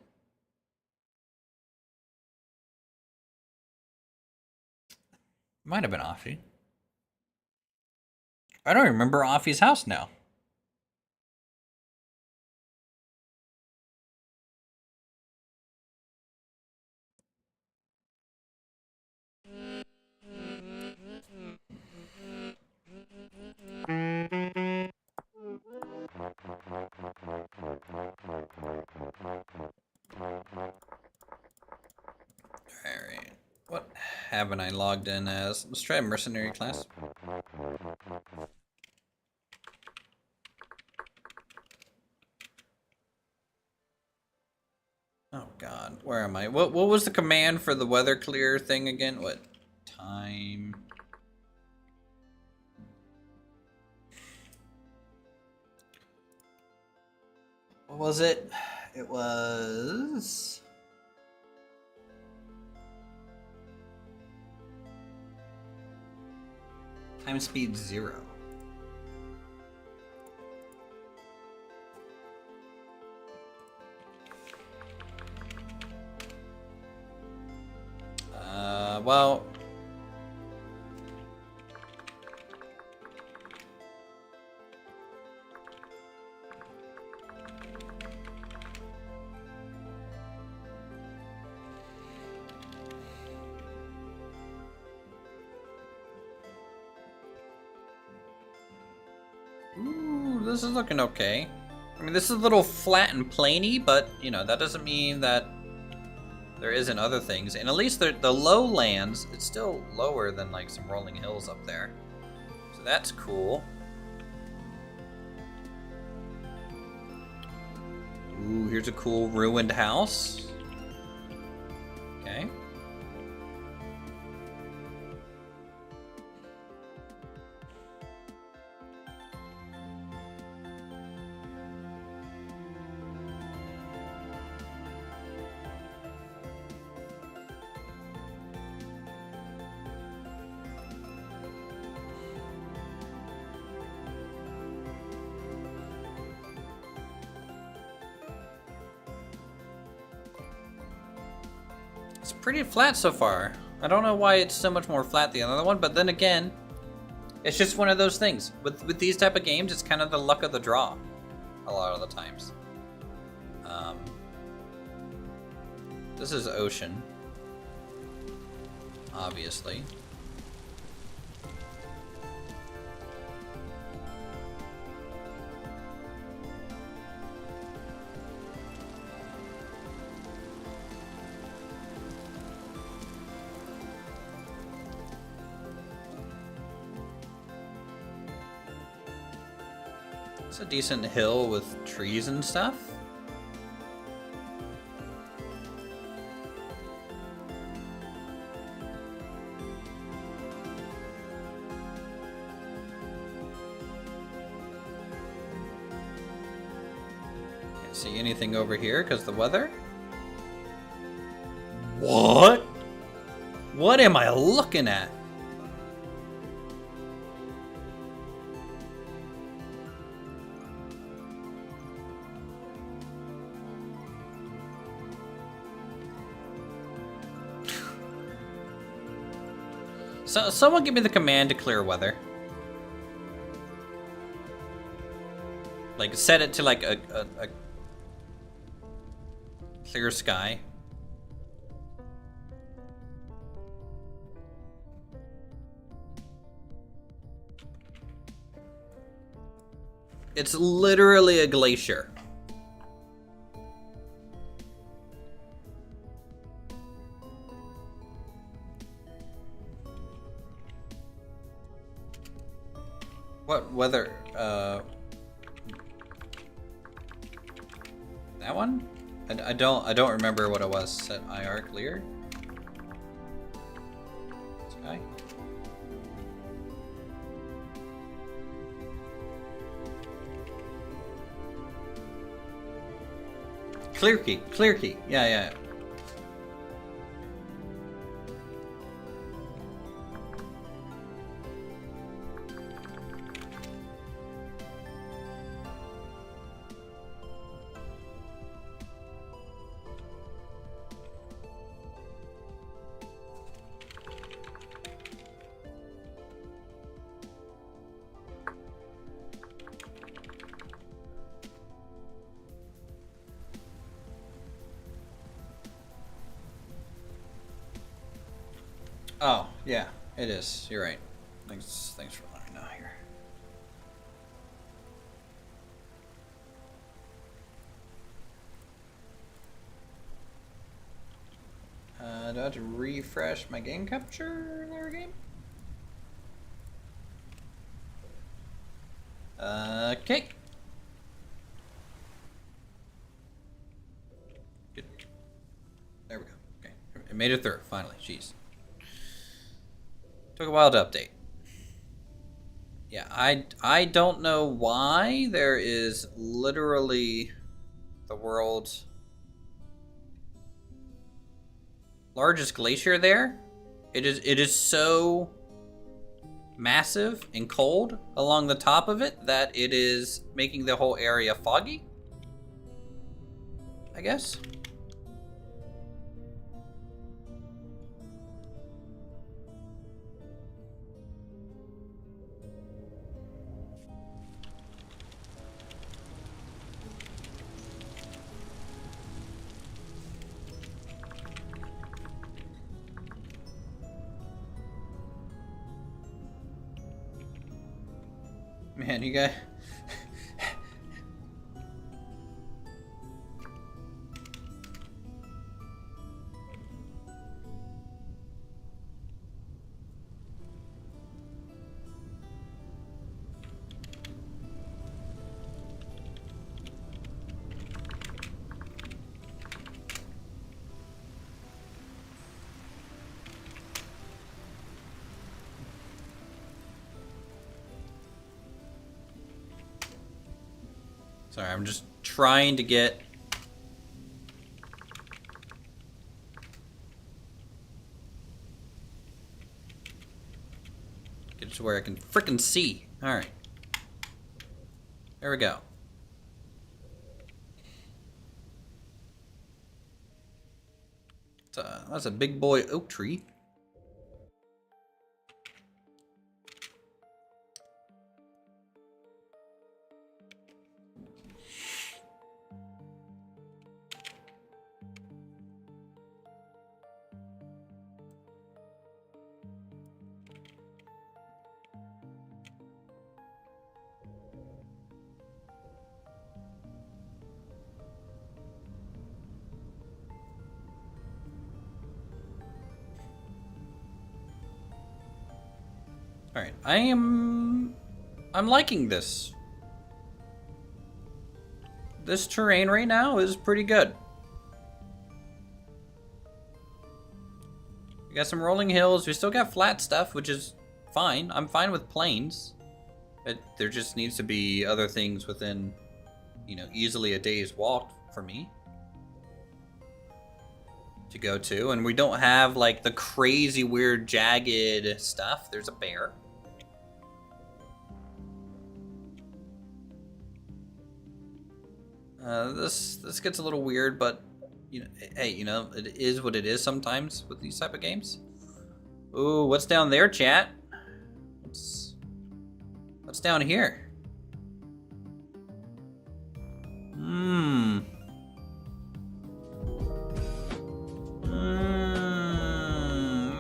Might have been Offie. I don't remember Offie's house now. Alright. What haven't I logged in as? Let's try a mercenary class. Oh god, where am I? What was the command for the weather clear thing again? What? Time. What was it? It was... time speed 0. Well... Ooh, this is looking okay. I mean, this is a little flat and plainy, but, you know, that doesn't mean that there isn't other things. And at least the lowlands, it's still lower than, like, some rolling hills up there. So that's cool. Ooh, here's a cool ruined house. Okay. It's pretty flat so far. I don't know why it's so much more flat than the other one, but then again, it's just one of those things. With these type of games, it's kind of the luck of the draw a lot of the times. This is ocean, obviously. It's a decent hill with trees and stuff. Can't see anything over here because the weather. What? What am I looking at? So, someone give me the command to clear weather. Like, set it to like a clear sky. It's literally a glacier. What weather? That one? I don't remember what it was. Set IR clear. Sky. Clear key. Clear key. Yeah. Oh, yeah, it is. You're right. Thanks for letting me know here. Do I have to refresh my game capture there again? Okay. Good. There we go. Okay. It made it through, finally. Jeez. Took a while to update. Yeah, I don't know why there is literally the world's largest glacier there. It is so massive and cold along the top of it that it is making the whole area foggy, I guess. Man, you guys. Sorry, I'm just trying to get it to where I can frickin' see. All right, there we go. That's a big boy oak tree. Alright, I'm liking this. This terrain right now is pretty good. We got some rolling hills. We still got flat stuff, which is fine. I'm fine with plains. But there just needs to be other things within, you know, easily a day's walk for me to go to. And we don't have, like, the crazy, weird, jagged stuff. There's a bear. This gets a little weird, but you know, hey, you know, it is what it is sometimes with these type of games. Ooh, what's down there, chat? What's down here?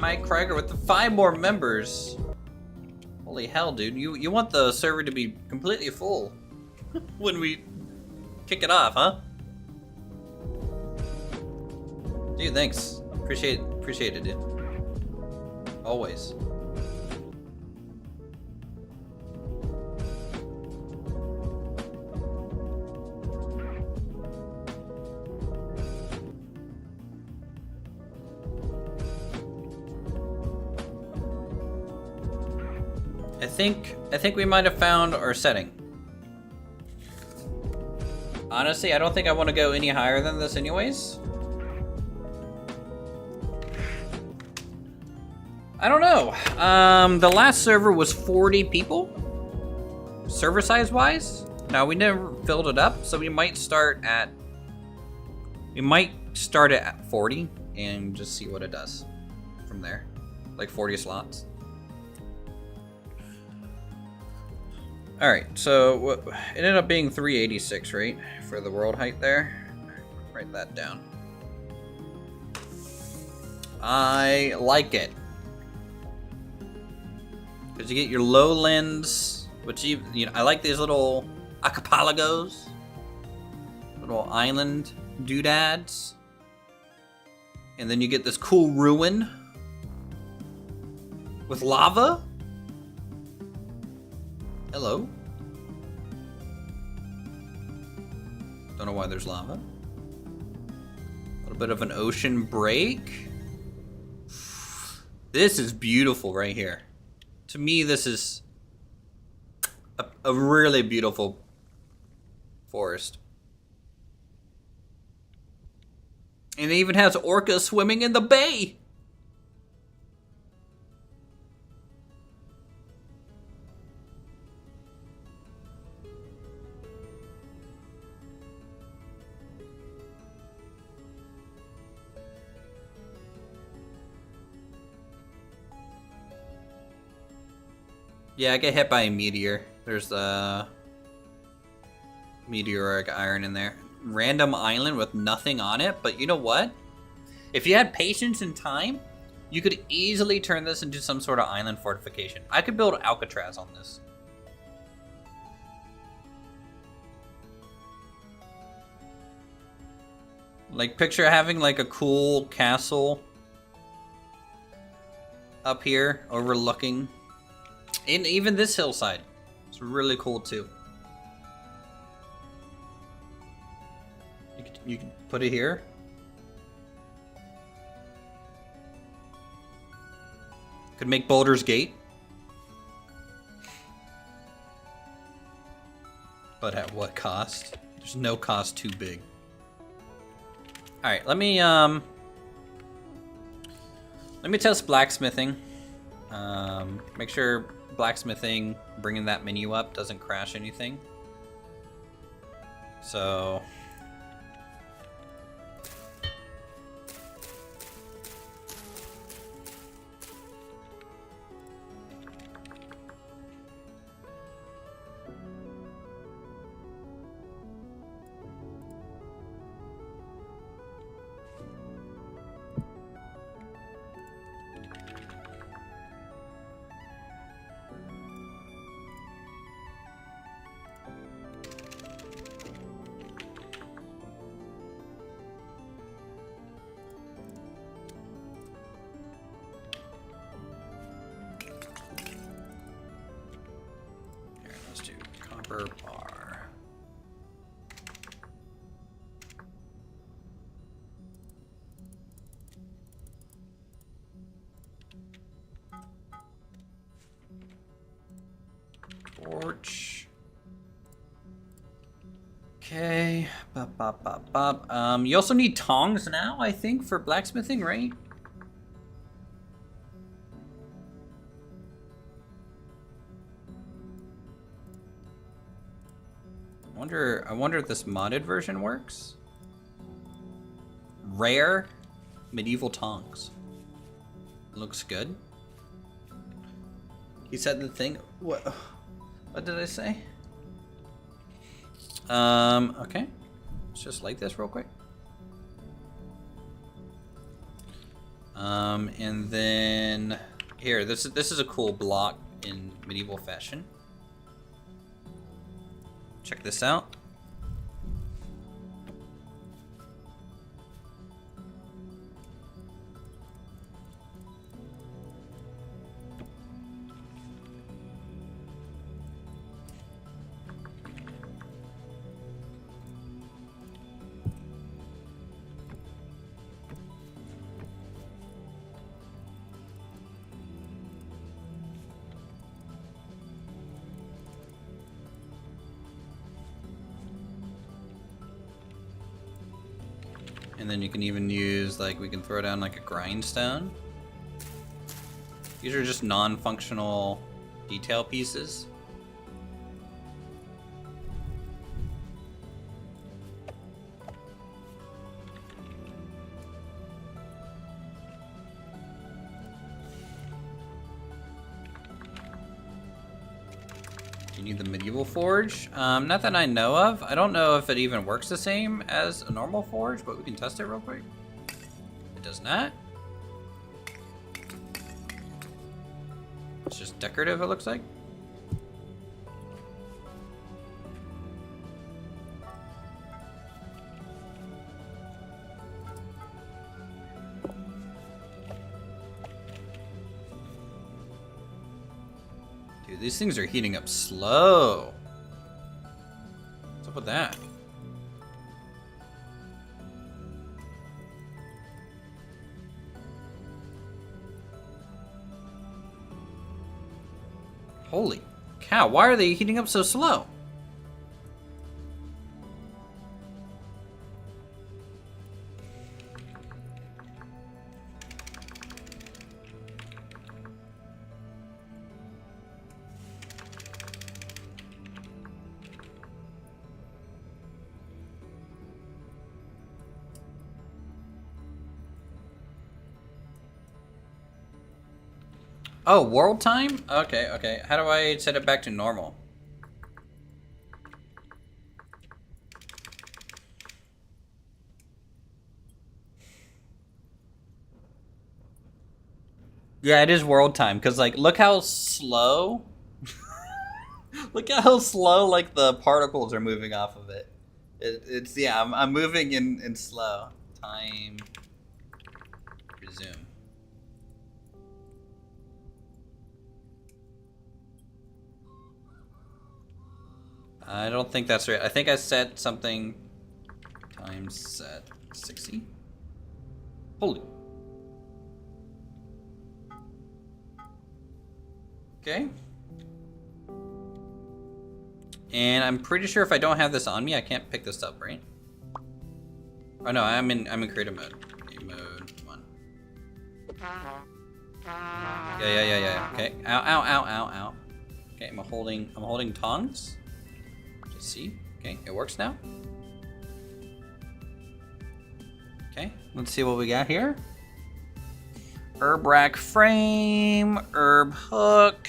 Mike Krieger with the 5 more members. Holy hell, dude! You want the server to be completely full when we kick it off, huh? Dude, thanks. Appreciate it, dude. Always. I think we might have found our setting. Honestly, I don't think I want to go any higher than this anyways. I don't know. The last server was 40 people, server size wise. Now we never filled it up, so we might start at 40 and just see what it does from there, like 40 slots. All right, so it ended up being 386, right, for the world height there. Write that down. I like it. Because you get your lowlands, which you know, I like these little archipelagos, little island doodads, and then you get this cool ruin with lava. Hello. Don't know why there's lava. A little bit of an ocean break. This is beautiful right here. To me, this is a really beautiful forest. And it even has orcas swimming in the bay. Yeah, I get hit by a meteor. There's meteoric iron in there. Random island with nothing on it, but you know what? If you had patience and time, you could easily turn this into some sort of island fortification. I could build Alcatraz on this. Like, picture having like a cool castle up here overlooking. And even this hillside. It's really cool too. You can put it here. Could make Baldur's Gate. But at what cost? There's no cost too big. Alright, let me test blacksmithing. Make sure blacksmithing, bringing that menu up, doesn't crash anything. So per bar. Torch. Okay. Bop, bop, bop, bop. You also need tongs now, I think, for blacksmithing, right? I wonder if this modded version works. Rare medieval tongs. Looks good. He said the thing. What did I say? Okay. Let's just light this real quick. And then here, this is a cool block in medieval fashion. Check this out. And then you can even use, like, we can throw down like a grindstone. These are just non-functional detail pieces. You need the medieval forge. Not that I know of. I don't know if it even works the same as a normal forge, but we can test it real quick. It does not. It's just decorative, it looks like. Dude, these things are heating up slow. What's up with that? Holy cow, why are they heating up so slow? Oh, world time? Okay, okay. How do I set it back to normal? Yeah, it is world time, because, like, look how slow... look at how slow, like, the particles are moving off of it. It's, yeah, I'm moving in slow. Time... resume. I don't think that's right. I think I set something... time set 60? Holy... Okay. And I'm pretty sure if I don't have this on me, I can't pick this up, right? Oh no, I'm in creative mode. Mode 1. Yeah. Okay. Ow. Okay, I'm holding tongs. Just see. Okay, it works now. Okay, let's see what we got here. Herb rack frame, herb hook,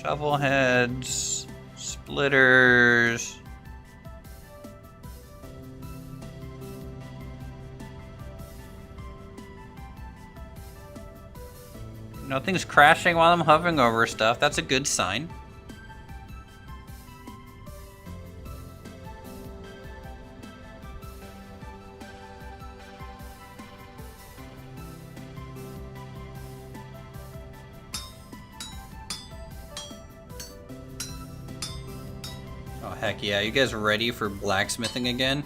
shovel heads, splitters. Nothing's crashing while I'm hovering over stuff. That's a good sign. heck yeah. You guys ready for blacksmithing again?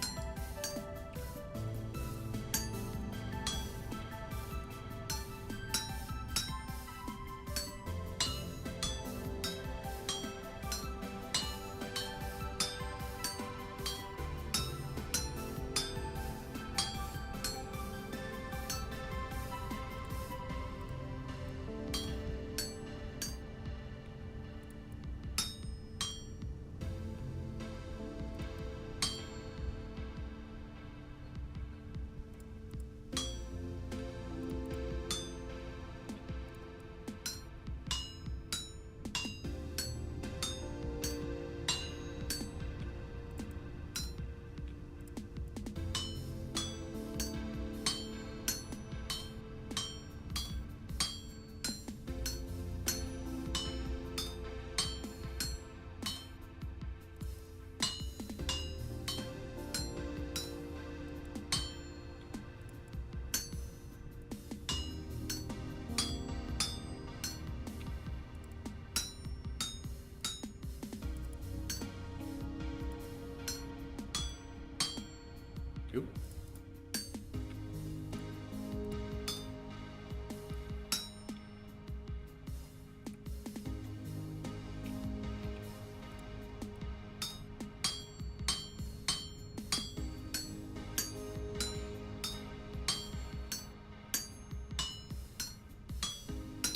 Oop.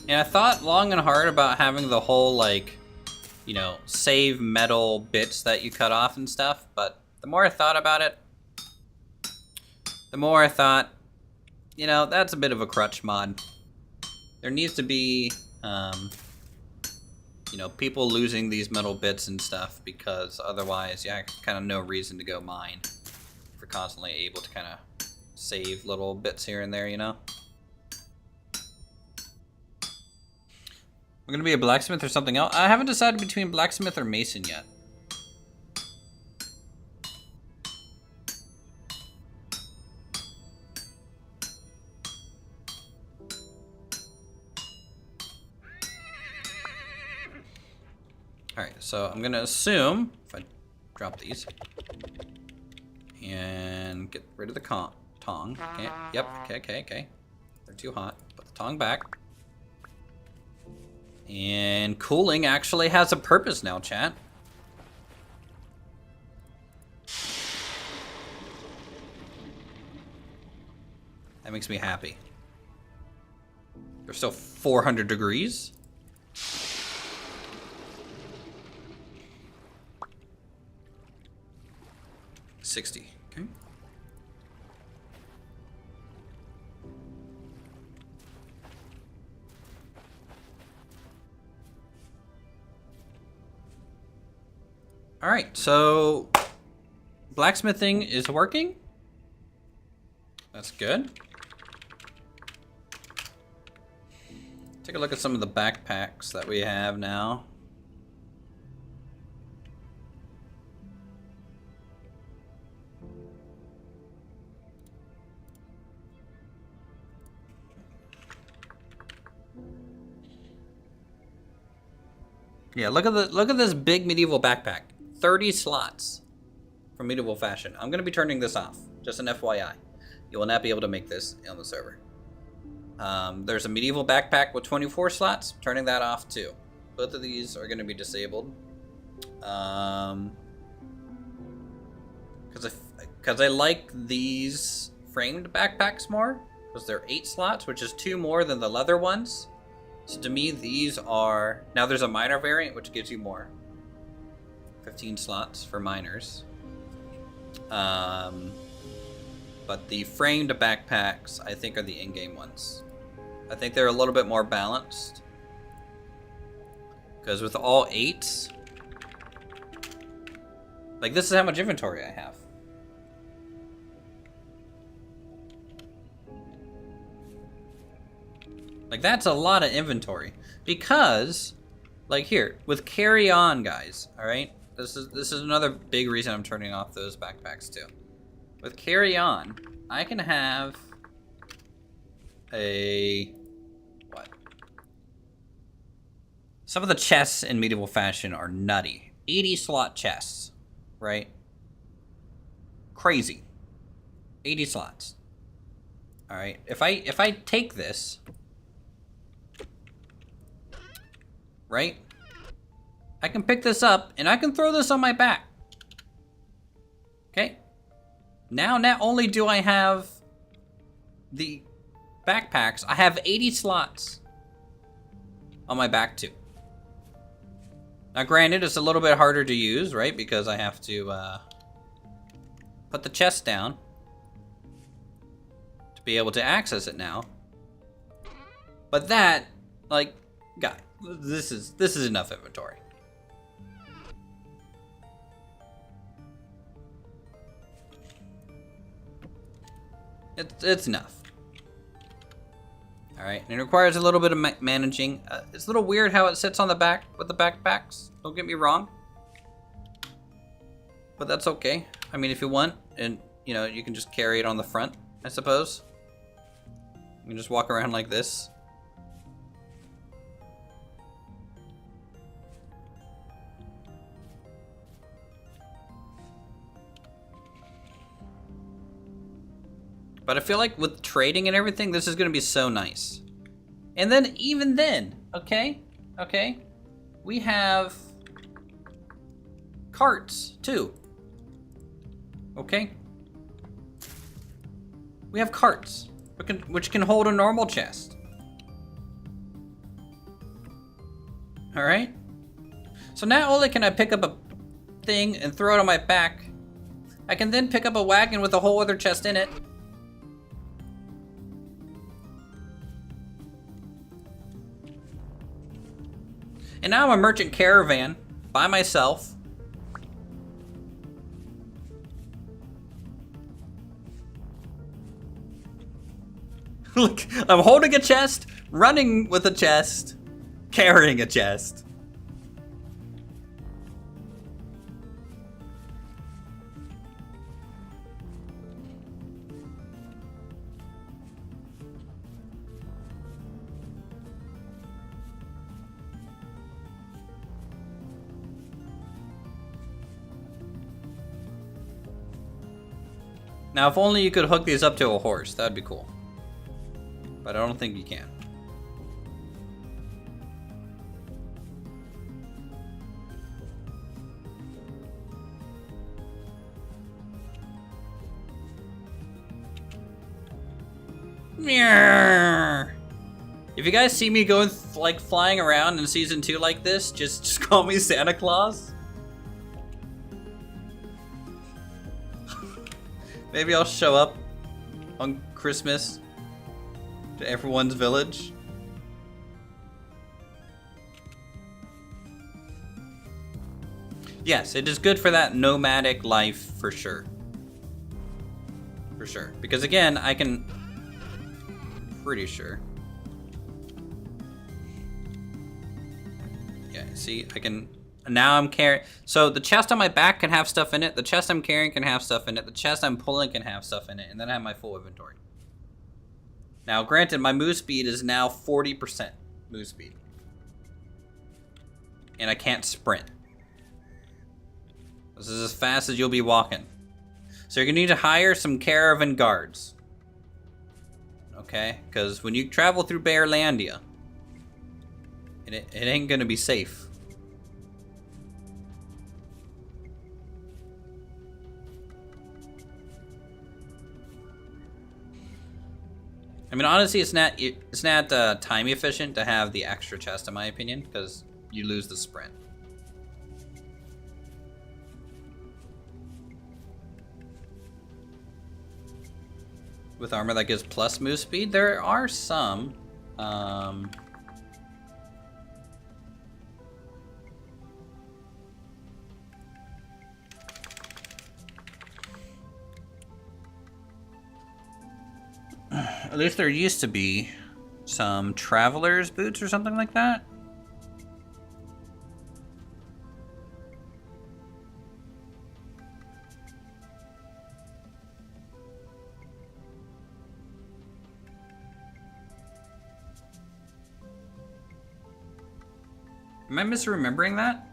And I thought long and hard about having the whole, like, you know, save metal bits that you cut off and stuff, but the more I thought about it, the more I thought, you know, that's a bit of a crutch mod. There needs to be, you know, people losing these metal bits and stuff, because otherwise, yeah, kind of no reason to go mine if you're constantly able to kind of save little bits here and there, you know? I'm gonna be a blacksmith or something else. I haven't decided between blacksmith or mason yet. Alright, so I'm gonna assume, if I drop these, and get rid of the tong. Okay, yep, okay. They're too hot. Put the tong back. And cooling actually has a purpose now, chat. That makes me happy. There's still 400 degrees. $60, okay. All right, so blacksmithing is working. That's good. Take a look at some of the backpacks that we have now. Yeah, look at this big medieval backpack. 30 slots from medieval fashion. I'm gonna be turning this off, just an FYI. You will not be able to make this on the server. There's a medieval backpack with 24 slots. Turning that off too. Both of these are gonna be disabled. Because I like these framed backpacks more, because they're 8 slots, which is 2 more than the leather ones. So to me, these are... Now there's a minor variant, which gives you more. 15 slots for minors. But the framed backpacks, I think, are the in-game ones. I think they're a little bit more balanced. Because with all 8s... Like, this is how much inventory I have. Like, that's a lot of inventory. Because, like here, with carry on, guys, alright? This is another big reason I'm turning off those backpacks too. With carry on, I can have a... what? Some of the chests in medieval fashion are nutty. 80 slot chests. right? Crazy. 80 slots. All right. If I take this, right? I can pick this up and I can throw this on my back. Okay. Now, not only do I have the backpacks, I have 80 slots on my back too. Now, granted, it's a little bit harder to use, right? Because I have to put the chest down to be able to access it now. But that, like, God, this is enough inventory. It's enough. All right, and it requires a little bit of managing. It's a little weird how it sits on the back with the backpacks. Don't get me wrong, but that's okay. I mean, if you want, and you know, you can just carry it on the front, I suppose. You can just walk around like this. But I feel like with trading and everything, this is going to be so nice. And then, even then, okay, we have carts, too. Okay? We have carts, which can hold a normal chest. Alright? So not only can I pick up a thing and throw it on my back, I can then pick up a wagon with a whole other chest in it. And now I'm a merchant caravan by myself. Look, I'm holding a chest, running with a chest, carrying a chest. Now, if only you could hook these up to a horse, that'd be cool. But I don't think you can. If you guys see me going like flying around in season 2 like this, just call me Santa Claus. Maybe I'll show up on Christmas to everyone's village. Yes, it is good for that nomadic life for sure. For sure. Because again, I can... Pretty sure. Yeah, see, I can... Now I'm carrying... So the chest on my back can have stuff in it. The chest I'm carrying can have stuff in it. The chest I'm pulling can have stuff in it. And then I have my full inventory. Now, granted, my move speed is now 40% move speed. And I can't sprint. This is as fast as you'll be walking. So you're going to need to hire some caravan guards. Okay? Because when you travel through Bearlandia, it ain't going to be safe. I mean, honestly, it's not time efficient to have the extra chest, in my opinion, because you lose the sprint. With armor that gives plus move speed, there are some. At least there used to be some traveler's boots or something like that. Am I misremembering that?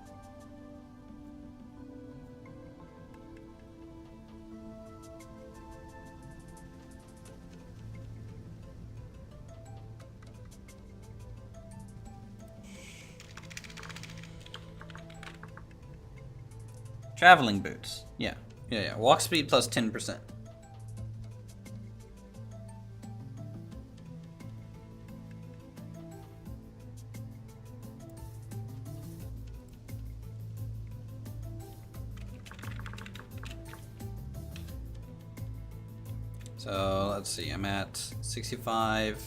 Traveling boots. Yeah. Yeah. Walk speed plus 10%. So let's see, I'm at 65.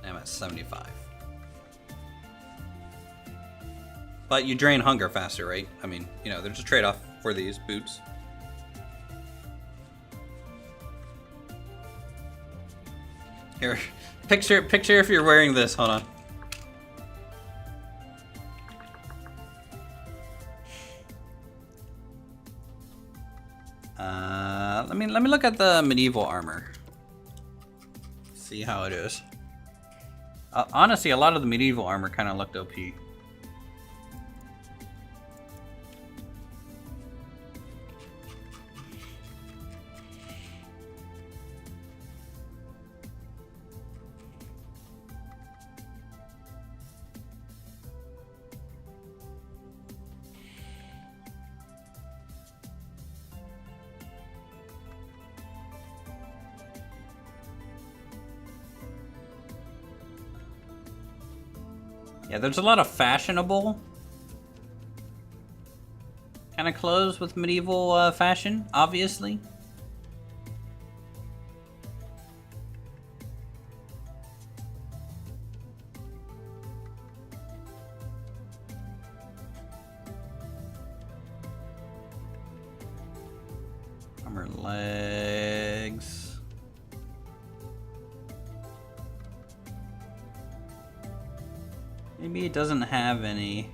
I'm at 75. But you drain hunger faster, right? I mean, you know, there's a trade-off for these boots. Here, picture if you're wearing this. Hold on. Let me look at the medieval armor. See how it is. Honestly, a lot of the medieval armor kind of looked OP. Yeah, there's a lot of fashionable kind of clothes with medieval fashion, obviously. Armor legs. Maybe it doesn't have any.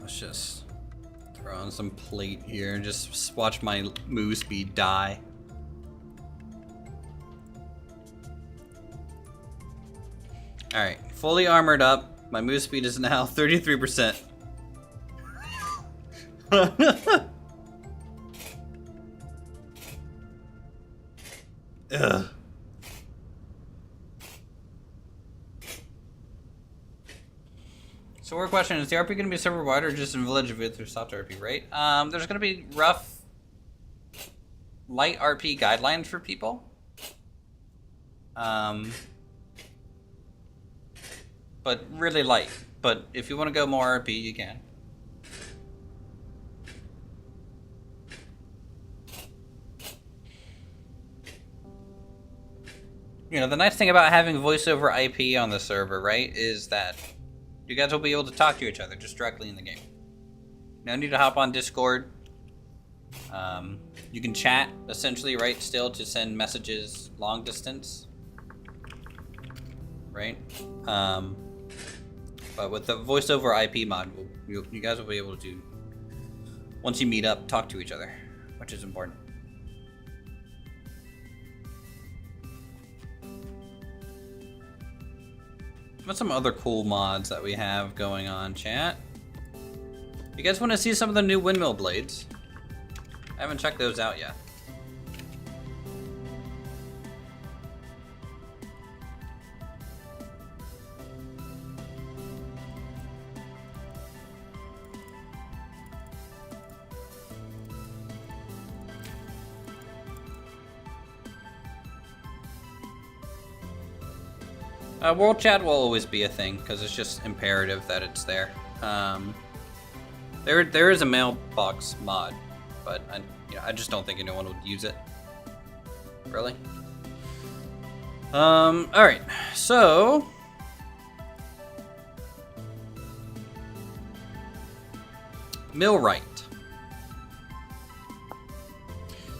Just throw on some plate here and just watch my move speed die. Alright, fully armored up. My move speed is now 33%. Ugh. So our question is the RP going to be server wide or just in Village of Uthris soft RP, right? There's going to be rough, light RP guidelines for people. But really light. But if you want to go more RP, you can. You know, the nice thing about having voice over IP on the server, right, is that you guys will be able to talk to each other just directly in the game. No need to hop on Discord. You can chat, essentially, right, still to send messages long distance. Right? But with the voice over IP mod, you guys will be able to, once you meet up, talk to each other, which is important. What's some other cool mods that we have going on, chat? You guys want to see some of the new windmill blades? I haven't checked those out yet. World chat will always be a thing because it's just imperative that it's there. There is a mailbox mod, but I just don't think anyone would use it. Really? All right. So millwright.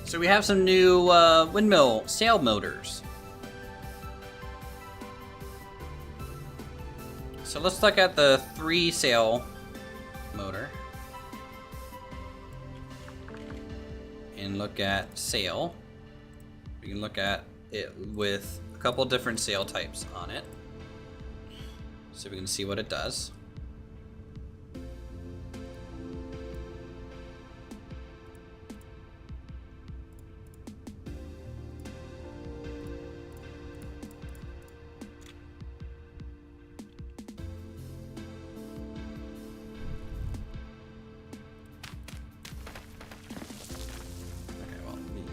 So we have some new windmill sail motors. So let's look at the 3-sail motor. And look at sail. We can look at it with a couple different sail types on it. So we can see what it does.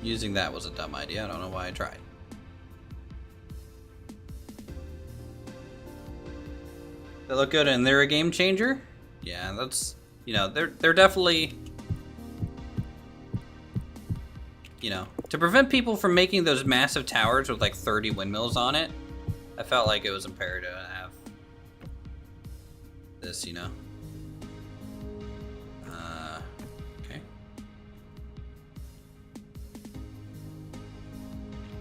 Using that was a dumb idea. I don't know why I tried. They look good and they're a game changer? Yeah, that's, you know, they're definitely, you know, to prevent people from making those massive towers with like 30 windmills on it, I felt like it was imperative to have this, you know. Okay.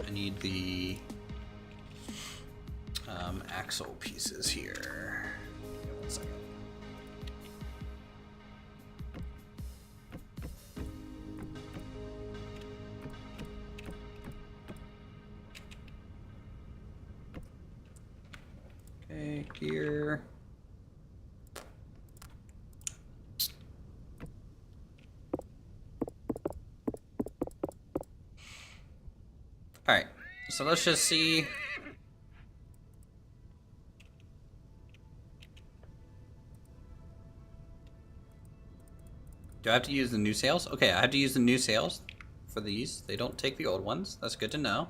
I need the axle pieces here. Give me 1 second. Okay, gear. All right, so let's just see. Do I have to use the new sails? Okay, I have to use the new sails for these. They don't take the old ones. That's good to know.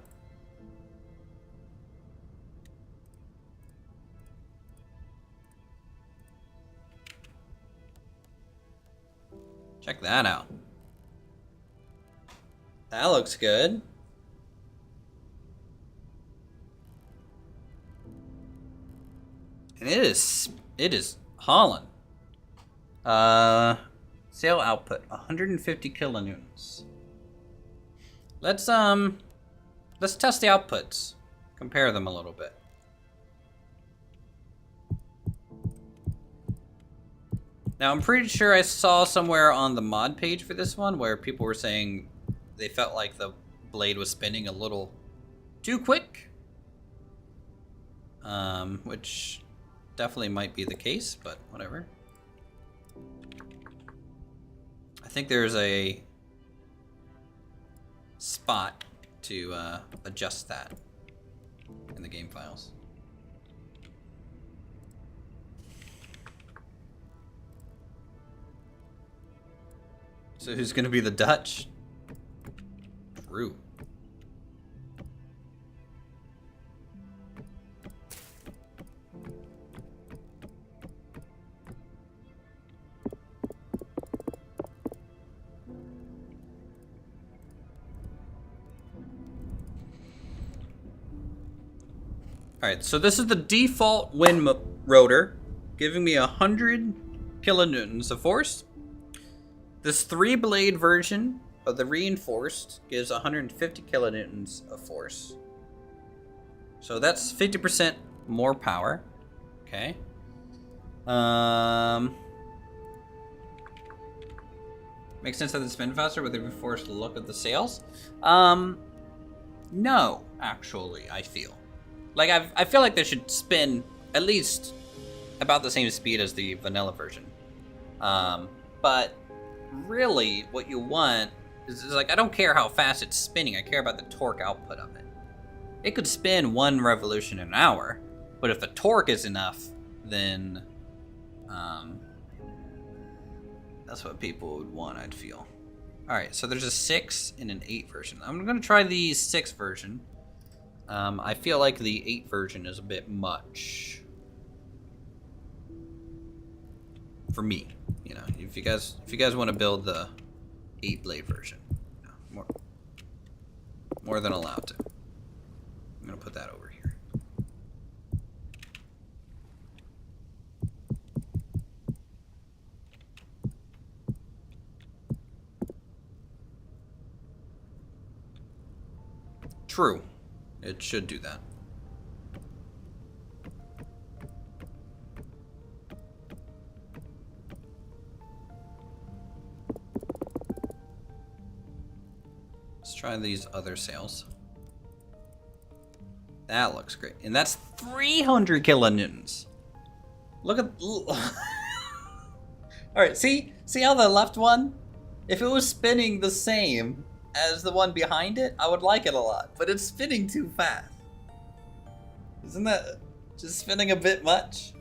Check that out. That looks good. And it is hauling. Sail output 150 kilonewtons. Let's test the outputs. Compare them a little bit. Now I'm pretty sure I saw somewhere on the mod page for this one where people were saying they felt like the blade was spinning a little too quick. Which definitely might be the case, but whatever. I think there's a spot to adjust that in the game files. So who's gonna be the Dutch? True. Alright, so this is the default wind rotor, giving me 100 kilonewtons of force. This 3-blade version of the reinforced gives 150 kilonewtons of force. So that's 50% more power. Okay. Makes sense that it spin faster with the reinforced look of the sails. No, actually, I feel. Like, I feel like they should spin at least about the same speed as the vanilla version. But really, what you want is like, I don't care how fast it's spinning, I care about the torque output of it. It could spin 1 revolution an hour, but if the torque is enough, then that's what people would want, I'd feel. Alright, so there's a 6 and an 8 version. I'm gonna try the 6 version. I feel like the 8 version is a bit much for me. You know, if you guys want to build the 8-blade version, you know, more than allowed to. I'm gonna put that over here. True. It should do that. try these other sails. That looks great. And that's 300 kilonewtons. Look at... Alright, see how the left one? If it was spinning the same as the one behind it, I would like it a lot. But it's spinning too fast. Isn't that just spinning a bit much?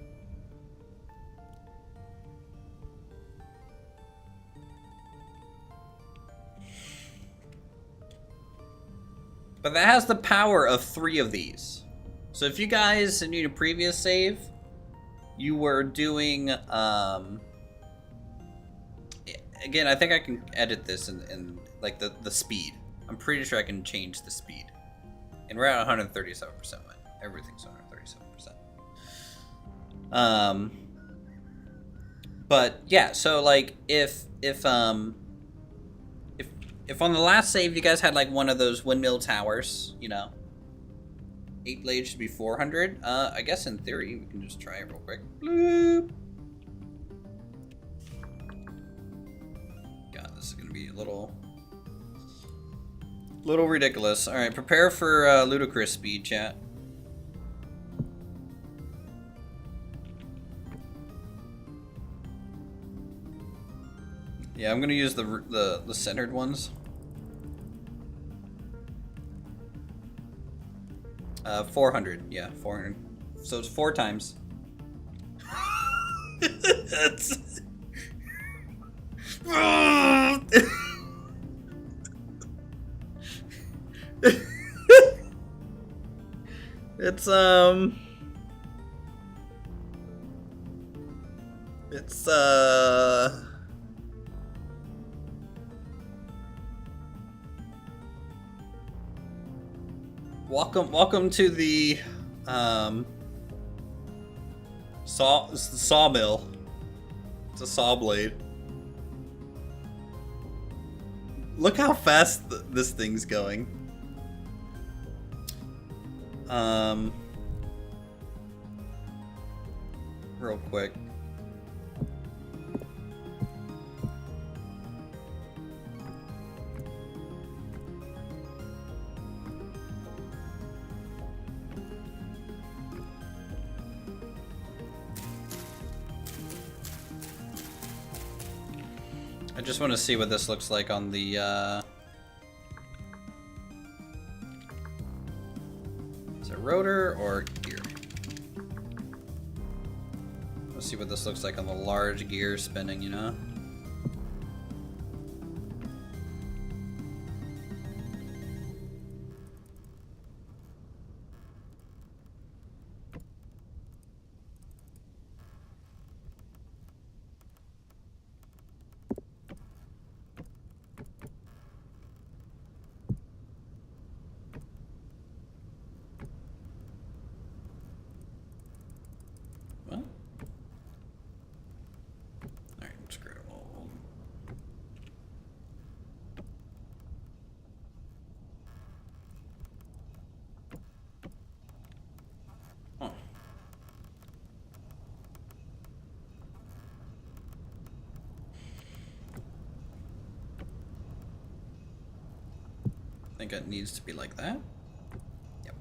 But that has the power of 3 of these. So if you guys in your previous save, you were doing, again, I think I can edit this in like the speed. I'm pretty sure I can change the speed. And we're at 137%. Everything's 137%. But yeah, so like if on the last save you guys had like one of those windmill towers, you know, 8 blades should be 400. I guess in theory we can just try it real quick. Bloop. God, this is gonna be a little ridiculous. All right, prepare for ludicrous speed, chat. Yeah, I'm gonna use the centered ones. 400, yeah, 400. So it's 4 times. It's Welcome to the sawmill. It's a saw blade. Look how fast this thing's going. Real quick. I just want to see what this looks like on the, is it rotor or gear? Let's see what this looks like on the large gear spinning, you know? I think it needs to be like that. Yep.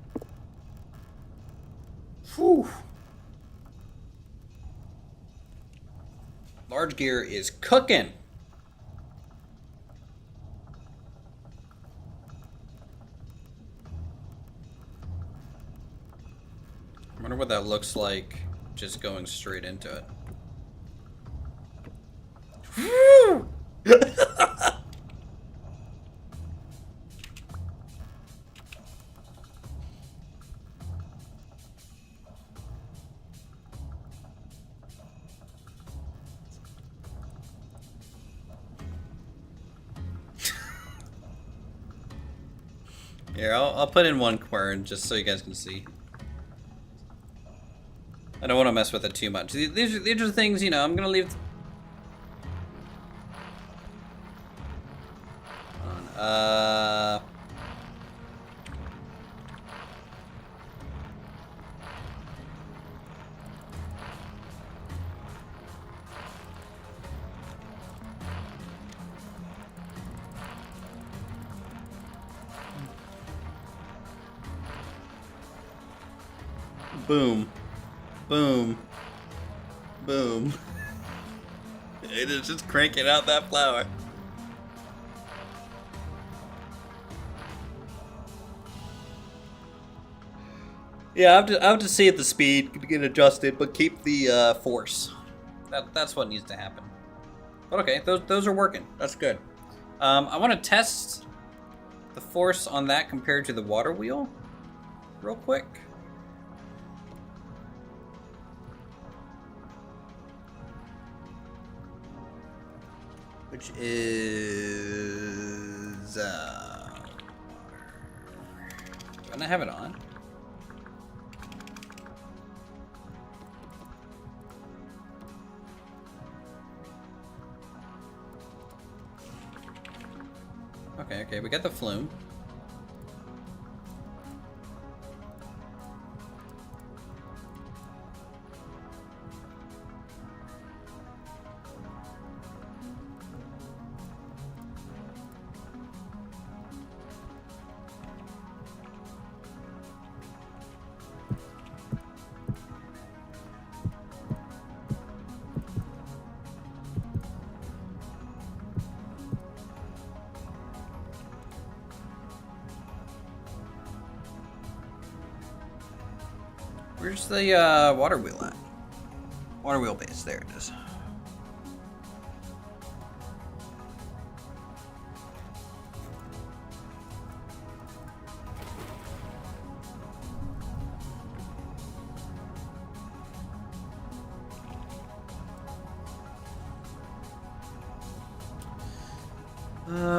Whew. Large gear is cooking. I wonder what that looks like just going straight into it. Whew. Here, I'll put in one quern just so you guys can see. I don't want to mess with it too much. These are things, you know, I'm gonna leave. Hold on. Boom. Boom. Boom. It is just cranking out that flower. Yeah, I have to see if the speed can get adjusted, but keep the force. That's what needs to happen. But okay, those are working. That's good. I want to test the force on that compared to the water wheel real quick. Which is water. Do I have it on? Okay, we got the flume. Where's the water wheel at? Water wheel base, there it is.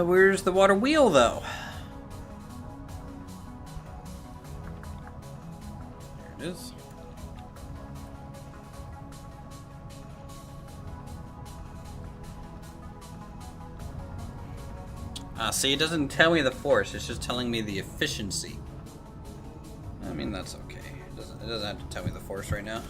Where's the water wheel though? There it is. See, it doesn't tell me the force, it's just telling me the efficiency. I mean, that's okay. It doesn't have to tell me the force right now.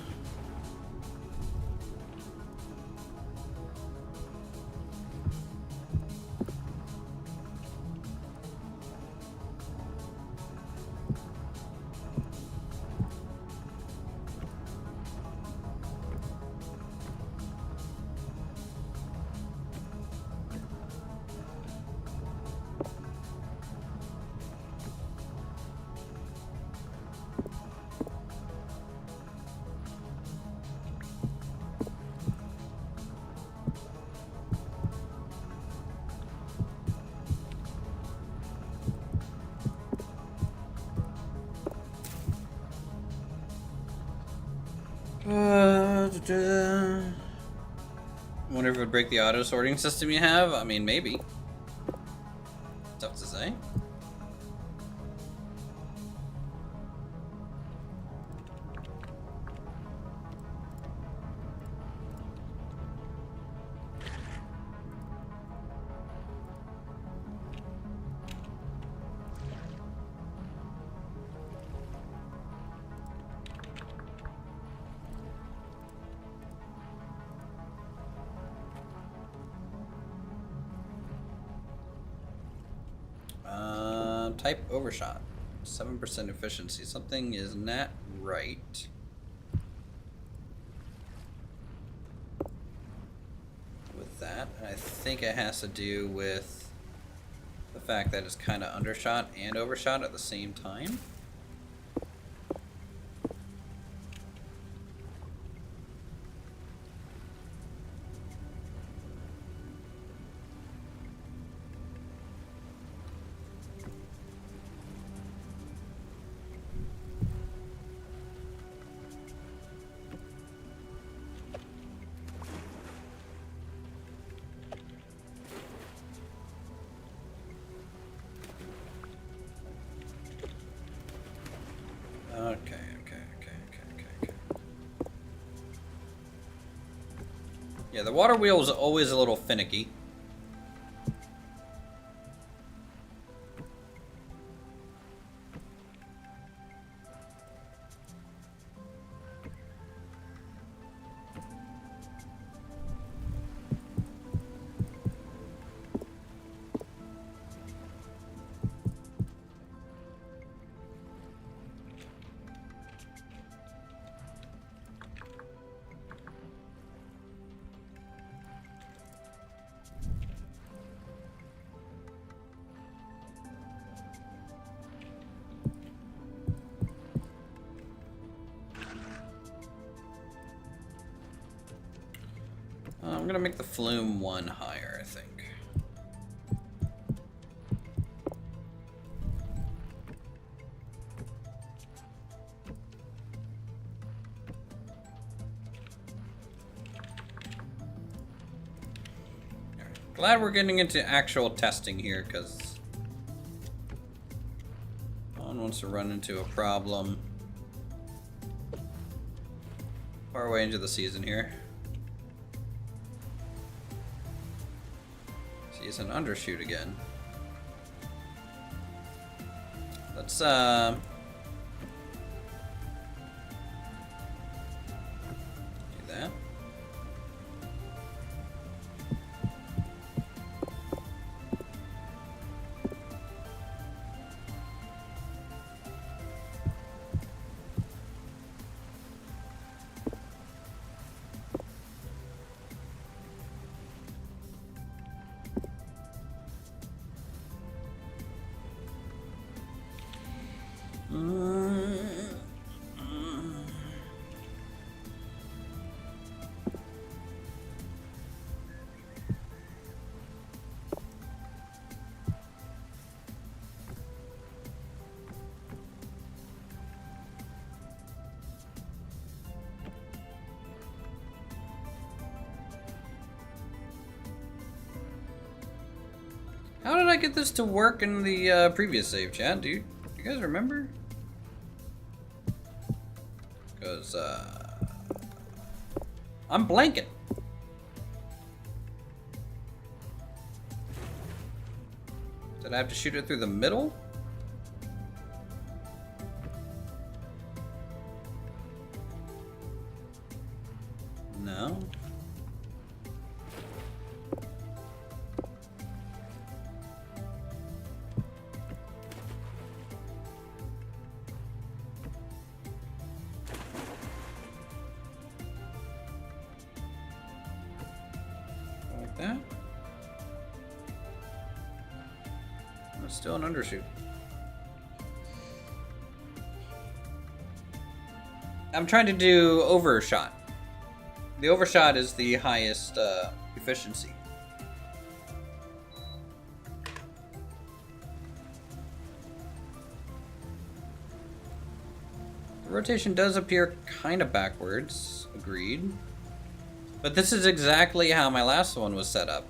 Wonder if it would break the auto sorting system you have. I mean, maybe. Tough to say. Type overshot, 7% efficiency. Something is not right. With that, and I think it has to do with the fact that it's kind of undershot and overshot at the same time. Okay. Yeah, the water wheel is always a little finicky. I'm gonna make the flume 1 higher, I think. Glad we're getting into actual testing here, because no one wants to run into a problem far away into the season here. See, it's an undershoot again. Let's do that. How did I get this to work in the previous save, chat, dude? You guys remember? Because, I'm blanking. Did I have to shoot it through the middle? No. That. It's still an undershoot. I'm trying to do overshot. The overshot is the highest efficiency. The rotation does appear kind of backwards. Agreed. But this is exactly how my last one was set up.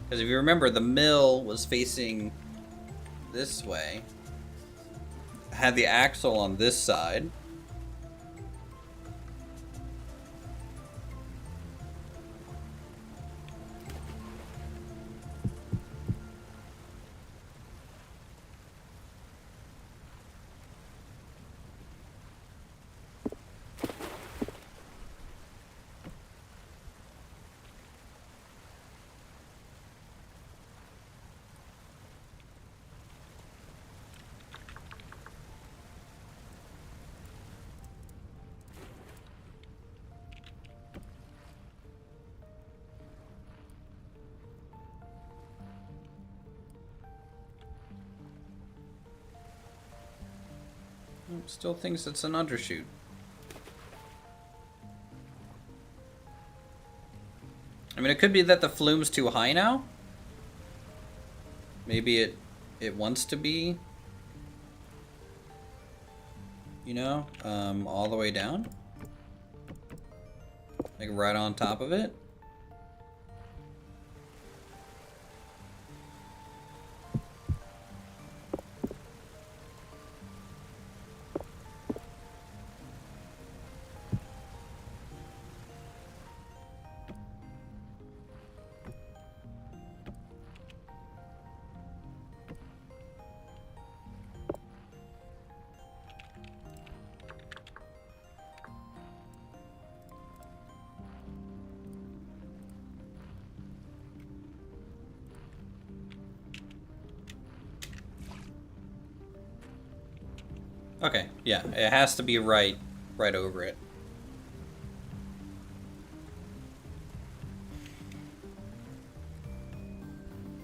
Because if you remember, the mill was facing this way. I had the axle on this side. Still thinks it's an undershoot. I mean, it could be that the flume's too high now. Maybe it wants to be, you know, all the way down. Like right on top of it. Okay, yeah, it has to be right over it.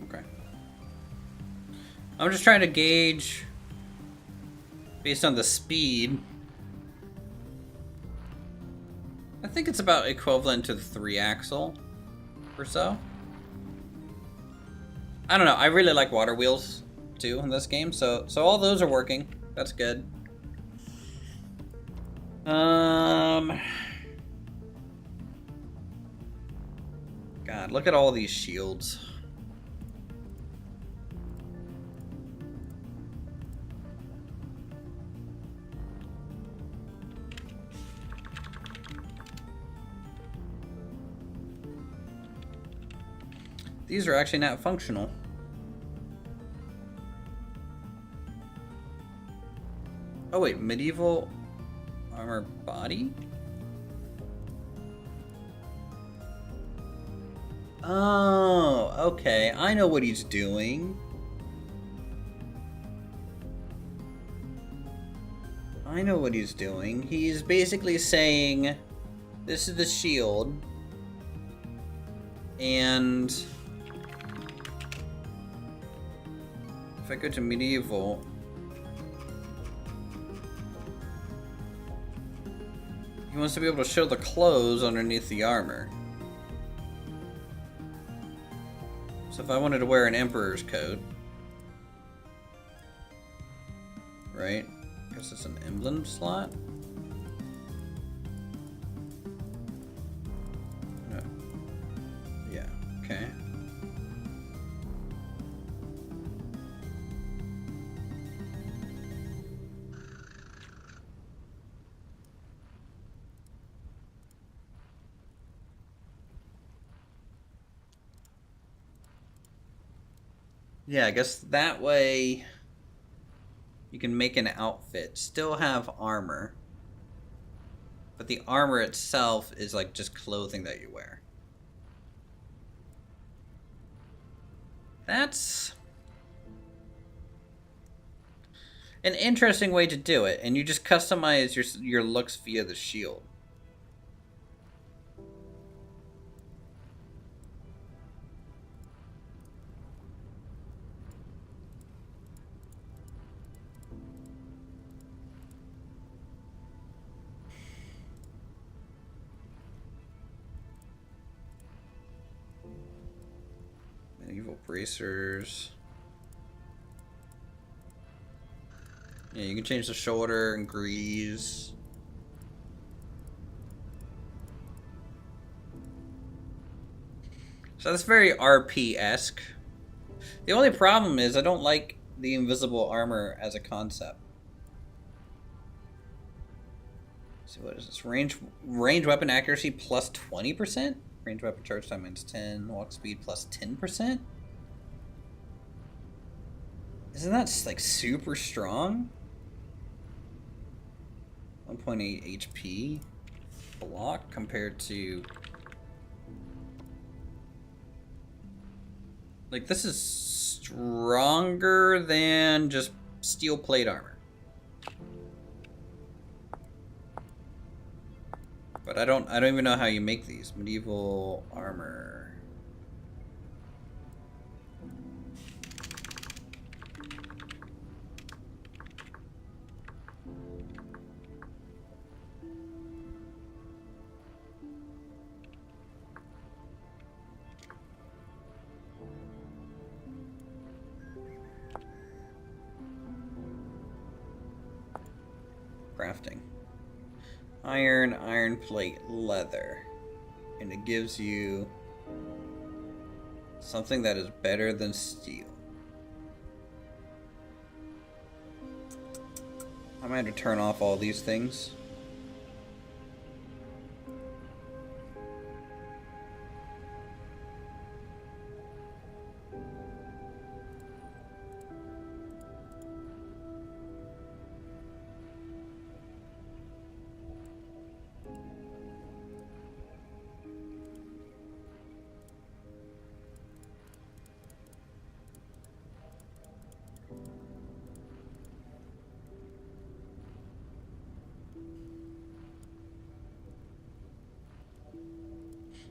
Okay. I'm just trying to gauge based on the speed. I think it's about equivalent to the 3-axle or so. I don't know. I really like water wheels too in this game, so all those are working. That's good. God, look at all these shields. These are actually not functional. Oh wait, medieval armor body? Oh, okay. I know what he's doing. I know what he's doing. He's basically saying, this is the shield, and if I go to medieval, he wants to be able to show the clothes underneath the armor. So if I wanted to wear an emperor's coat, right? I guess it's an emblem slot. No. Yeah, okay. Yeah, I guess that way you can make an outfit, still have armor, but the armor itself is like just clothing that you wear. That's an interesting way to do it, and you just customize your looks via the shield. Medieval bracers. Yeah, you can change the shoulder and grease. So that's very RP-esque. The only problem is I don't like the invisible armor as a concept. So what is this? Range weapon accuracy plus 20%? Range weapon charge time minus 10. Walk speed plus 10%? Isn't that like super strong? 1.8 HP block compared to... Like, this is stronger than just steel plate armor. But I don't even know how you make these. Medieval armor. Crafting. Iron plate, leather. And it gives you something that is better than steel. I might have to turn off all these things.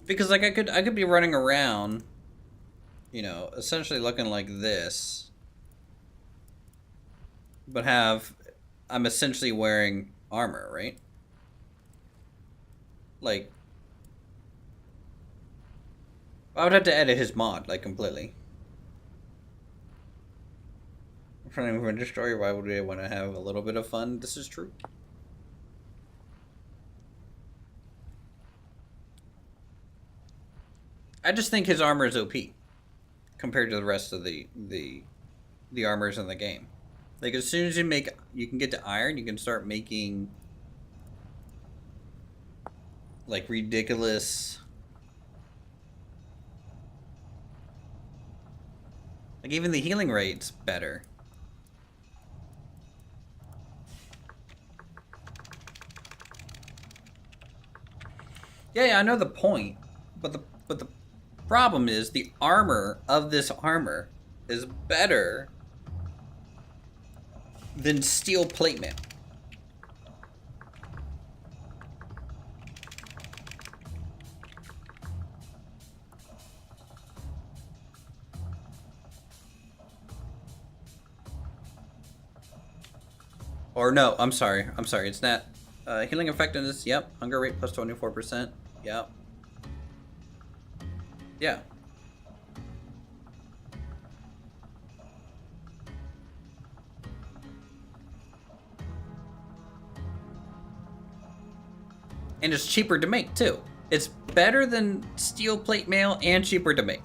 Because like I could be running around, you know, essentially looking like this, but I'm essentially wearing armor, right? Like I would have to edit his mod, like, completely. From a destroyer, why would we want to have a little bit of fun? This is true. I just think his armor is OP compared to the rest of the armors in the game. Like, as soon as you can get to iron, you can start making like ridiculous, like even the healing rate's better. Yeah, I know the point, but the problem is the armor of this armor is better than steel plate mail. Or no, I'm sorry. It's not. Healing effectiveness, yep. Hunger rate plus 24%, yep. Yeah. And it's cheaper to make, too. It's better than steel plate mail and cheaper to make.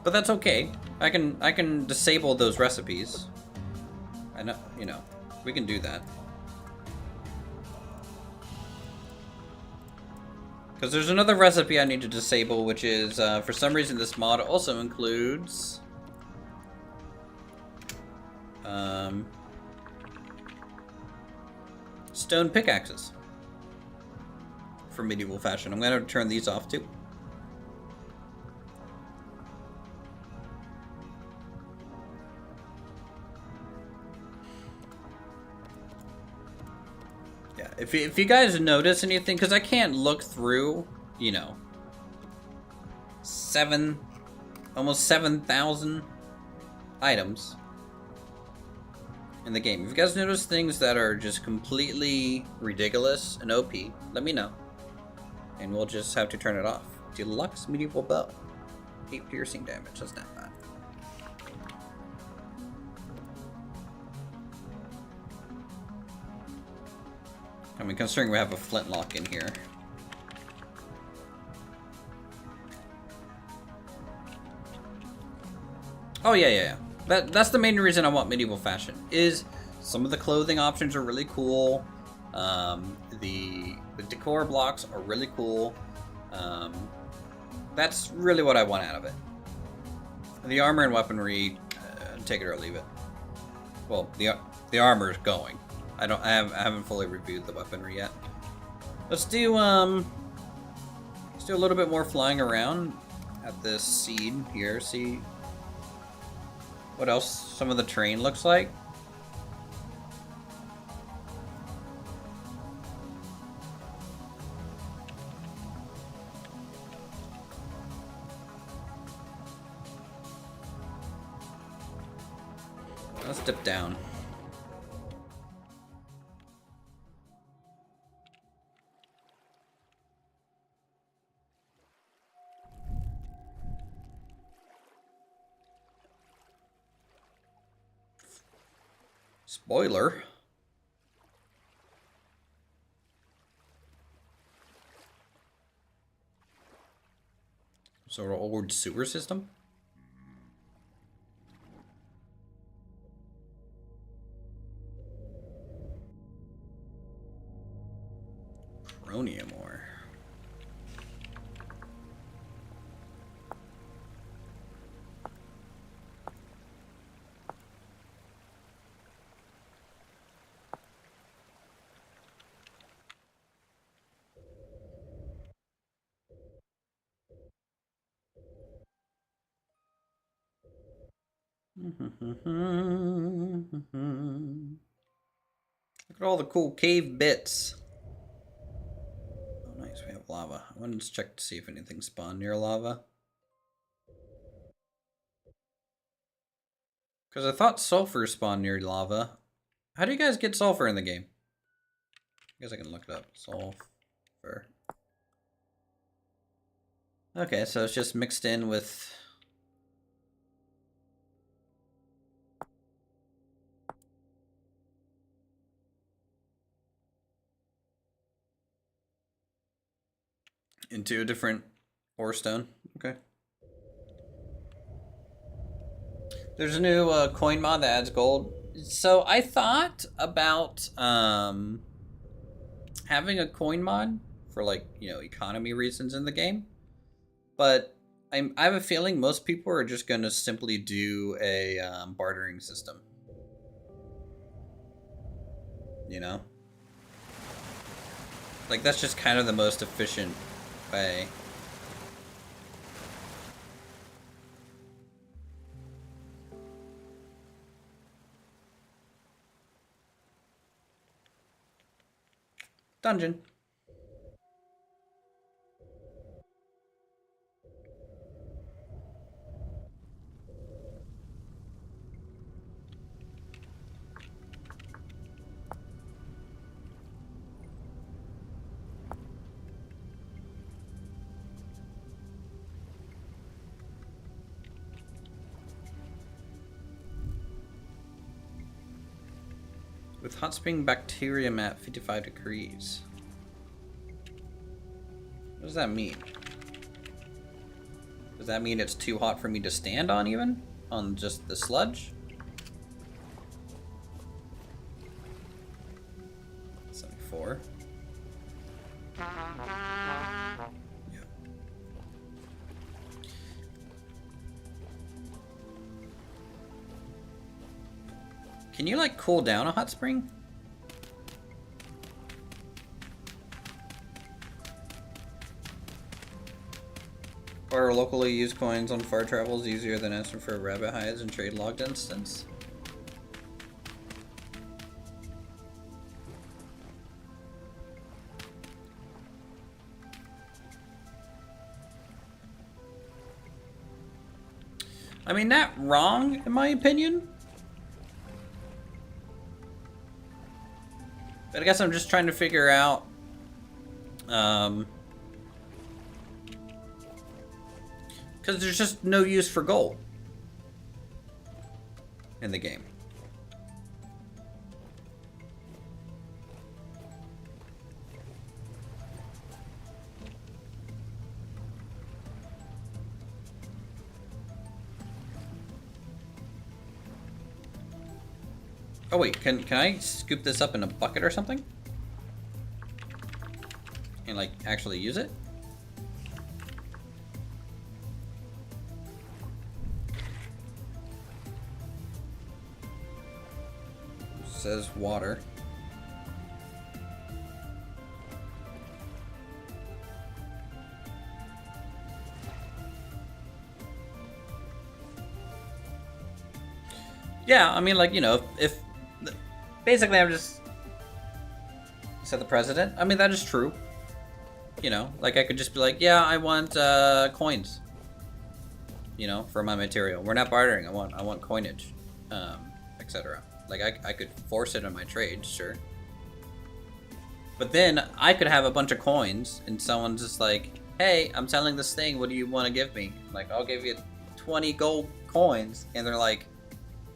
But that's okay. I can disable those recipes. I know, you know, we can do that. Because there's another recipe I need to disable, which is, for some reason this mod also includes stone pickaxes for medieval fashion. I'm going to turn these off too. Yeah, if you guys notice anything, because I can't look through, you know, almost 7,000 items in the game. If you guys notice things that are just completely ridiculous and OP, let me know. And we'll just have to turn it off. Deluxe medieval bow. 8 piercing damage, that's not bad. I mean, considering we have a flintlock in here. Oh yeah. That's the main reason I want medieval fashion. Is some of the clothing options are really cool. The decor blocks are really cool. That's really what I want out of it. The armor and weaponry, take it or leave it. Well, the armor is going. I haven't fully reviewed the weaponry yet. Let's do a little bit more flying around at this seed here. See what else some of the terrain looks like. Let's dip down. Spoiler. Sort of old sewer system. Chromium ore. Look at all the cool cave bits. lava. I wanted to check to see if anything spawned near lava. Because I thought sulfur spawned near lava. How do you guys get sulfur in the game? I guess I can look it up. Sulfur. Okay, so it's just mixed in with... into a different ore stone. Okay. There's a new coin mod that adds gold. So I thought about having a coin mod for, like, you know, economy reasons in the game. But I have a feeling most people are just going to simply do a bartering system. You know? Like, that's just kind of the most efficient way. Dungeon. With hot spring bacterium at 55 degrees. What does that mean? Does that mean it's too hot for me to stand on even? On just the sludge? 74. Yeah. Can you, like, cool down a hot spring? Or locally used coins on far travel is easier than asking for rabbit hides and trade logged instance. I mean, not wrong, in my opinion. But I guess I'm just trying to figure out, because there's just no use for gold in the game. Oh wait, can I scoop this up in a bucket or something? And, like, actually use it? It says water. Yeah, I mean, like, you know, if basically I'm just set the precedent. I mean, that is true. You know, like, I could just be like, yeah, I want coins. You know, for my material. We're not bartering. I want coinage, etc. Like, I could force it on my trade, sure. But then I could have a bunch of coins, and someone's just like, hey, I'm selling this thing. What do you want to give me? Like, I'll give you 20 gold coins, and they're like,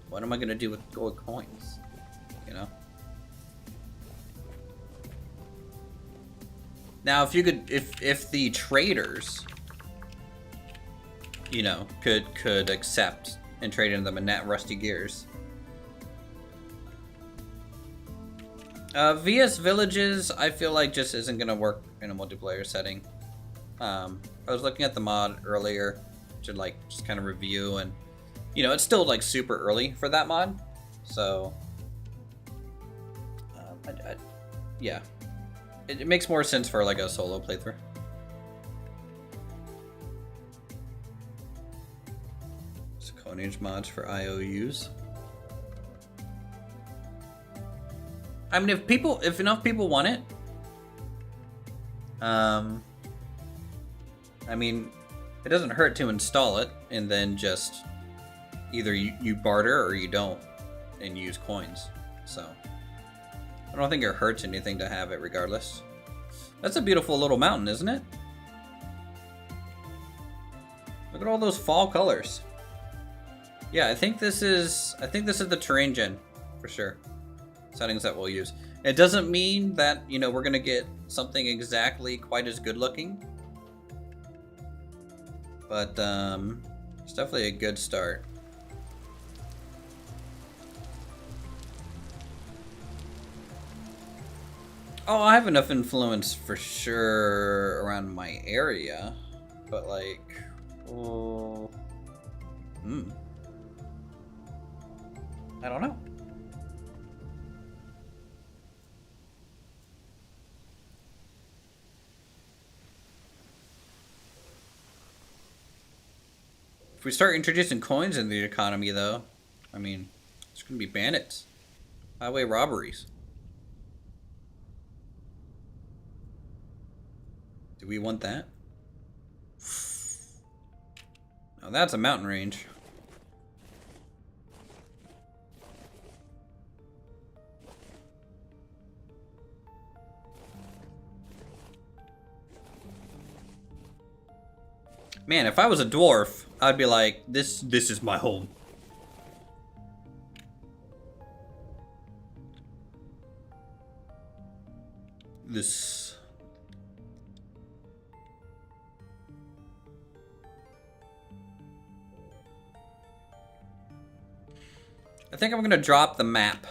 what am I gonna do with gold coins? You know? Now, if you could, if the traders, you know, could accept and trade in them in net rusty gears. VS Villages, I feel like just isn't gonna work in a multiplayer setting. I was looking at the mod earlier to, like, just kind of review, and you know, it's still, like, super early for that mod, so yeah, it makes more sense for, like, a solo playthrough. So coinage mods for IOUs. I mean, if enough people want it, I mean, it doesn't hurt to install it and then just either you barter or you don't and use coins. So I don't think it hurts anything to have it regardless. That's a beautiful little mountain, isn't it? Look at all those fall colors. Yeah, I think this is the terrain gen for sure. Settings that we'll use. It doesn't mean that, you know, we're gonna get something exactly quite as good looking. But it's definitely a good start. Oh, I have enough influence for sure around my area, but like, I don't know. If we start introducing coins in the economy, though, I mean, it's gonna be bandits, highway robberies. Do we want that? Oh, that's a mountain range. Man, if I was a dwarf, I'd be like, this is my home. This. I think I'm gonna drop the map.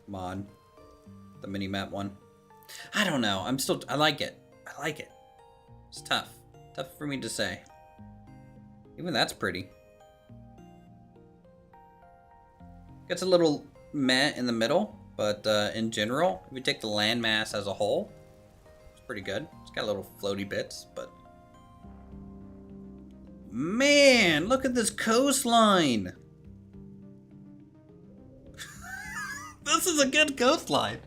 Come on. The mini map one. I don't know. I like it. I like it. It's tough. Tough for me to say. Even that's pretty. Gets a little meh in the middle, but in general, if we take the landmass as a whole, it's pretty good. It's got little floaty bits, but man, look at this coastline. This is a good coastline.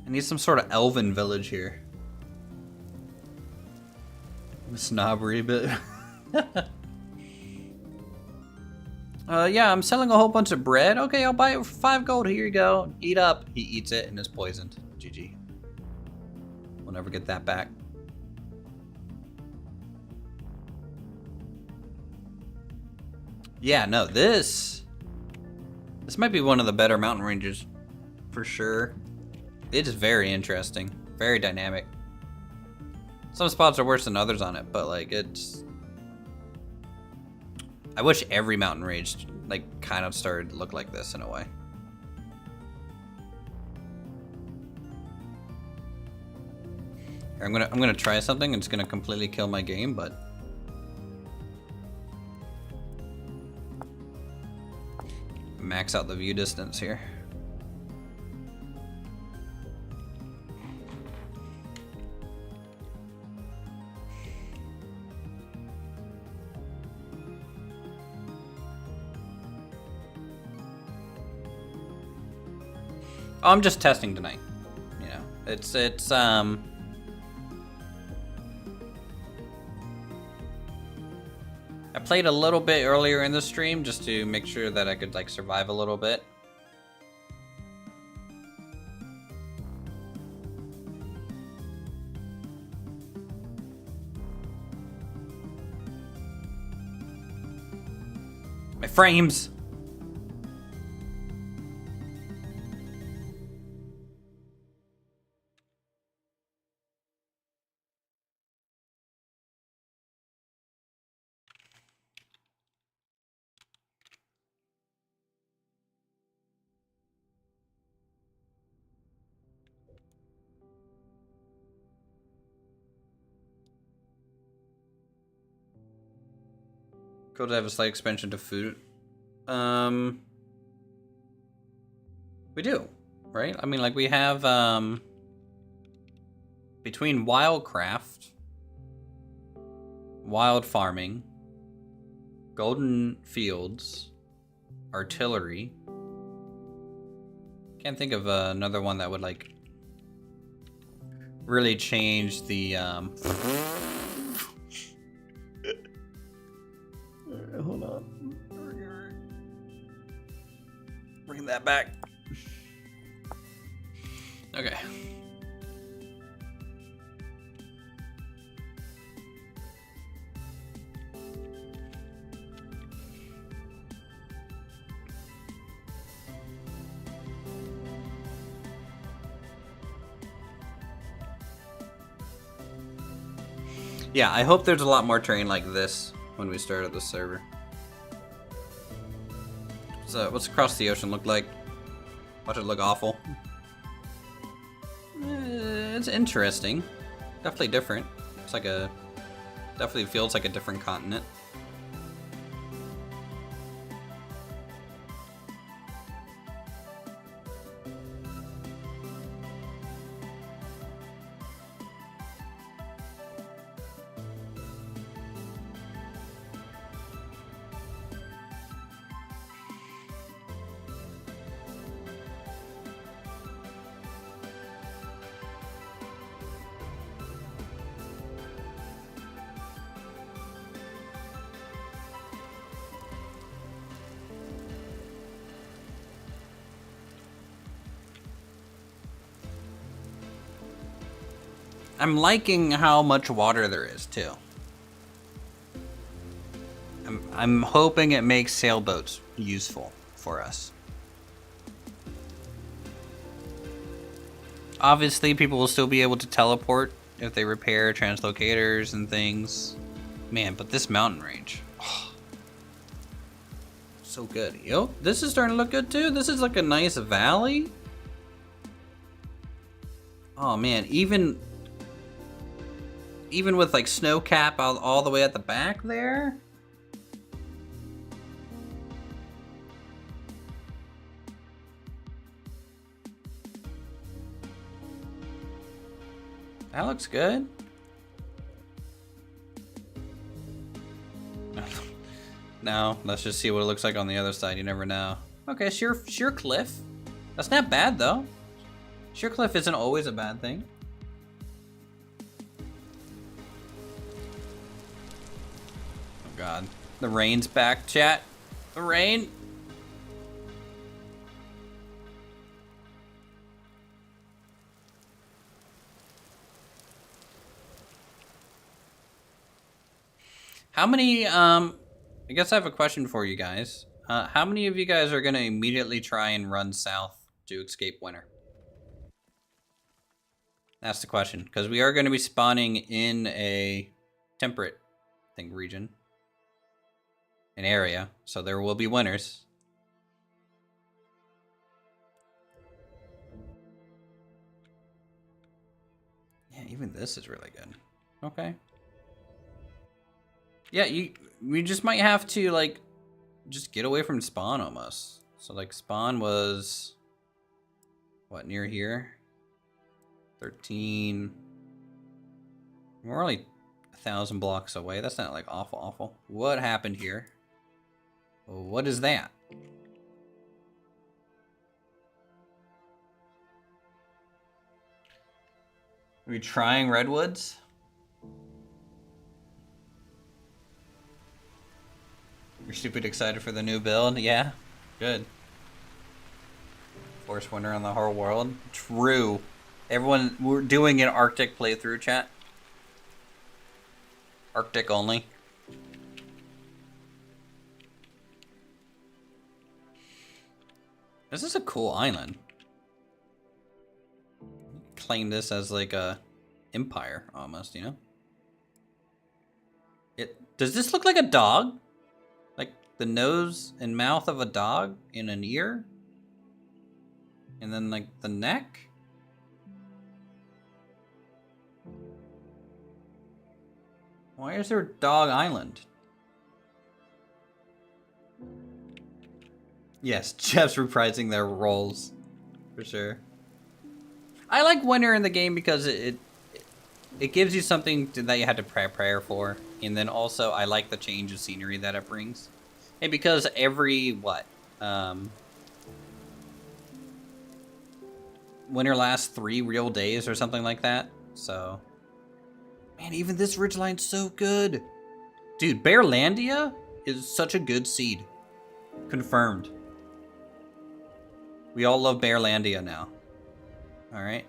I need some sort of elven village here. Snobbery, but yeah, I'm selling a whole bunch of bread. Okay, I'll buy it for 5 gold. Here you go. Eat up. He eats it and is poisoned. GG. We'll never get that back. Yeah, no, this might be one of the better mountain ranges for sure. It is very interesting, very dynamic. Some spots are worse than others on it, but like it's. I wish every mountain range like kind of started to look like this in a way. Here, I'm gonna try something. It's gonna completely kill my game, but. Max out the view distance here. Oh, I'm just testing tonight. You know, it's I played a little bit earlier in the stream just to make sure that I could like survive a little bit. My frames. Could have a slight expansion to food. We do, right? I mean, like, we have, between wildcraft, wild farming, golden fields, artillery. Can't think of another one that would, like, really change the, hold on. Bring that back. Okay. Yeah, I hope there's a lot more terrain like this when we started the server. So, what's across the ocean look like? Watch it look awful. It's interesting. Definitely different. It's like a... Definitely feels like a different continent. I'm liking how much water there is, too. I'm hoping it makes sailboats useful for us. Obviously, people will still be able to teleport if they repair translocators and things. Man, but this mountain range. Oh, so good. Yo, this is starting to look good, too. This is like a nice valley. Oh, man, even with like snow cap all the way at the back there. That looks good. Now, let's just see what it looks like on the other side. You never know. Okay, sheer cliff. That's not bad though. Sheer cliff isn't always a bad thing. God, the rain's back, chat. The rain. How many, I guess I have a question for you guys. How many of you guys are gonna immediately try and run south to escape winter? That's the question, because we are gonna be spawning in a temperate region. An area, so there will be winners. Yeah, even this is really good. Okay. Yeah, we just might have to like just get away from spawn almost. So like spawn was what, near here? 13. We're only 1,000 blocks away. That's not like awful. What happened here? What is that? Are we trying redwoods? You're stupid excited for the new build? Yeah, good. Force winter on the whole world. True. Everyone, we're doing an Arctic playthrough, chat. Arctic only. This is a cool island. Claim this as like a empire almost, you know? Does this look like a dog? Like the nose and mouth of a dog in an ear? And then like the neck? Why is there Dog Island? Yes, Jeff's reprising their roles. For sure. I like winter in the game because it gives you something that you had to prepare for, and then also I like the change of scenery that it brings. And because every winter lasts 3 real days or something like that. So, man, even this ridgeline's so good. Dude, Bearlandia is such a good seed. Confirmed. We all love Bearlandia now. Alright.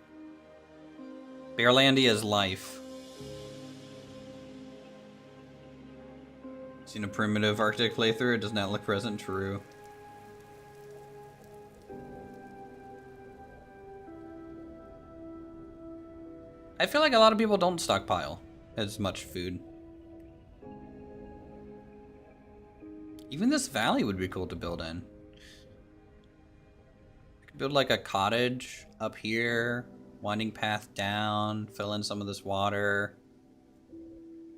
Bearlandia is life. Seen a primitive Arctic playthrough? It does not look present. True. I feel like a lot of people don't stockpile as much food. Even this valley would be cool to build in. I could build like a cottage up here, winding path down, fill in some of this water,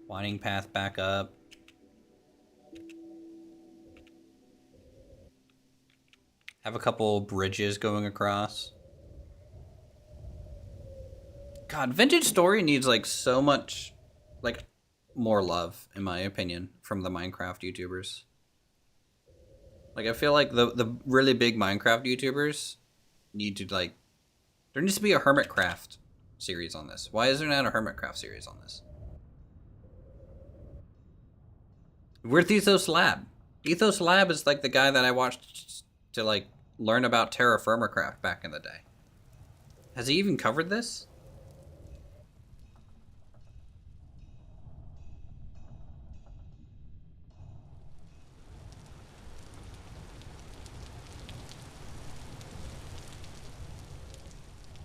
winding path back up. Have a couple bridges going across. God, Vintage Story needs like so much, like more love, in my opinion, from the Minecraft YouTubers. Like, I feel like the really big Minecraft YouTubers need to, like, there needs to be a Hermitcraft series on this. Why is there not a Hermitcraft series on this? Where's Ethos Lab? Ethos Lab is, like, the guy that I watched to, like, learn about Terra Firmacraft back in the day. Has he even covered this?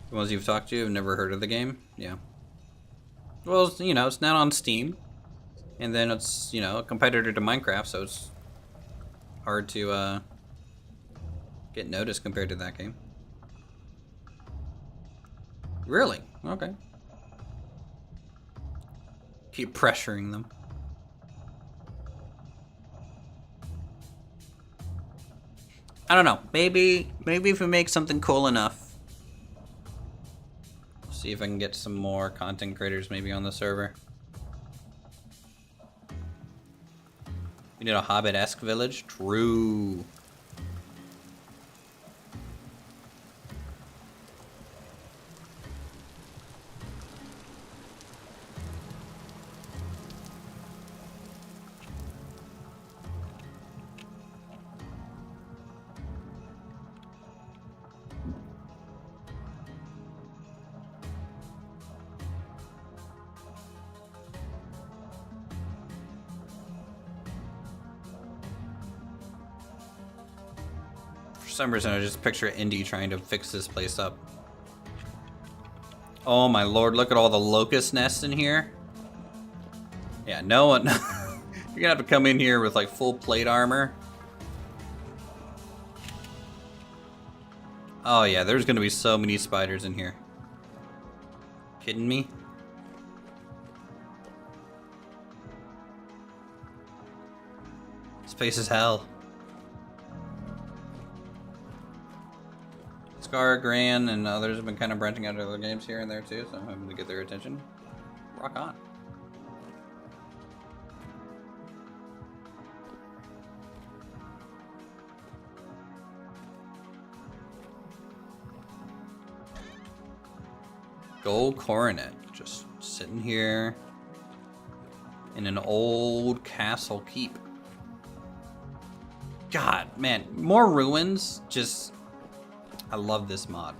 The ones you've talked to have never heard of the game? Yeah. Well, you know, it's not on Steam. And then it's, you know, a competitor to Minecraft, so it's hard to get noticed compared to that game. Really? Okay. Keep pressuring them. I don't know. Maybe if we make something cool enough. See if I can get some more content creators maybe on the server. We need a Hobbit-esque village. True. For some reason, I just picture Indy trying to fix this place up. Oh my lord, look at all the locust nests in here. Yeah, no one... You're gonna have to come in here with like full plate armor. Oh yeah, there's gonna be so many spiders in here. Kidding me? This place is hell. Scar, Gran, and others have been kind of branching out to other games here and there too, so I'm hoping to get their attention. Rock on. Gold coronet, just sitting here in an old castle keep. God, man, more ruins, just... I love this mod.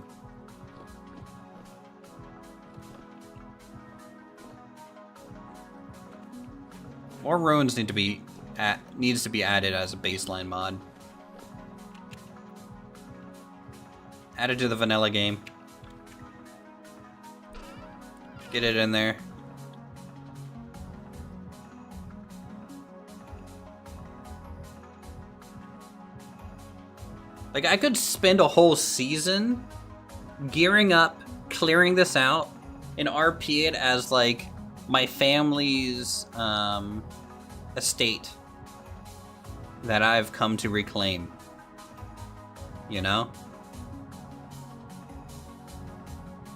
More ruins need to be needs to be added as a baseline mod. Added to the vanilla game. Get it in there. Like, I could spend a whole season gearing up, clearing this out, and RP it as, like, my family's estate that I've come to reclaim. You know?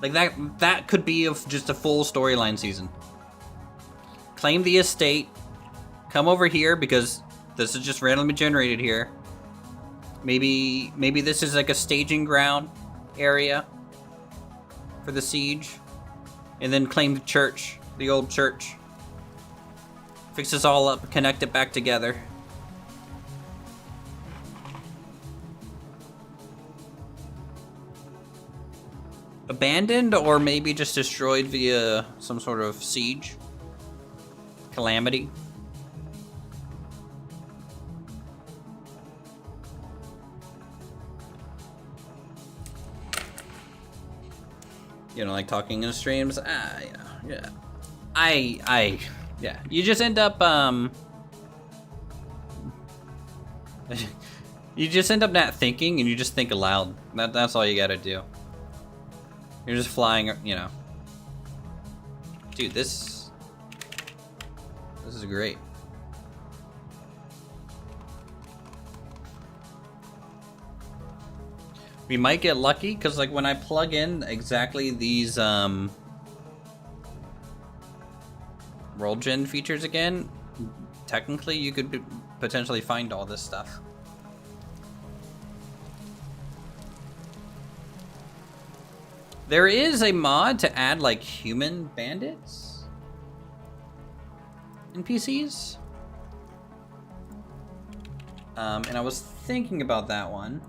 Like that could be just a full storyline season. Claim the estate. Come over here because this is just randomly generated here. Maybe this is like a staging ground area for the siege. And then claim the church, the old church. Fix this all up, connect it back together. Abandoned or maybe just destroyed via some sort of siege? Calamity? You know, like talking in streams? Yeah. Yeah. You just end up, you just end up not thinking and you just think aloud. That's all you gotta do. You're just flying, you know. Dude, this is great. We might get lucky, because like when I plug in exactly these world gen features again, technically you could potentially find all this stuff. There is a mod to add like human bandits in PCs. And I was thinking about that one.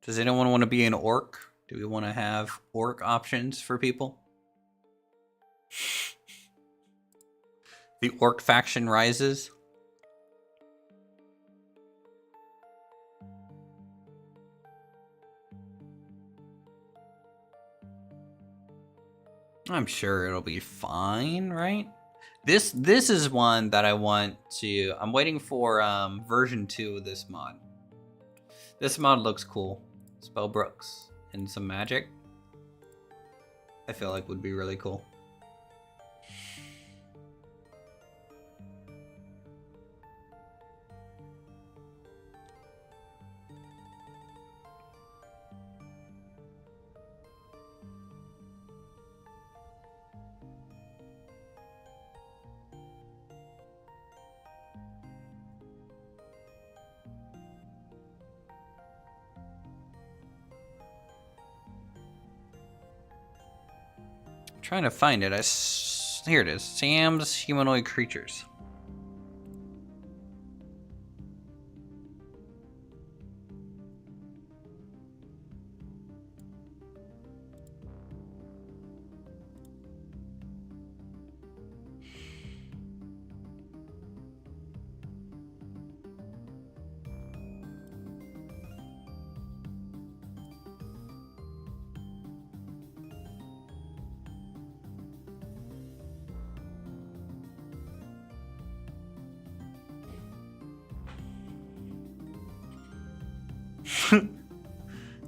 Does anyone want to be an orc? Do we want to have orc options for people? The orc faction rises. I'm sure it'll be fine, right? This is one that I want to. I'm waiting for version 2 of this mod. This mod looks cool. Spellbrooks and some magic. I feel like would be really cool. Trying to find it. Here it is. Sam's humanoid creatures.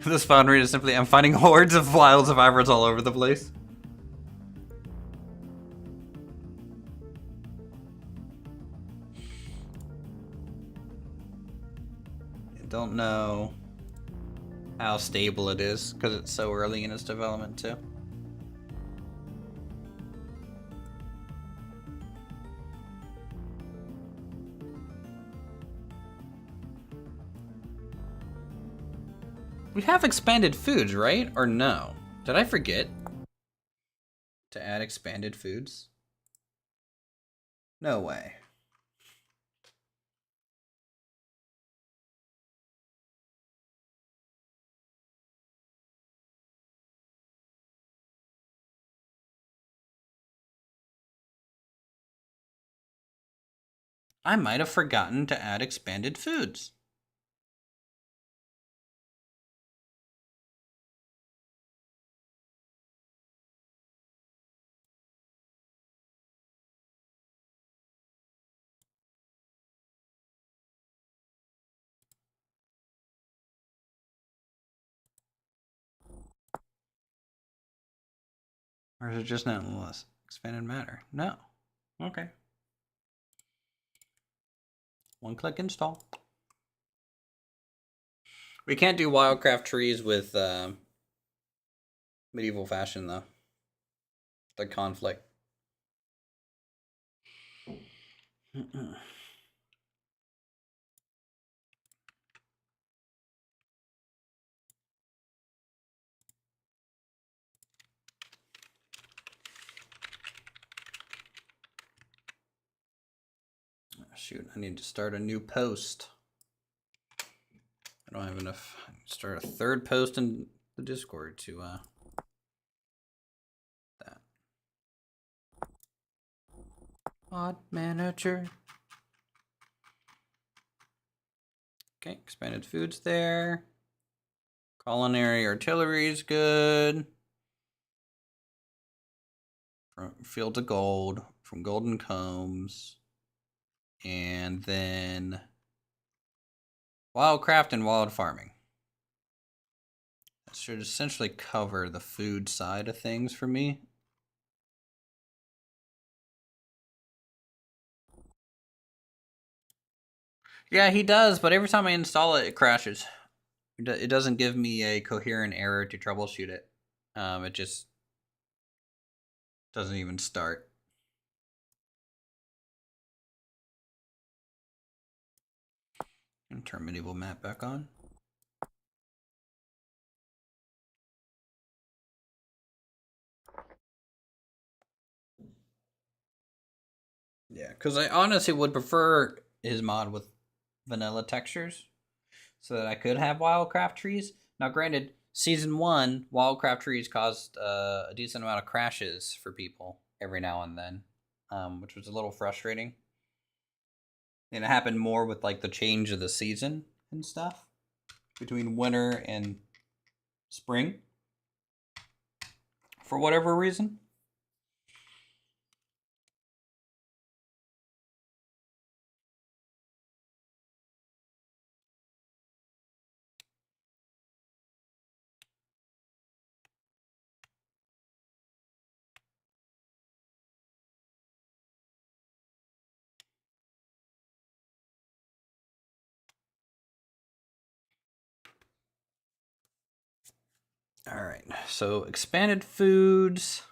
The spawn rate is simply, I'm finding hordes of wild survivors all over the place. I don't know how stable it is, because it's so early in its development too. We have expanded foods, right? Or no? Did I forget to add expanded foods? No way. I might have forgotten to add expanded foods. Or is it just not less expanded matter? No. Okay. One click install. We can't do wildcraft trees with medieval fashion though. The conflict. Shoot, I need to start a new post. I don't have enough. I need to start a third post in the Discord to that. Mod manager. Okay, expanded foods there. Culinary artillery is good. From Field of Gold, from Golden Combs. And then wildcraft and wild farming. That should essentially cover the food side of things for me. Yeah, he does, but every time I install it, it crashes. It doesn't give me a coherent error to troubleshoot it. It just doesn't even start. And turn medieval map back on. Yeah, because I honestly would prefer his mod with vanilla textures so that I could have wildcraft trees. Now, granted, Season 1, wildcraft trees caused a decent amount of crashes for people every now and then, which was a little frustrating. And it happened more with like the change of the season and stuff between winter and spring for whatever reason. All right, so expanded foods.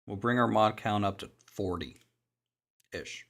We'll bring our mod count up to 40-ish.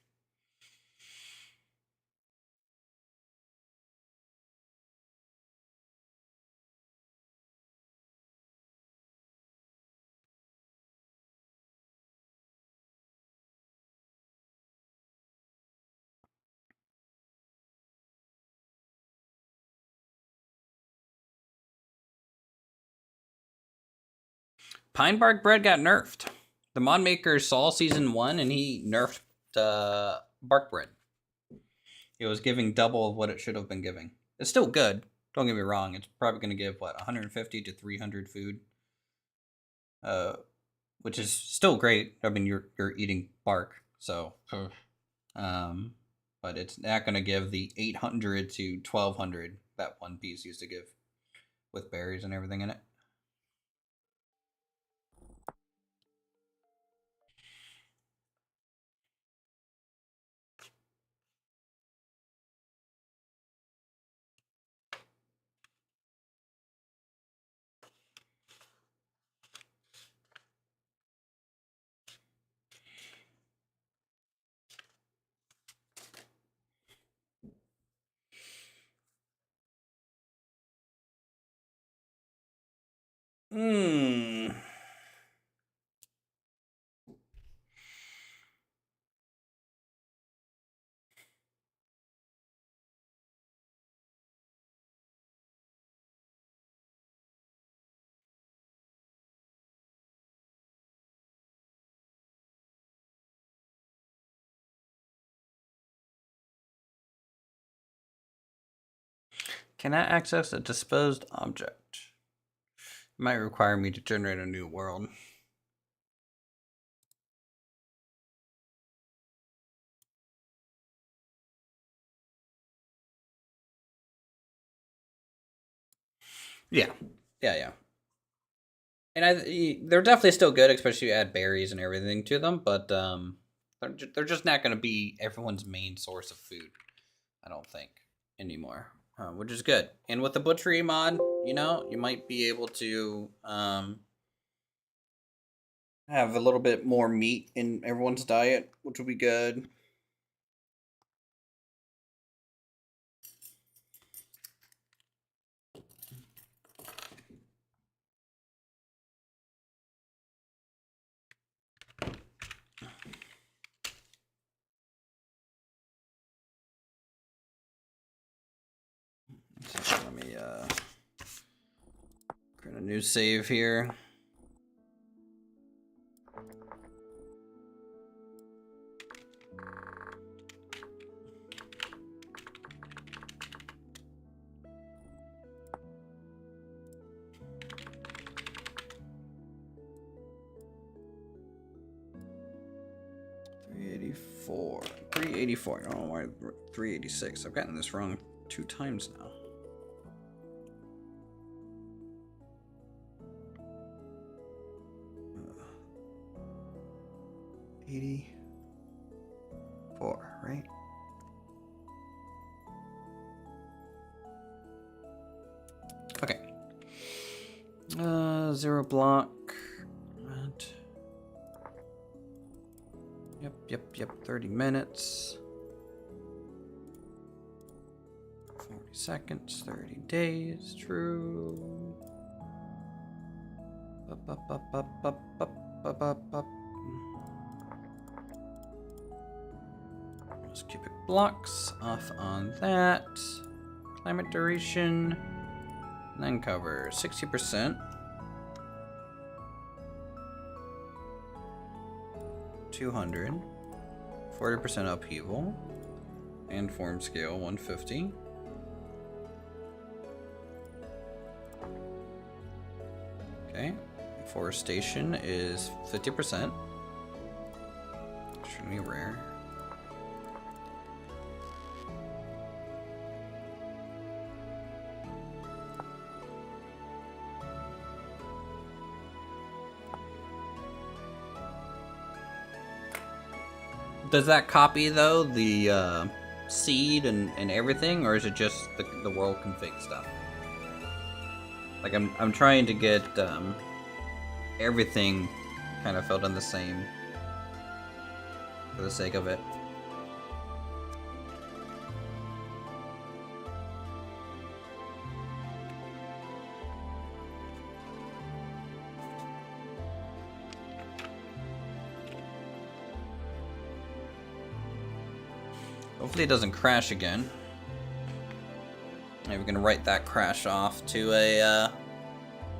Pine bark bread got nerfed. The mod maker saw Season 1 and he nerfed bark bread. It was giving double of what it should have been giving. It's still good. Don't get me wrong. It's probably going to give, 150 to 300 food. Which is still great. I mean, you're eating bark, so... but it's not going to give the 800 to 1200 that one piece used to give with berries and everything in it. Can I access a disposed object? It might require me to generate a new world. Yeah. And they're definitely still good, especially if you add berries and everything to them. But they're just not going to be everyone's main source of food, I don't think, anymore. Which is good. And with the butchery mod, you might be able to have a little bit more meat in everyone's diet, which will be good. So let me create a new save here. $384. $384. I don't know why $386. I've gotten this wrong 2 times now. $84, right? Okay. 0 block. Yep. 30 minutes. 40 seconds. 30 days. True. Just cubic blocks off on that. Climate duration. And then cover 60%. 200. 40% upheaval. And form scale 150. Okay. Forestation is 50%. Extremely rare. Does that copy though the seed and everything, or is it just the world config stuff? Like I'm trying to get everything kind of filled in the same for the sake of it. Hopefully it doesn't crash again. Maybe we're gonna write that crash off to a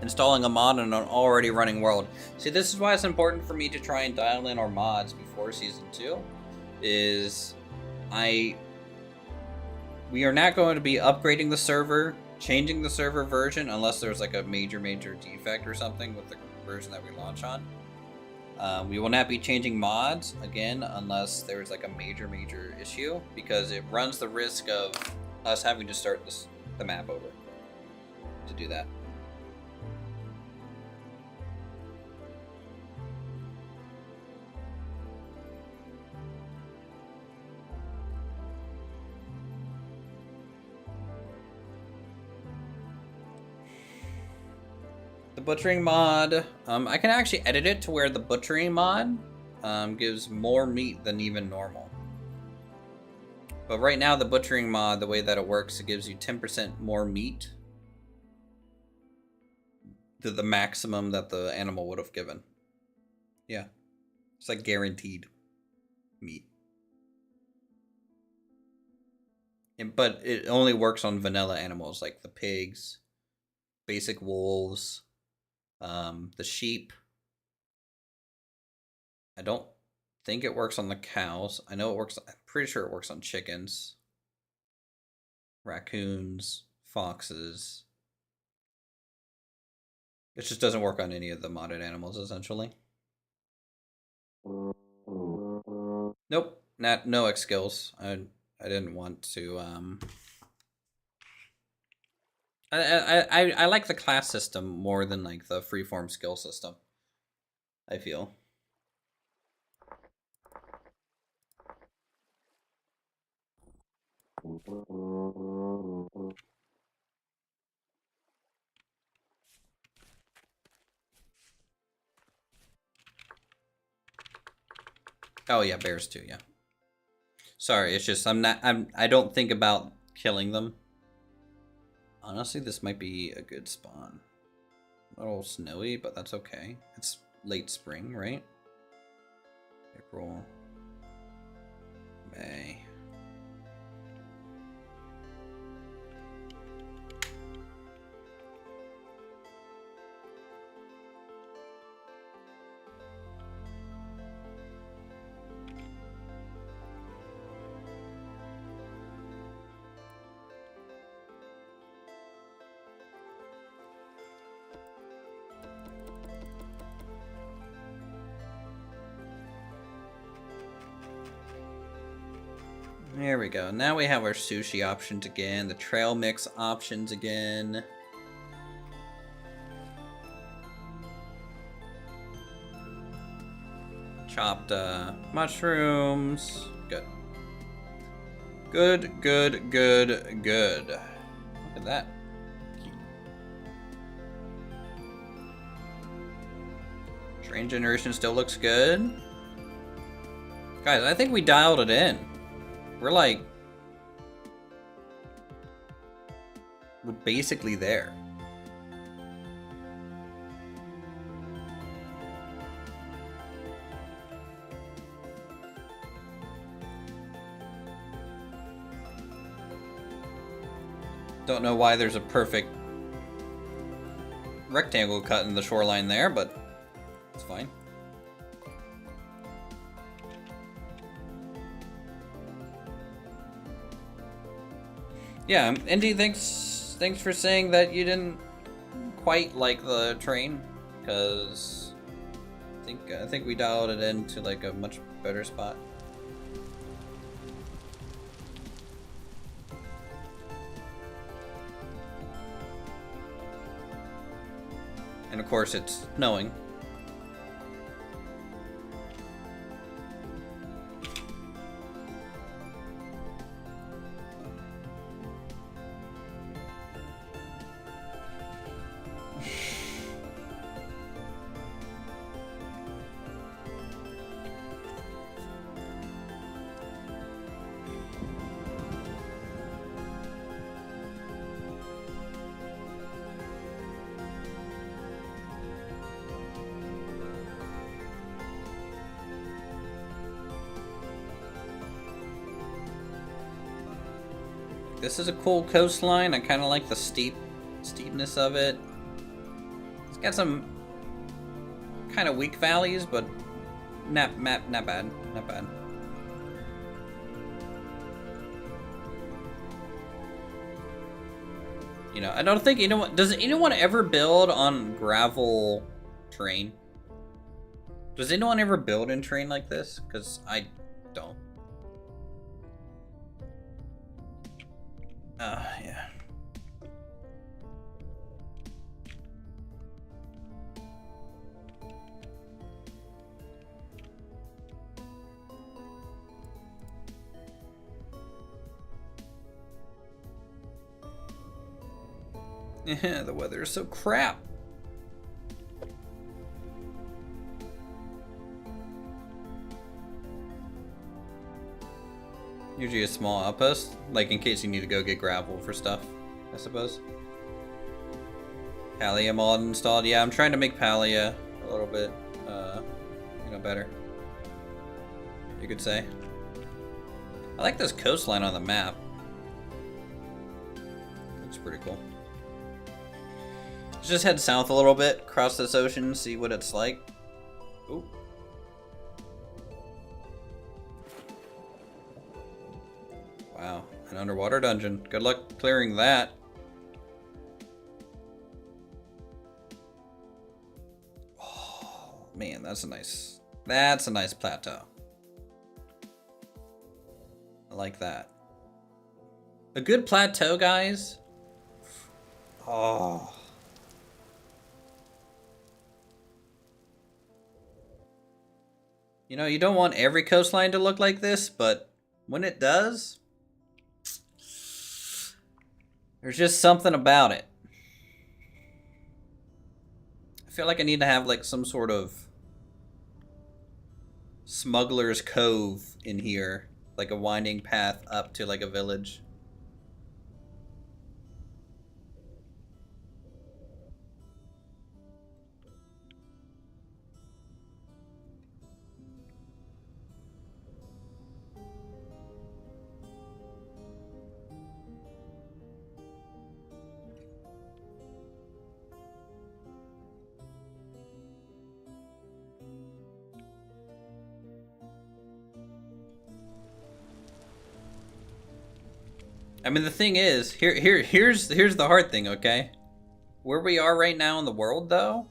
installing a mod in an already running world. See, this is why it's important for me to try and dial in our mods before season 2. We are not going to be upgrading the server, changing the server version, unless there's like a major defect or something with the version that we launch on. We will not be changing mods again unless there's like a major issue, because it runs the risk of us having to start the map over to do that. The butchering mod, I can actually edit it to where the butchering mod gives more meat than even normal. But right now, the butchering mod, the way that it works, it gives you 10% more meat to the maximum that the animal would have given. Yeah. It's like guaranteed meat. But it only works on vanilla animals like the pigs, basic wolves, the sheep. I don't think it works on the cows. I know it works. I'm pretty sure it works on chickens, raccoons, foxes. It just doesn't work on any of the modded animals, essentially. Nope, no X skills. I didn't want to. I like the class system more than like the freeform skill system, I feel. Oh yeah, bears too, yeah. Sorry, it's just I don't think about killing them. Honestly, this might be a good spawn. A little snowy, but that's okay. It's late spring, right? April, May. There we go. Now we have our sushi options again, the trail mix options again. Chopped mushrooms. Good. Good, good, good, good. Look at that. Train generation still looks good. Guys, I think we dialed it in. We're basically there. Don't know why there's a perfect rectangle cut in the shoreline there, but it's fine. Yeah, Indy, thanks for saying that you didn't quite like the train, because I think we dialed it into like a much better spot. And of course it's snowing. This is a cool coastline. I kind of like the steepness of it. It's got some kind of weak valleys, but not bad. Not bad. You know, I don't think anyone does anyone ever build on gravel terrain? Does anyone ever build in terrain like this? Because I don't. Yeah. Yeah, the weather is so crap. Usually a small outpost, like in case you need to go get gravel for stuff, I suppose. Palia mod installed. Yeah, I'm trying to make Palia a little bit, better. You could say. I like this coastline on the map. Looks pretty cool. Let's just head south a little bit, cross this ocean, see what it's like. Ooh. Wow, an underwater dungeon. Good luck clearing that. Oh, man, that's a nice plateau. I like that. A good plateau, guys. Oh. You know, you don't want every coastline to look like this, but when it does, there's just something about it. I feel like I need to have like some sort of Smuggler's Cove in here, like a winding path up to like a village. I mean, the thing is, here's the hard thing, okay? Where we are right now in the world, though,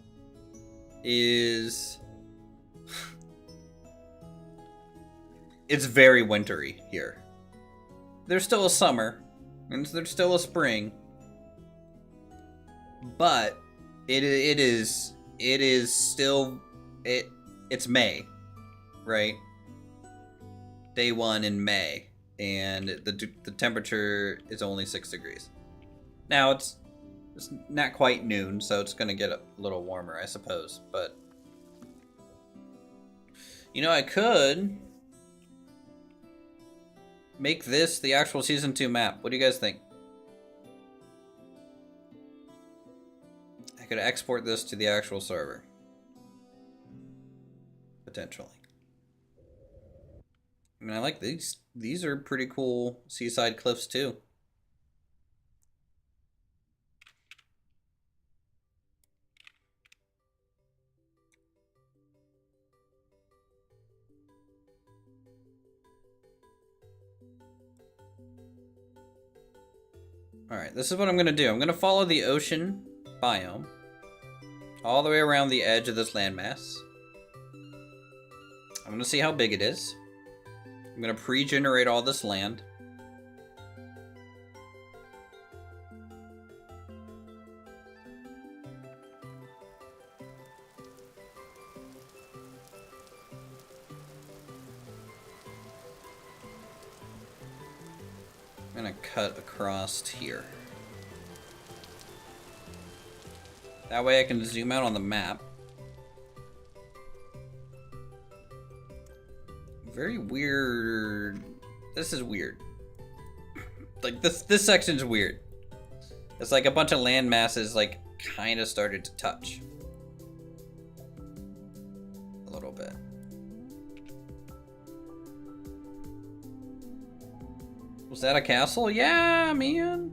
is it's very wintry here. There's still a summer, and there's still a spring, but it's May, right? Day 1 in May. And the temperature is only 6 degrees. Now it's not quite noon, so it's gonna get a little warmer, I suppose. But you know, I could make this the actual Season 2 map. What do you guys think? I could export this to the actual server. Potentially. I mean, I like these. These are pretty cool seaside cliffs, too. Alright, this is what I'm going to do. I'm going to follow the ocean biome all the way around the edge of this landmass. I'm going to see how big it is. I'm going to pre-generate all this land. I'm going to cut across here. That way I can zoom out on the map. Very weird. This is weird. Like this section's weird. It's like a bunch of land masses like kind of started to touch. A little bit. Was that a castle? Yeah, man.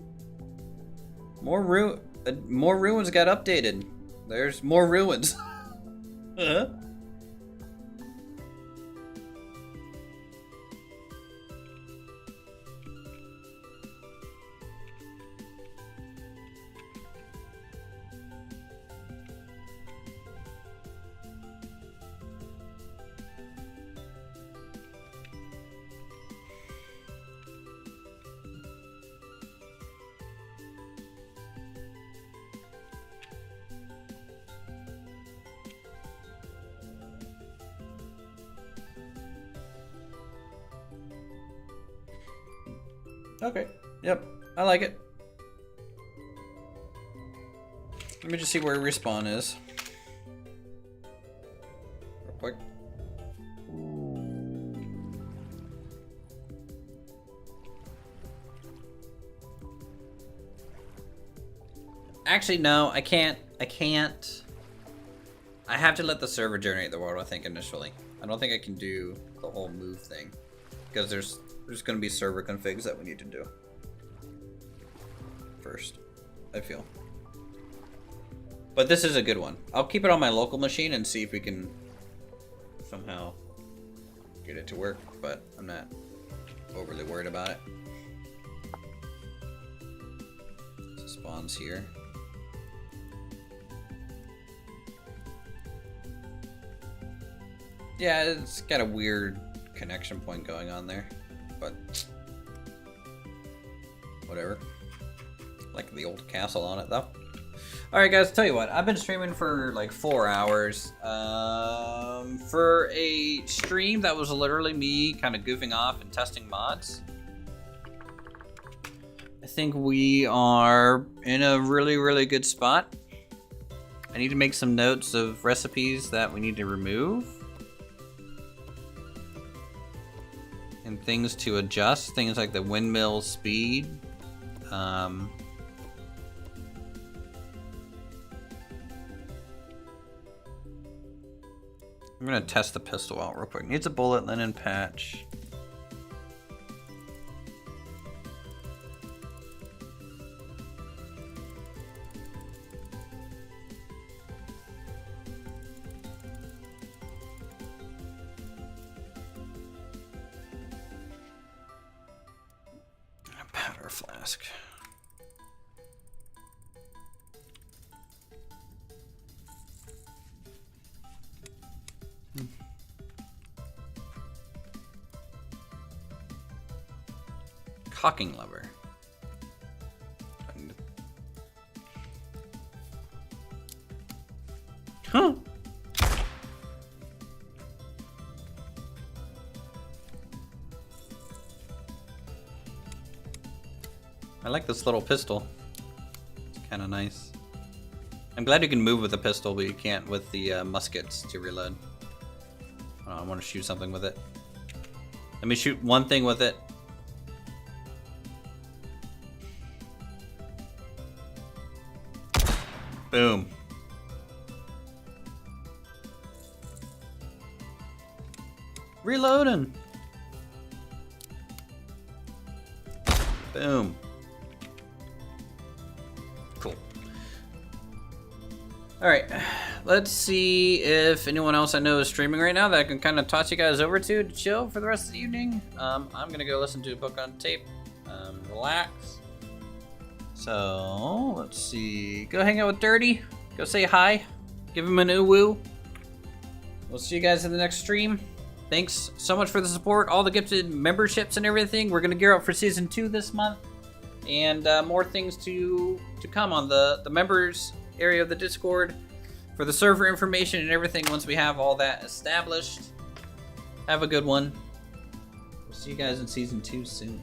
More ruins got updated. There's more ruins. Huh? Okay. Yep. I like it. Let me just see where respawn is. Real quick. Actually, no, I can't. I have to let the server generate the world, I think, initially. I don't think I can do the whole move thing. Because there's going to be server configs that we need to do first, I feel. But this is a good one. I'll keep it on my local machine and see if we can somehow get it to work, but I'm not overly worried about it. So spawns here. Yeah, it's got a weird connection point going on there, but whatever. like the old castle on it though. Alright guys, tell you what, I've been streaming for like 4 hours. For a stream that was literally me kind of goofing off and testing mods, I think we are in a really, really good spot. I need to make some notes of recipes that we need to remove. And things to adjust, things like the windmill speed. I'm gonna test the pistol out real quick. Needs a bullet linen patch. A powder flask. Cocking lever. Huh. I like this little pistol. It's kind of nice. I'm glad you can move with the pistol, but you can't with the muskets to reload. I want to shoot something with it. Let me shoot one thing with it. Boom. Reloading. Boom. Cool. Alright, let's see if anyone else I know is streaming right now that I can kind of toss you guys over to chill for the rest of the evening. I'm gonna go listen to a book on tape, relax. So, let's see. Go hang out with Dirty. Go say hi. Give him an ooh-woo. We'll see you guys in the next stream. Thanks so much for the support, all the gifted memberships and everything. We're going to gear up for Season 2 this month. And more things to come on the members area of the Discord. For the server information and everything once we have all that established. Have a good one. We'll see you guys in Season 2 soon.